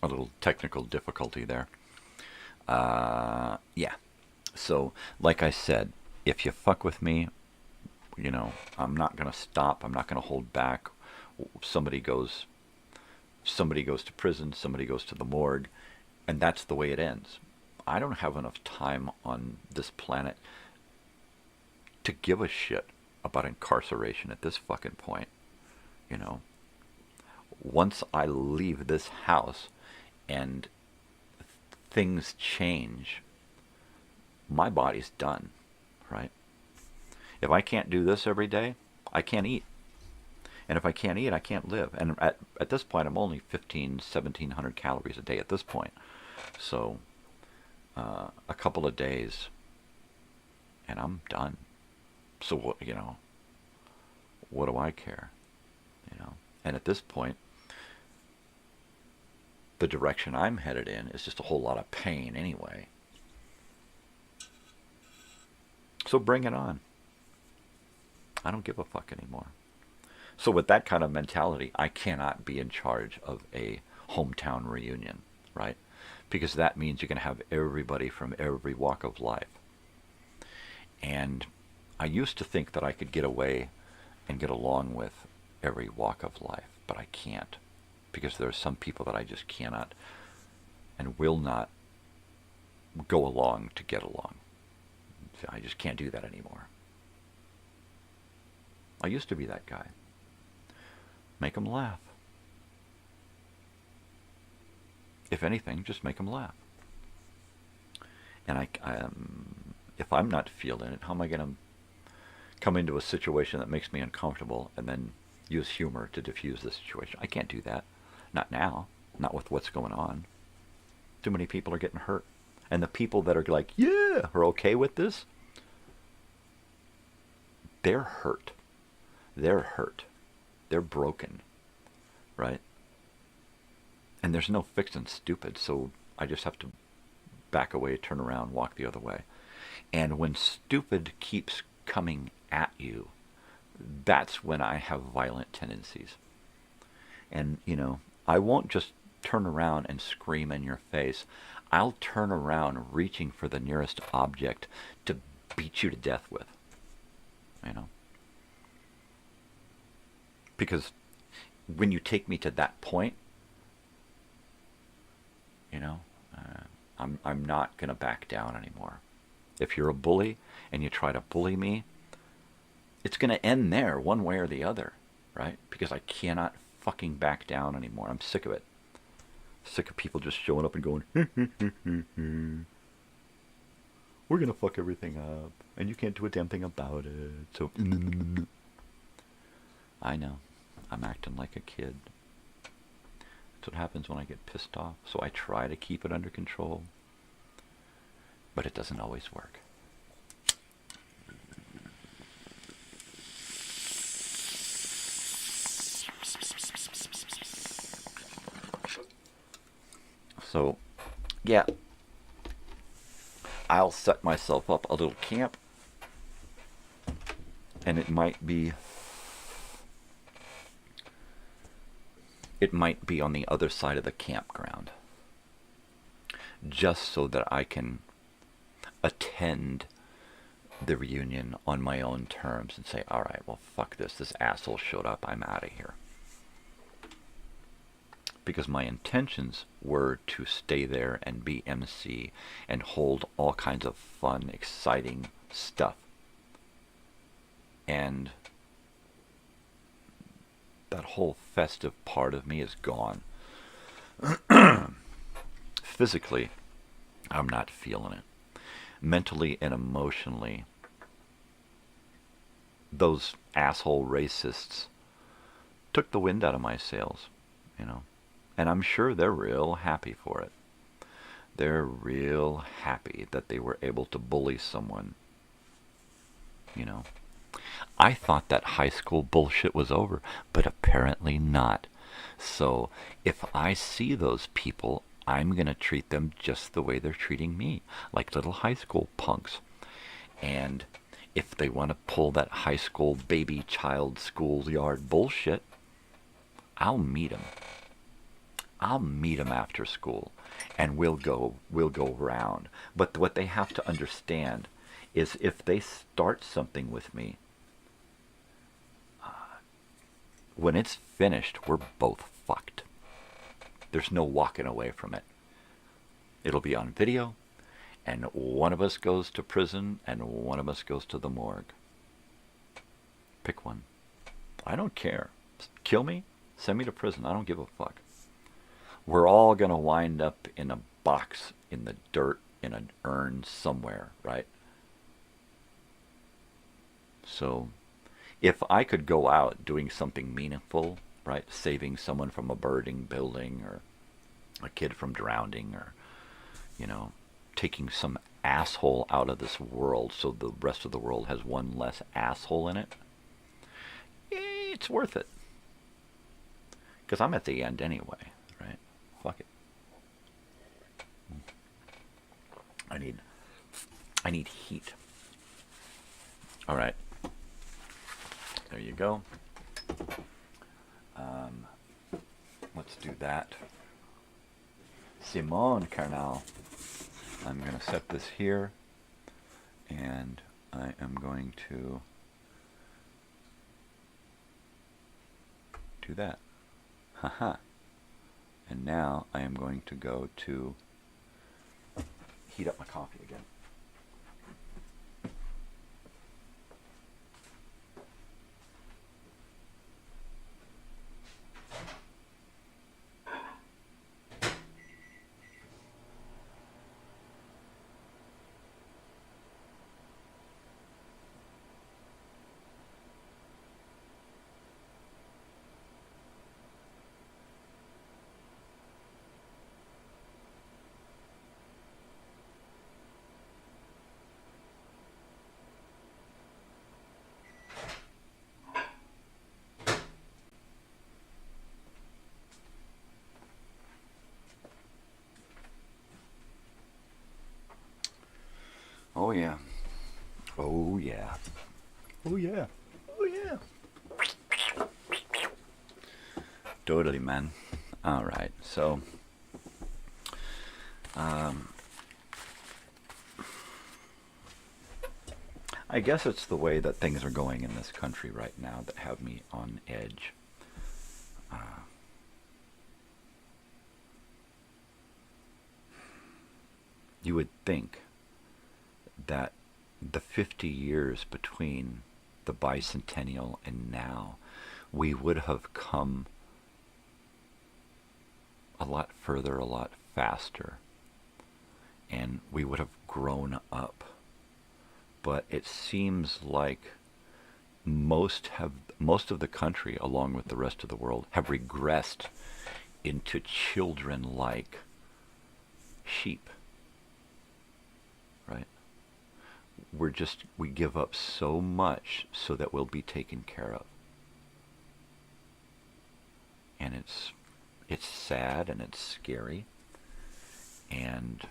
little technical difficulty there. Yeah. So, like I said, if you fuck with me, you know, I'm not going to stop. I'm not going to hold back. Somebody goes to prison. Somebody goes to the morgue. And that's the way it ends. I don't have enough time on this planet to give a shit about incarceration at this fucking point. You know, once I leave this house and things change, my body's done, right? If I can't do this every day, I can't eat. And if I can't eat, I can't live. And at this point, I'm only 1,700 calories a day at this point. So a couple of days and I'm done. So what, you know, what do I care? You know, and at this point, the direction I'm headed in is just a whole lot of pain anyway. So bring it on. I don't give a fuck anymore. So with that kind of mentality, I cannot be in charge of a hometown reunion, right? Because that means you're going to have everybody from every walk of life. And I used to think that I could get away and get along with every walk of life, but I can't. Because there are some people that I just cannot and will not go along to get along. I just can't do that anymore. I used to be that guy. Make them laugh. If anything, just make them laugh. And if I'm not feeling it, how am I going to come into a situation that makes me uncomfortable and then use humor to diffuse the situation? I can't do that. Not now. Not with what's going on. Too many people are getting hurt. And the people that are like, yeah, are okay with this, they're hurt. They're hurt. They're broken. Right? And there's no fixing stupid, so I just have to back away, turn around, walk the other way. And when stupid keeps coming at you, that's when I have violent tendencies. And, you know, I won't just turn around and scream in your face. I'll turn around reaching for the nearest object to beat you to death with. You know? Because when you take me to that point, you know, I'm not going to back down anymore. If you're a bully and you try to bully me, it's going to end there one way or the other, right? Because I cannot fucking back down anymore. I'm sick of it. Sick of people just showing up and going, we're going to fuck everything up, and you can't do a damn thing about it. So, I know. I'm acting like a kid. That's what happens when I get pissed off. So I try to keep it under control. But it doesn't always work. So, yeah. I'll set myself up a little camp. And it might be on the other side of the campground, just so that I can attend the reunion on my own terms and say, all right, well, fuck this asshole showed up, I'm out of here. Because my intentions were to stay there and be MC and hold all kinds of fun, exciting stuff. And that whole festive part of me is gone. Physically, I'm not feeling it. Mentally and emotionally, those asshole racists took the wind out of my sails, you know. And I'm sure they're real happy for it. They're real happy that they were able to bully someone, you know. I thought that high school bullshit was over, but apparently not. So if I see those people, I'm going to treat them just the way they're treating me, like little high school punks. And if they want to pull that high school baby child schoolyard bullshit, I'll meet them. I'll meet them after school, and we'll go round. But what they have to understand is if they start something with me, when it's finished, we're both fucked. There's no walking away from it. It'll be on video, and one of us goes to prison, and one of us goes to the morgue. Pick one. I don't care. Kill me, send me to prison. I don't give a fuck. We're all going to wind up in a box in the dirt in an urn somewhere, right? So if I could go out doing something meaningful, right, saving someone from a burning building or a kid from drowning or, you know, taking some asshole out of this world so the rest of the world has one less asshole in it, it's worth it. Because I'm at the end anyway, right? Fuck it. I need heat. All right. There you go. Let's do that. Simon Carnal. I'm going to set this here, and I am going to do that. Haha. And now I am going to go to heat up my coffee again. Oh yeah. Oh yeah. Oh yeah. Oh yeah. Totally, man. All right. So I guess it's the way that things are going in this country right now that have me on edge. You would think that the 50 years between the bicentennial and now, we would have come a lot further, a lot faster, and we would have grown up. But it seems like most of the country, along with the rest of the world, have regressed into children-like sheep. Right? We give up so much so that we'll be taken care of. And it's sad and it's scary. And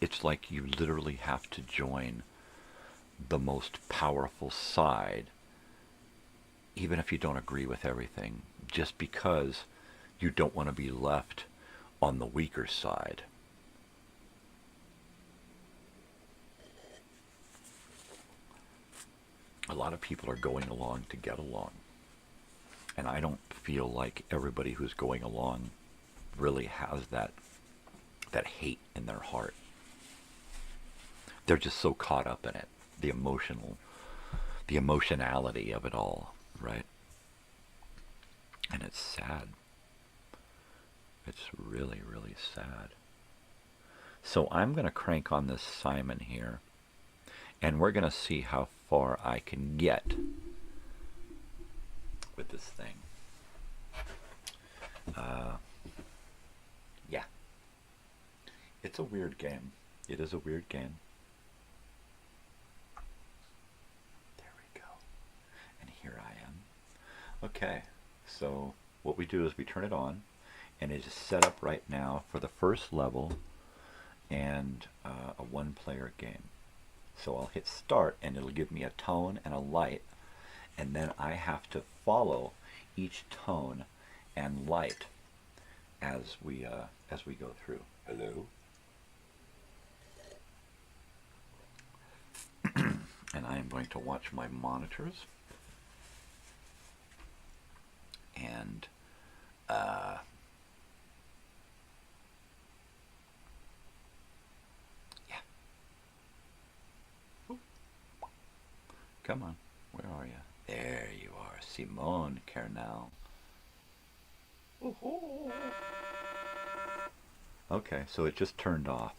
it's like you literally have to join the most powerful side, even if you don't agree with everything, just because you don't want to be left on the weaker side. A lot of people are going along to get along. And I don't feel like everybody who's going along really has that hate in their heart. They're just so caught up in it, the emotionality of it all, right? And it's sad. It's really, really sad. So I'm going to crank on this Simon here, and we're going to see how far I can get with this thing. Yeah. It's a weird game. It is a weird game. There we go. And here I am. Okay, so what we do is we turn it on, and it is set up right now for the first level and a one-player game. So I'll hit start, and it'll give me a tone and a light, and then I have to follow each tone and light as we go through. Hello. And I am going to watch my monitors. And yeah. Come on. Where are you? There you are. Simone Kernel. Okay, so it just turned off.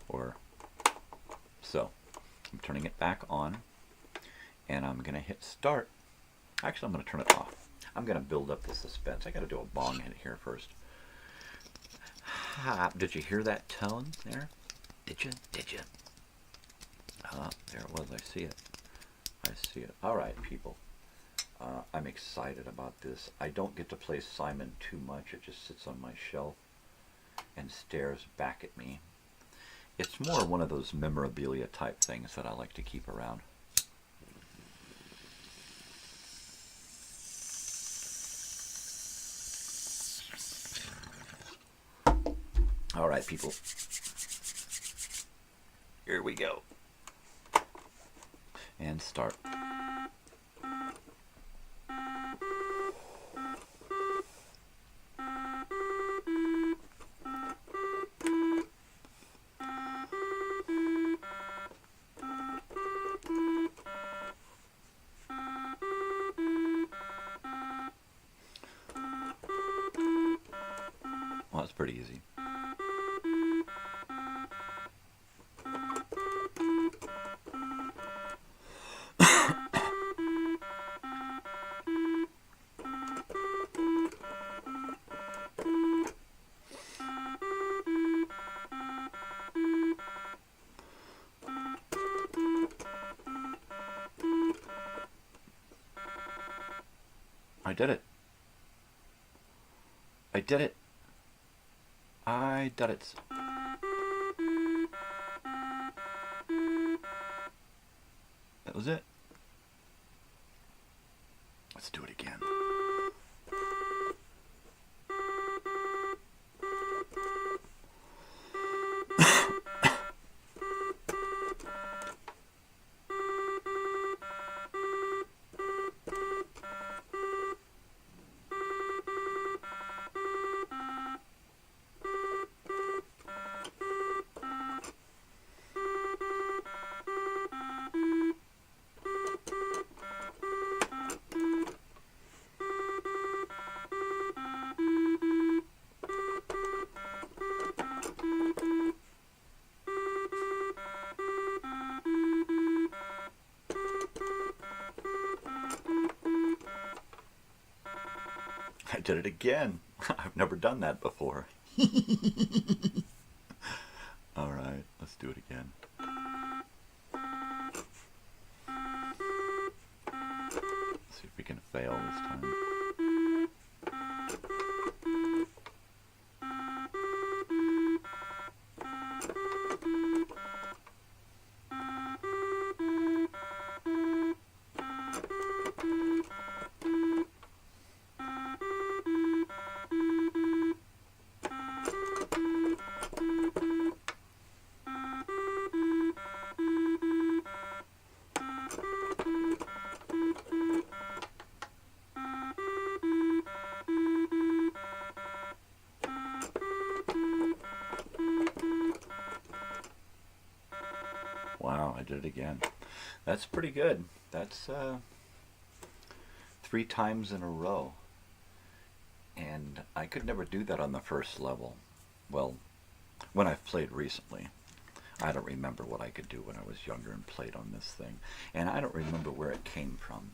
Or so. I'm turning it back on. And I'm going to hit start. Actually, I'm going to turn it off. I'm going to build up the suspense. I got to do a bong hit here first. Did you hear that tone there? Did you? Did you? There it was. I see it. I see it. All right, people. I'm excited about this. I don't get to play Simon too much. It just sits on my shelf and stares back at me. It's more one of those memorabilia type things that I like to keep around. All right, people. Here we go. And start. Well, that's pretty easy. I did it. I did it. I did it. That was it. Let's do it again. I did it again. I've never done that before. All right, let's do it again. Let's see if we can fail this time. Wow, I did it again. That's pretty good. That's 3 times in a row. And I could never do that on the first level. Well, when I've played recently. I don't remember what I could do when I was younger and played on this thing. And I don't remember where it came from.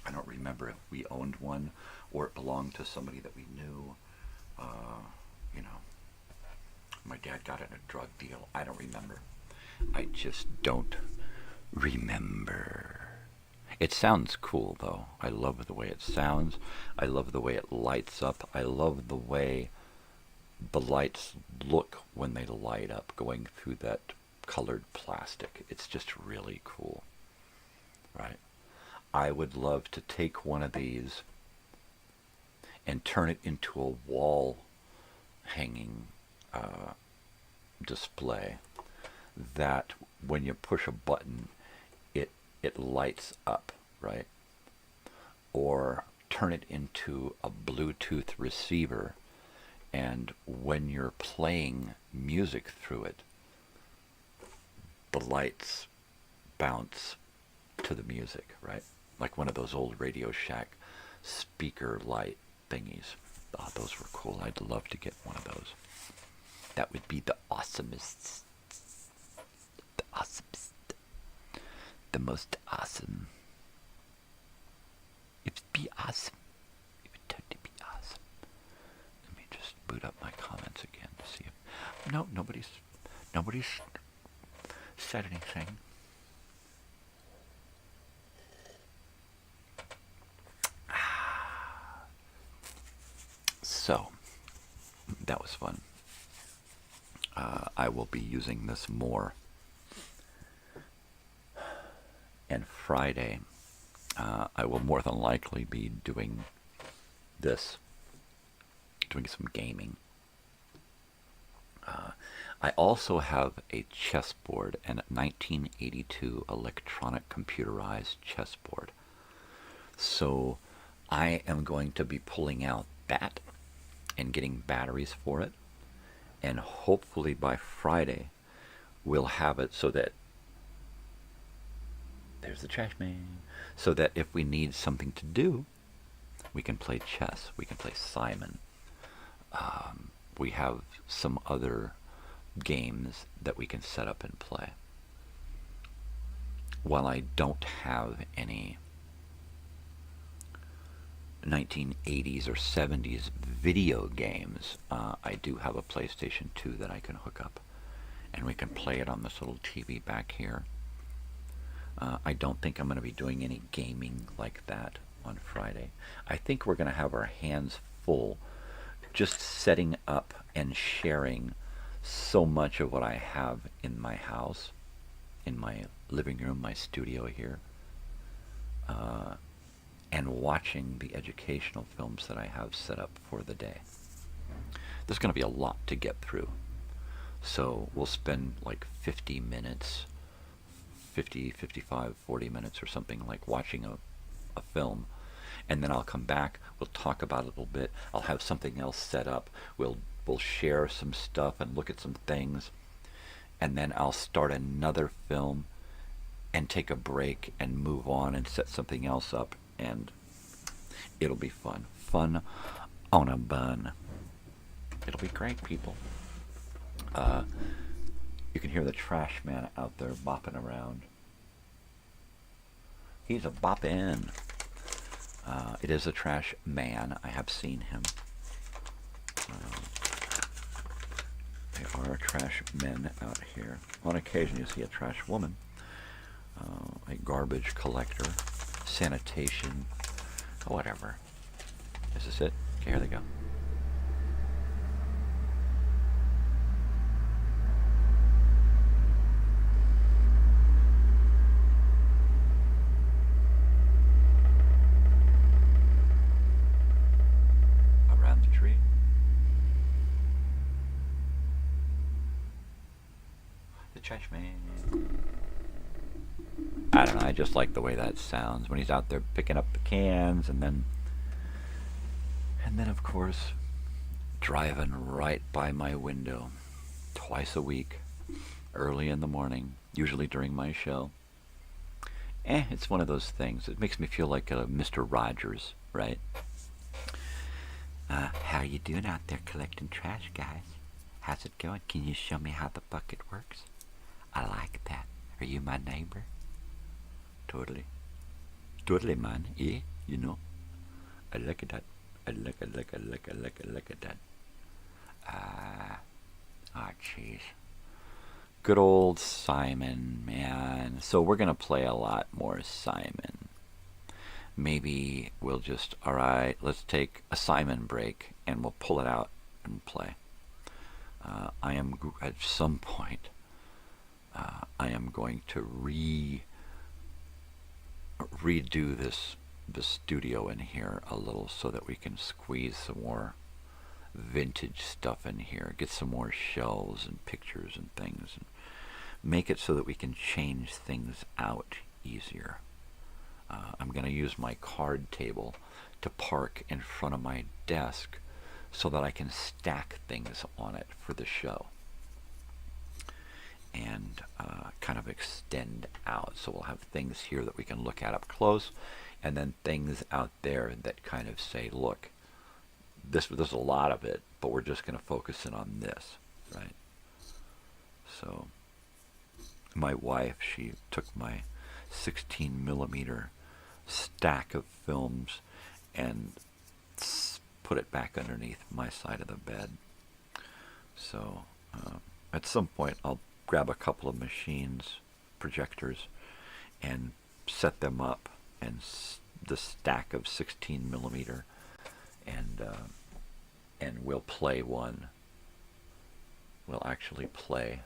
I don't remember if we owned one or it belonged to somebody that we knew. You know, my dad got it in a drug deal. I don't remember. I just don't remember. It sounds cool, though. I love the way it sounds. I love the way it lights up. I love the way the lights look when they light up, going through that colored plastic. It's just really cool, right? I would love to take one of these and turn it into a wall hanging display that when you push a button it lights up, right? Or turn it into a Bluetooth receiver, and when you're playing music through it, the lights bounce to the music, right? Like one of those old Radio Shack speaker light thingies. Oh, those were cool. I'd love to get one of those. That would be the awesomest. The awesomest. The most awesome. It would be awesome. It would totally be awesome. Let me just boot up my comments again to see if... No, nobody's said anything. So, that was fun. I will be using this more. And Friday, I will more than likely be doing this, doing some gaming. I also have a chessboard, and a 1982 electronic computerized chessboard. So I am going to be pulling out that and getting batteries for it, and hopefully by Friday we'll have it so that there's the trash man, so that if we need something to do, we can play chess, we can play Simon. We have some other games that we can set up and play. While I don't have any 1980s or 70s video games, I do have a PlayStation 2 that I can hook up, and we can play it on this little TV back here. I don't think I'm going to be doing any gaming like that on Friday. I think we're going to have our hands full just setting up and sharing so much of what I have in my house, in my living room, my studio here, and watching the educational films that I have set up for the day. There's going to be a lot to get through. So we'll spend like 50 minutes, 50, 55, 40 minutes or something, like watching a film. And then I'll come back, we'll talk about it a little bit, I'll have something else set up, we'll share some stuff and look at some things, and then I'll start another film and take a break and move on and set something else up, and it'll be fun. Fun on a bun. It'll be great, people. You can hear the trash man out there bopping around. He's a boppin'. It is a trash man. I have seen him. There are trash men out here. On occasion you see a trash woman, a garbage collector, sanitation, whatever. Is this it? Okay, here they go. Trash man. I don't know, I just like the way that sounds when he's out there picking up the cans, and then of course driving right by my window twice a week, early in the morning, usually during my show. It's one of those things. It makes me feel like Mr. Rogers, right? How you doing out there collecting trash, guys? How's it going? Can you show me how the bucket works? I like that. Are you my neighbor? Totally. Totally, man. Yeah, you know. I look at that. I look at that. Oh, jeez. Good old Simon, man. So we're going to play a lot more Simon. Maybe we'll just, alright, let's take a Simon break and we'll pull it out and play. I am, at some point, I am going to redo the studio in here a little so that we can squeeze some more vintage stuff in here, get some more shelves and pictures and things, and make it so that we can change things out easier. I'm going to use my card table to park in front of my desk so that I can stack things on it for the show. and kind of extend out. So we'll have things here that we can look at up close, and then things out there that kind of say, look, there's a lot of it, but we're just going to focus in on this, right? So my wife, she took my 16 millimeter stack of films and put it back underneath my side of the bed. So at some point I'll grab a couple of machines, projectors, and set them up, and the stack of 16 millimeter, and we'll play one. We'll actually play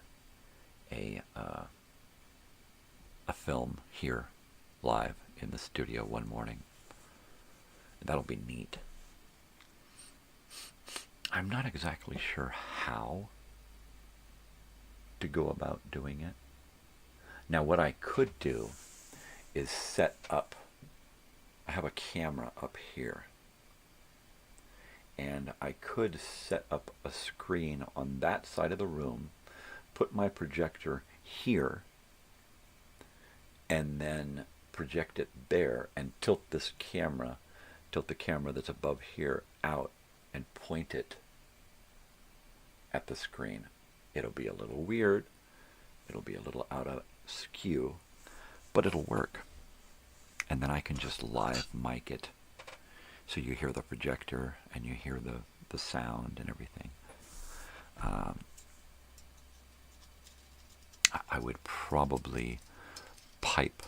a film here live in the studio one morning. That'll be neat. I'm not exactly sure how to go about doing it. Now what I could do is set up, I have a camera up here, and I could set up a screen on that side of the room, put my projector here, and then project it there, and tilt the camera that's above here out, and point it at the screen. It'll be a little weird, it'll be a little out of skew, but it'll work. And then I can just live mic it, so you hear the projector and you hear the sound and everything. I would probably pipe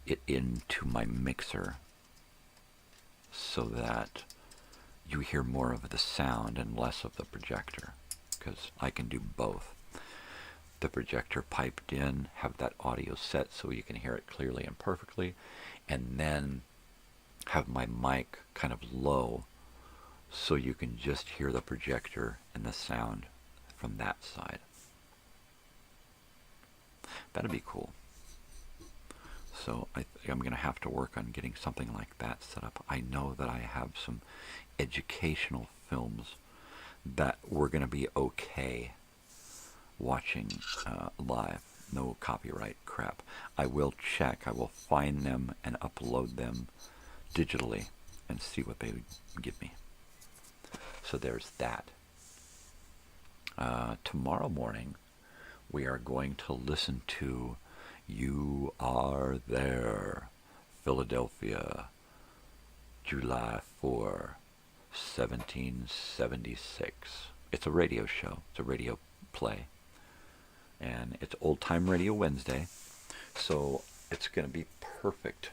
it into my mixer so that you hear more of the sound and less of the projector, because I can do both. The projector piped in, have that audio set so you can hear it clearly and perfectly, and then have my mic kind of low so you can just hear the projector and the sound from that side. That'd be cool. So I'm going to have to work on getting something like that set up. I know that I have some educational films that we're going to be okay watching live. No copyright crap. I will check. I will find them and upload them digitally and see what they give me. So there's that. Tomorrow morning we are going to listen to You Are There, Philadelphia, July 4, 1776. It's a radio show. It's a radio play. And it's Old Time Radio Wednesday, so it's going to be perfect.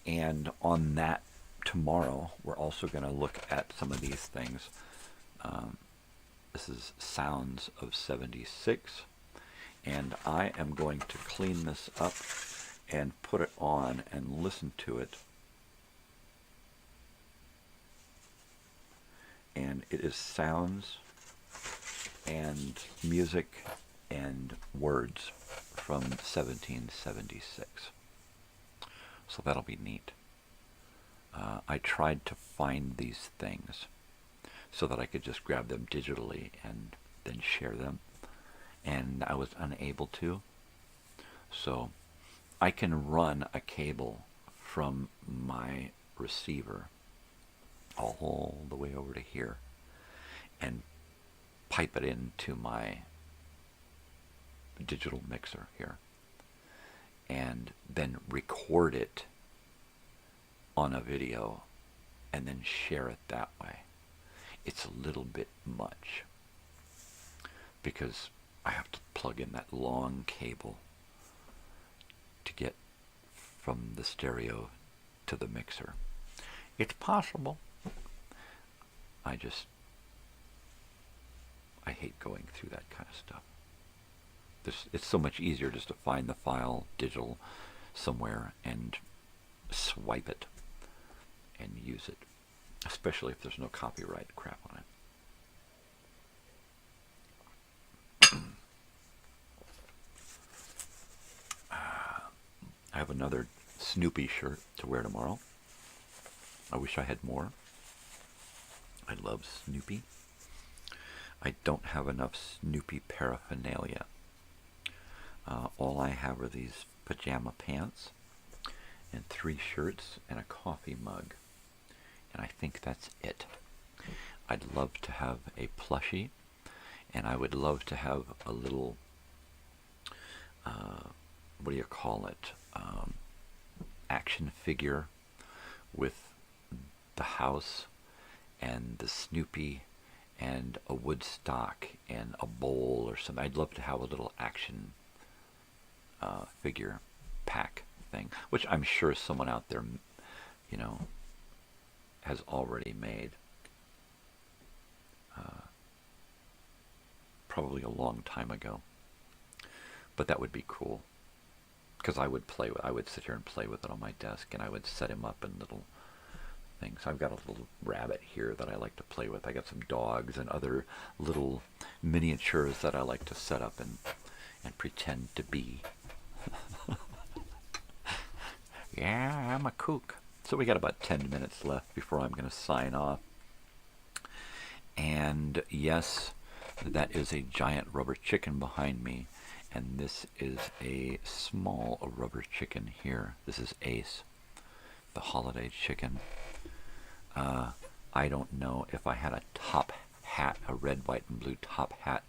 And on that tomorrow, we're also going to look at some of these things. This is Sounds of 76, and I am going to clean this up and put it on and listen to it. And it is sounds and music and words from 1776. So that'll be neat. I tried to find these things so that I could just grab them digitally and then share them, and I was unable to. So I can run a cable from my receiver all the way over to here and pipe it into my digital mixer here, and then record it on a video and then share it that way. It's a little bit much because I have to plug in that long cable to get from the stereo to the mixer. It's possible. I hate going through that kind of stuff. It's so much easier just to find the file digital somewhere and swipe it and use it, especially if there's no copyright crap on it. I have another Snoopy shirt to wear tomorrow. I wish I had more. I love Snoopy. I don't have enough Snoopy paraphernalia. All I have are these pajama pants and 3 shirts and a coffee mug. And I think that's it. I'd love to have a plushie, and I would love to have a little, what do you call it, action figure with the house and the Snoopy and a Woodstock and a bowl or something. I'd love to have a little action figure pack thing, which I'm sure someone out there, you know, has already made. Probably a long time ago. But that would be cool. Because I would sit here and play with it on my desk, and I would set him up in little things. I've got a little rabbit here that I like to play with. I got some dogs and other little miniatures that I like to set up and pretend to be. Yeah, I'm a kook. So we got about 10 minutes left before I'm going to sign off. And yes, that is a giant rubber chicken behind me. And this is a small rubber chicken here. This is Ace, the holiday chicken. I don't know if I had a top hat, a red, white, and blue top hat,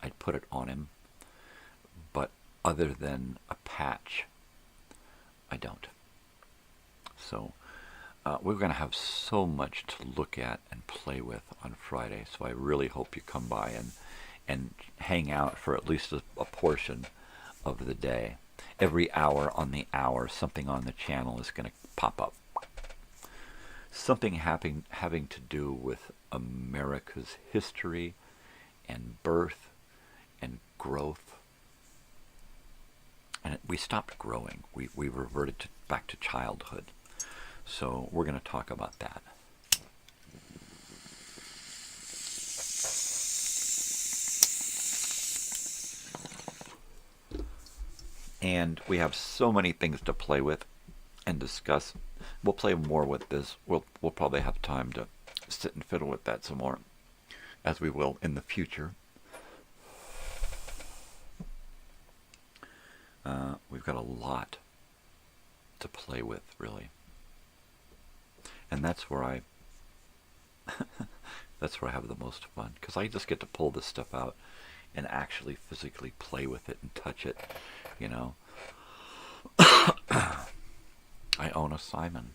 I'd put it on him. But other than a patch, I don't. So we're going to have so much to look at and play with on Friday. So I really hope you come by and hang out for at least a portion of the day. Every hour on the hour, something on the channel is going to pop up. Something having to do with America's history and birth and growth. And we stopped growing. We reverted back to childhood. So we're going to talk about that. And we have so many things to play with and discuss. We'll play more with this. We'll probably have time to sit and fiddle with that some more, as we will in the future. We've got a lot to play with, really. And that's where I have the most fun, because I just get to pull this stuff out and actually physically play with it and touch it, you know. I own a Simon.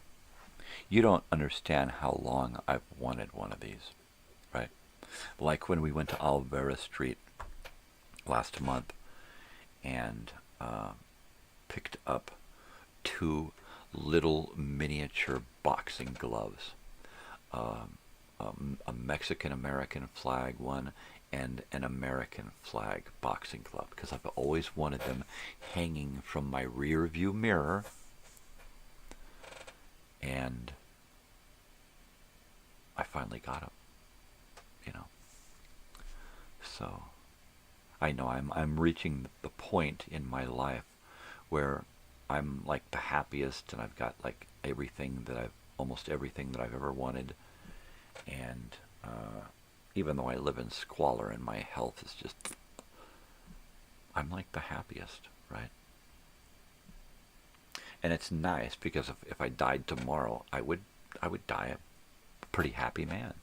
You don't understand how long I've wanted one of these, right? Like when we went to Alvera Street last month and picked up 2 little miniature boxing gloves, a Mexican-American flag one and an American flag boxing glove, because I've always wanted them hanging from my rear view mirror. And I finally got them, you know. So I know I'm reaching the point in my life where I'm like the happiest, and I've got like almost everything that I've ever wanted. And even though I live in squalor and my health is just, I'm like the happiest, right? And it's nice because if I died tomorrow, I would die a pretty happy man.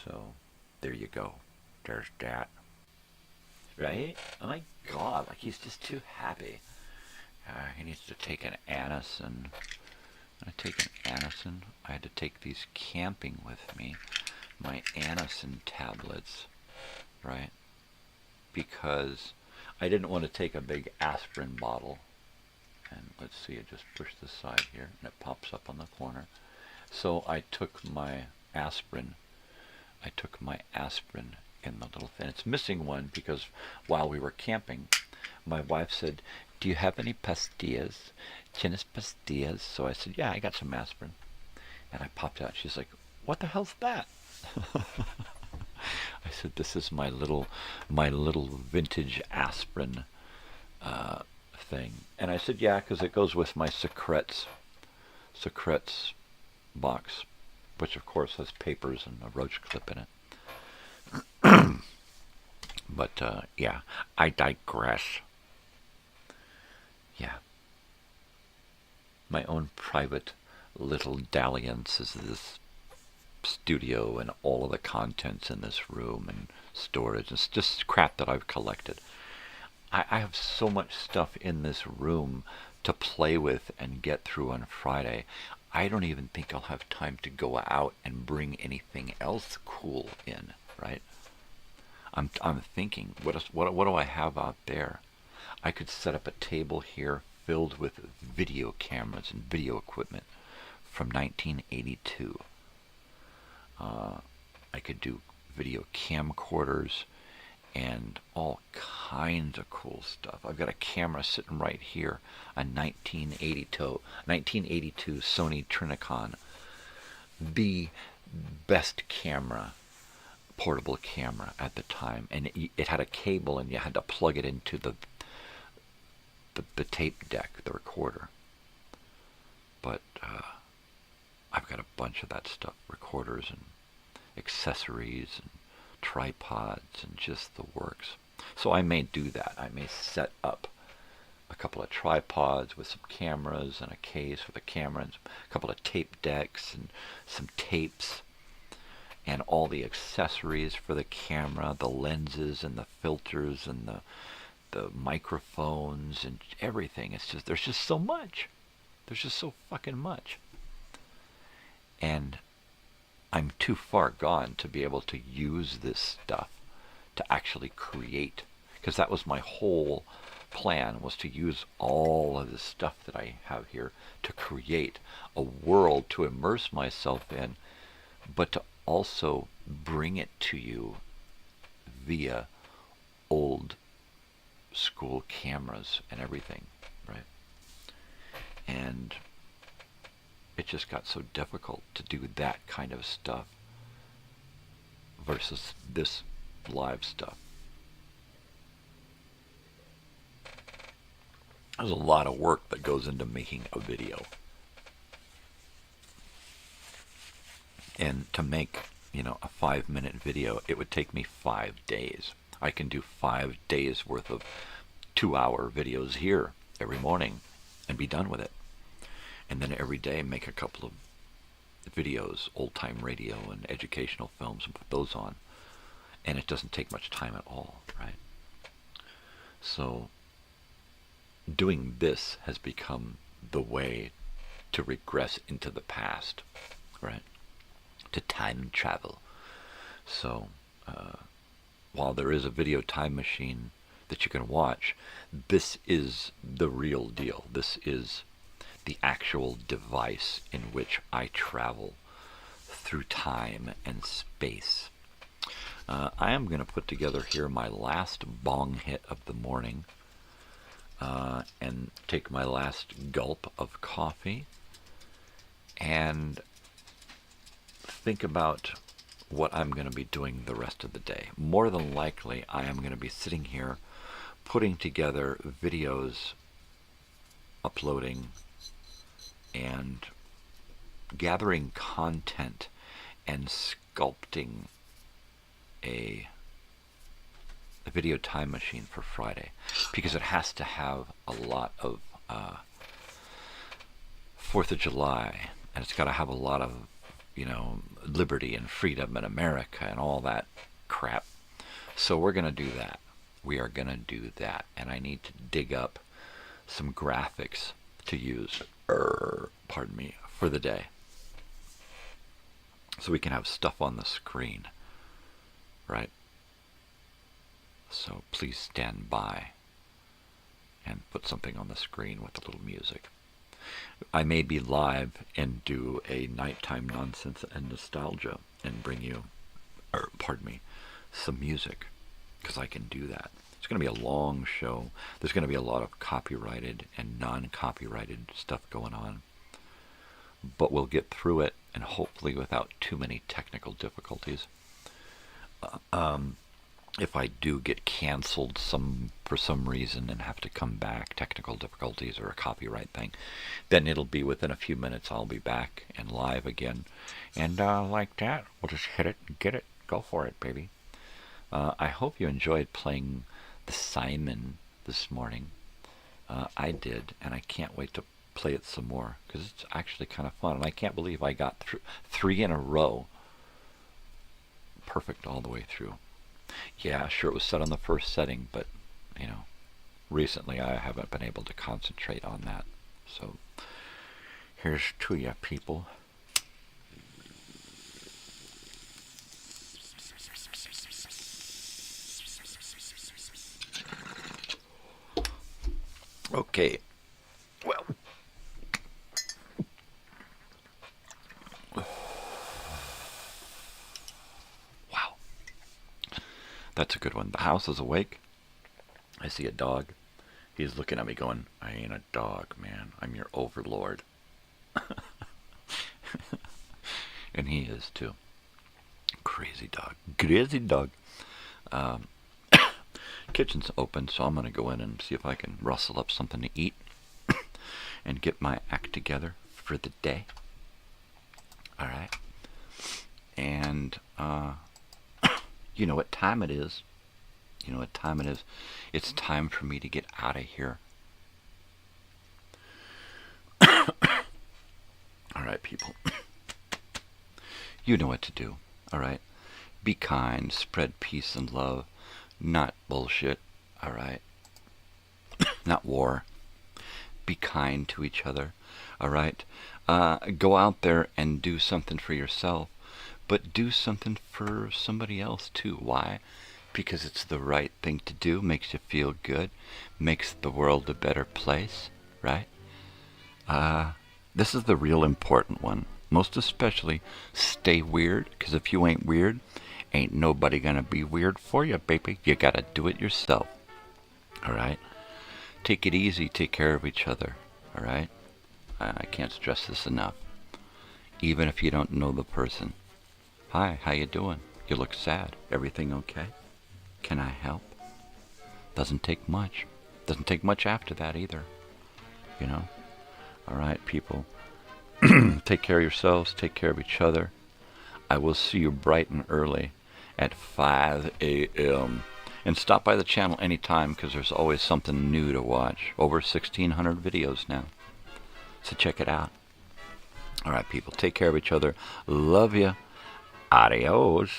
So there you go. There's that. Right? Oh my God! Like, he's just too happy. He needs to take an Anacin. I take an Anacin. I had to take these camping with me, my Anacin tablets, right? Because I didn't want to take a big aspirin bottle. And let's see, I just push this side here, and it pops up on the corner. So I took my aspirin. In the little thing. It's missing one because while we were camping, my wife said, "Do you have any pastillas? Tienes pastillas?" So I said, "Yeah, I got some aspirin." And I popped out. She's like, "What the hell's that?" I said, "This is my little vintage aspirin thing." And I said, "Yeah, because it goes with my Secrets box, which of course has papers and a roach clip in it." But, yeah, I digress. Yeah. My own private little dalliance is this studio and all of the contents in this room and storage. It's just crap that I've collected. I have so much stuff in this room to play with and get through on Friday. I don't even think I'll have time to go out and bring anything else cool in, right? I'm thinking, what do I have out there? I could set up a table here filled with video cameras and video equipment from 1982. I could do video camcorders and all kinds of cool stuff. I've got a camera sitting right here, a 1982 Sony Trinicon, the best camera, portable camera at the time, and it had a cable, and you had to plug it into the tape deck, the recorder. But I've got a bunch of that stuff, recorders and accessories and tripods and just the works. So I may do that. I may set up a couple of tripods with some cameras and a case with a camera and a couple of tape decks and some tapes and all the accessories for the camera, the lenses and the filters and the microphones and everything. It's just, there's just so much. There's just so fucking much. And I'm too far gone to be able to use this stuff to actually create, because that was my whole plan, was to use all of the stuff that I have here to create a world to immerse myself in, but to also bring it to you via old school cameras and everything, right? And it just got so difficult to do that kind of stuff versus this live stuff. There's a lot of work that goes into making a video. And to make, a 5-minute video, it would take me 5 days. I can do 5 days worth of 2-hour videos here every morning and be done with it. And then every day make a couple of videos, old-time radio and educational films, and put those on. And it doesn't take much time at all, right? So doing this has become the way to regress into the past, right? To time travel. So while there is a video time machine that you can watch, this is the real deal. This is the actual device in which I travel through time and space. I am going to put together here my last bong hit of the morning and take my last gulp of coffee and think about what I'm going to be doing the rest of the day. More than likely, I am going to be sitting here putting together videos, uploading, and gathering content and sculpting a video time machine for Friday, because it has to have a lot of 4th of July, and it's got to have a lot of liberty and freedom in America and all that crap. So we're going to do that. We are going to do that, and I need to dig up some graphics to use for the day, so we can have stuff on the screen, right? So please stand by and put something on the screen with a little music. I may be live and do a nighttime nonsense and nostalgia and bring you, some music, because I can do that. It's going to be a long show. There's going to be a lot of copyrighted and non-copyrighted stuff going on. But we'll get through it, and hopefully without too many technical difficulties. If I do get canceled for some reason and have to come back, technical difficulties or a copyright thing, then it'll be within a few minutes I'll be back and live again. And like that, we'll just hit it and get it. Go for it, baby. I hope you enjoyed playing the Simon this morning. I did, and I can't wait to play it some more because it's actually kind of fun. And I can't believe I got three in a row. Perfect all the way through. Yeah, sure, it was set on the first setting, but, you know, recently I haven't been able to concentrate on that. So, here's to ya, people. Okay, well, wow, that's a good one. The house is awake. I see a dog. He's looking at me going, I ain't a dog, man. I'm your overlord. And he is too. Crazy dog. Crazy dog. Kitchen's open, so I'm going to go in and see if I can rustle up something to eat and get my act together for the day. All right. And you know what time it is. You know what time it is. It's time for me to get out of here. All right, people. You know what to do. All right. Be kind. Spread peace and love. Not bullshit, all right? Not war. Be kind to each other, all right? Go out there and do something for yourself, but do something for somebody else too. Why? Because it's the right thing to do, makes you feel good, makes the world a better place, right? This is the real important one. Most especially, stay weird, because if you ain't weird, ain't nobody gonna be weird for you, baby. You gotta do it yourself. Alright? Take it easy, take care of each other. Alright? I can't stress this enough. Even if you don't know the person. Hi, how you doing? You look sad. Everything okay? Can I help? Doesn't take much. Doesn't take much after that either. You know? Alright, people. Take care of yourselves, take care of each other. I will see you bright and early at 5 a.m. And stop by the channel anytime because there's always something new to watch. Over 1,600 videos now. So check it out. All right, people. Take care of each other. Love you. Adios.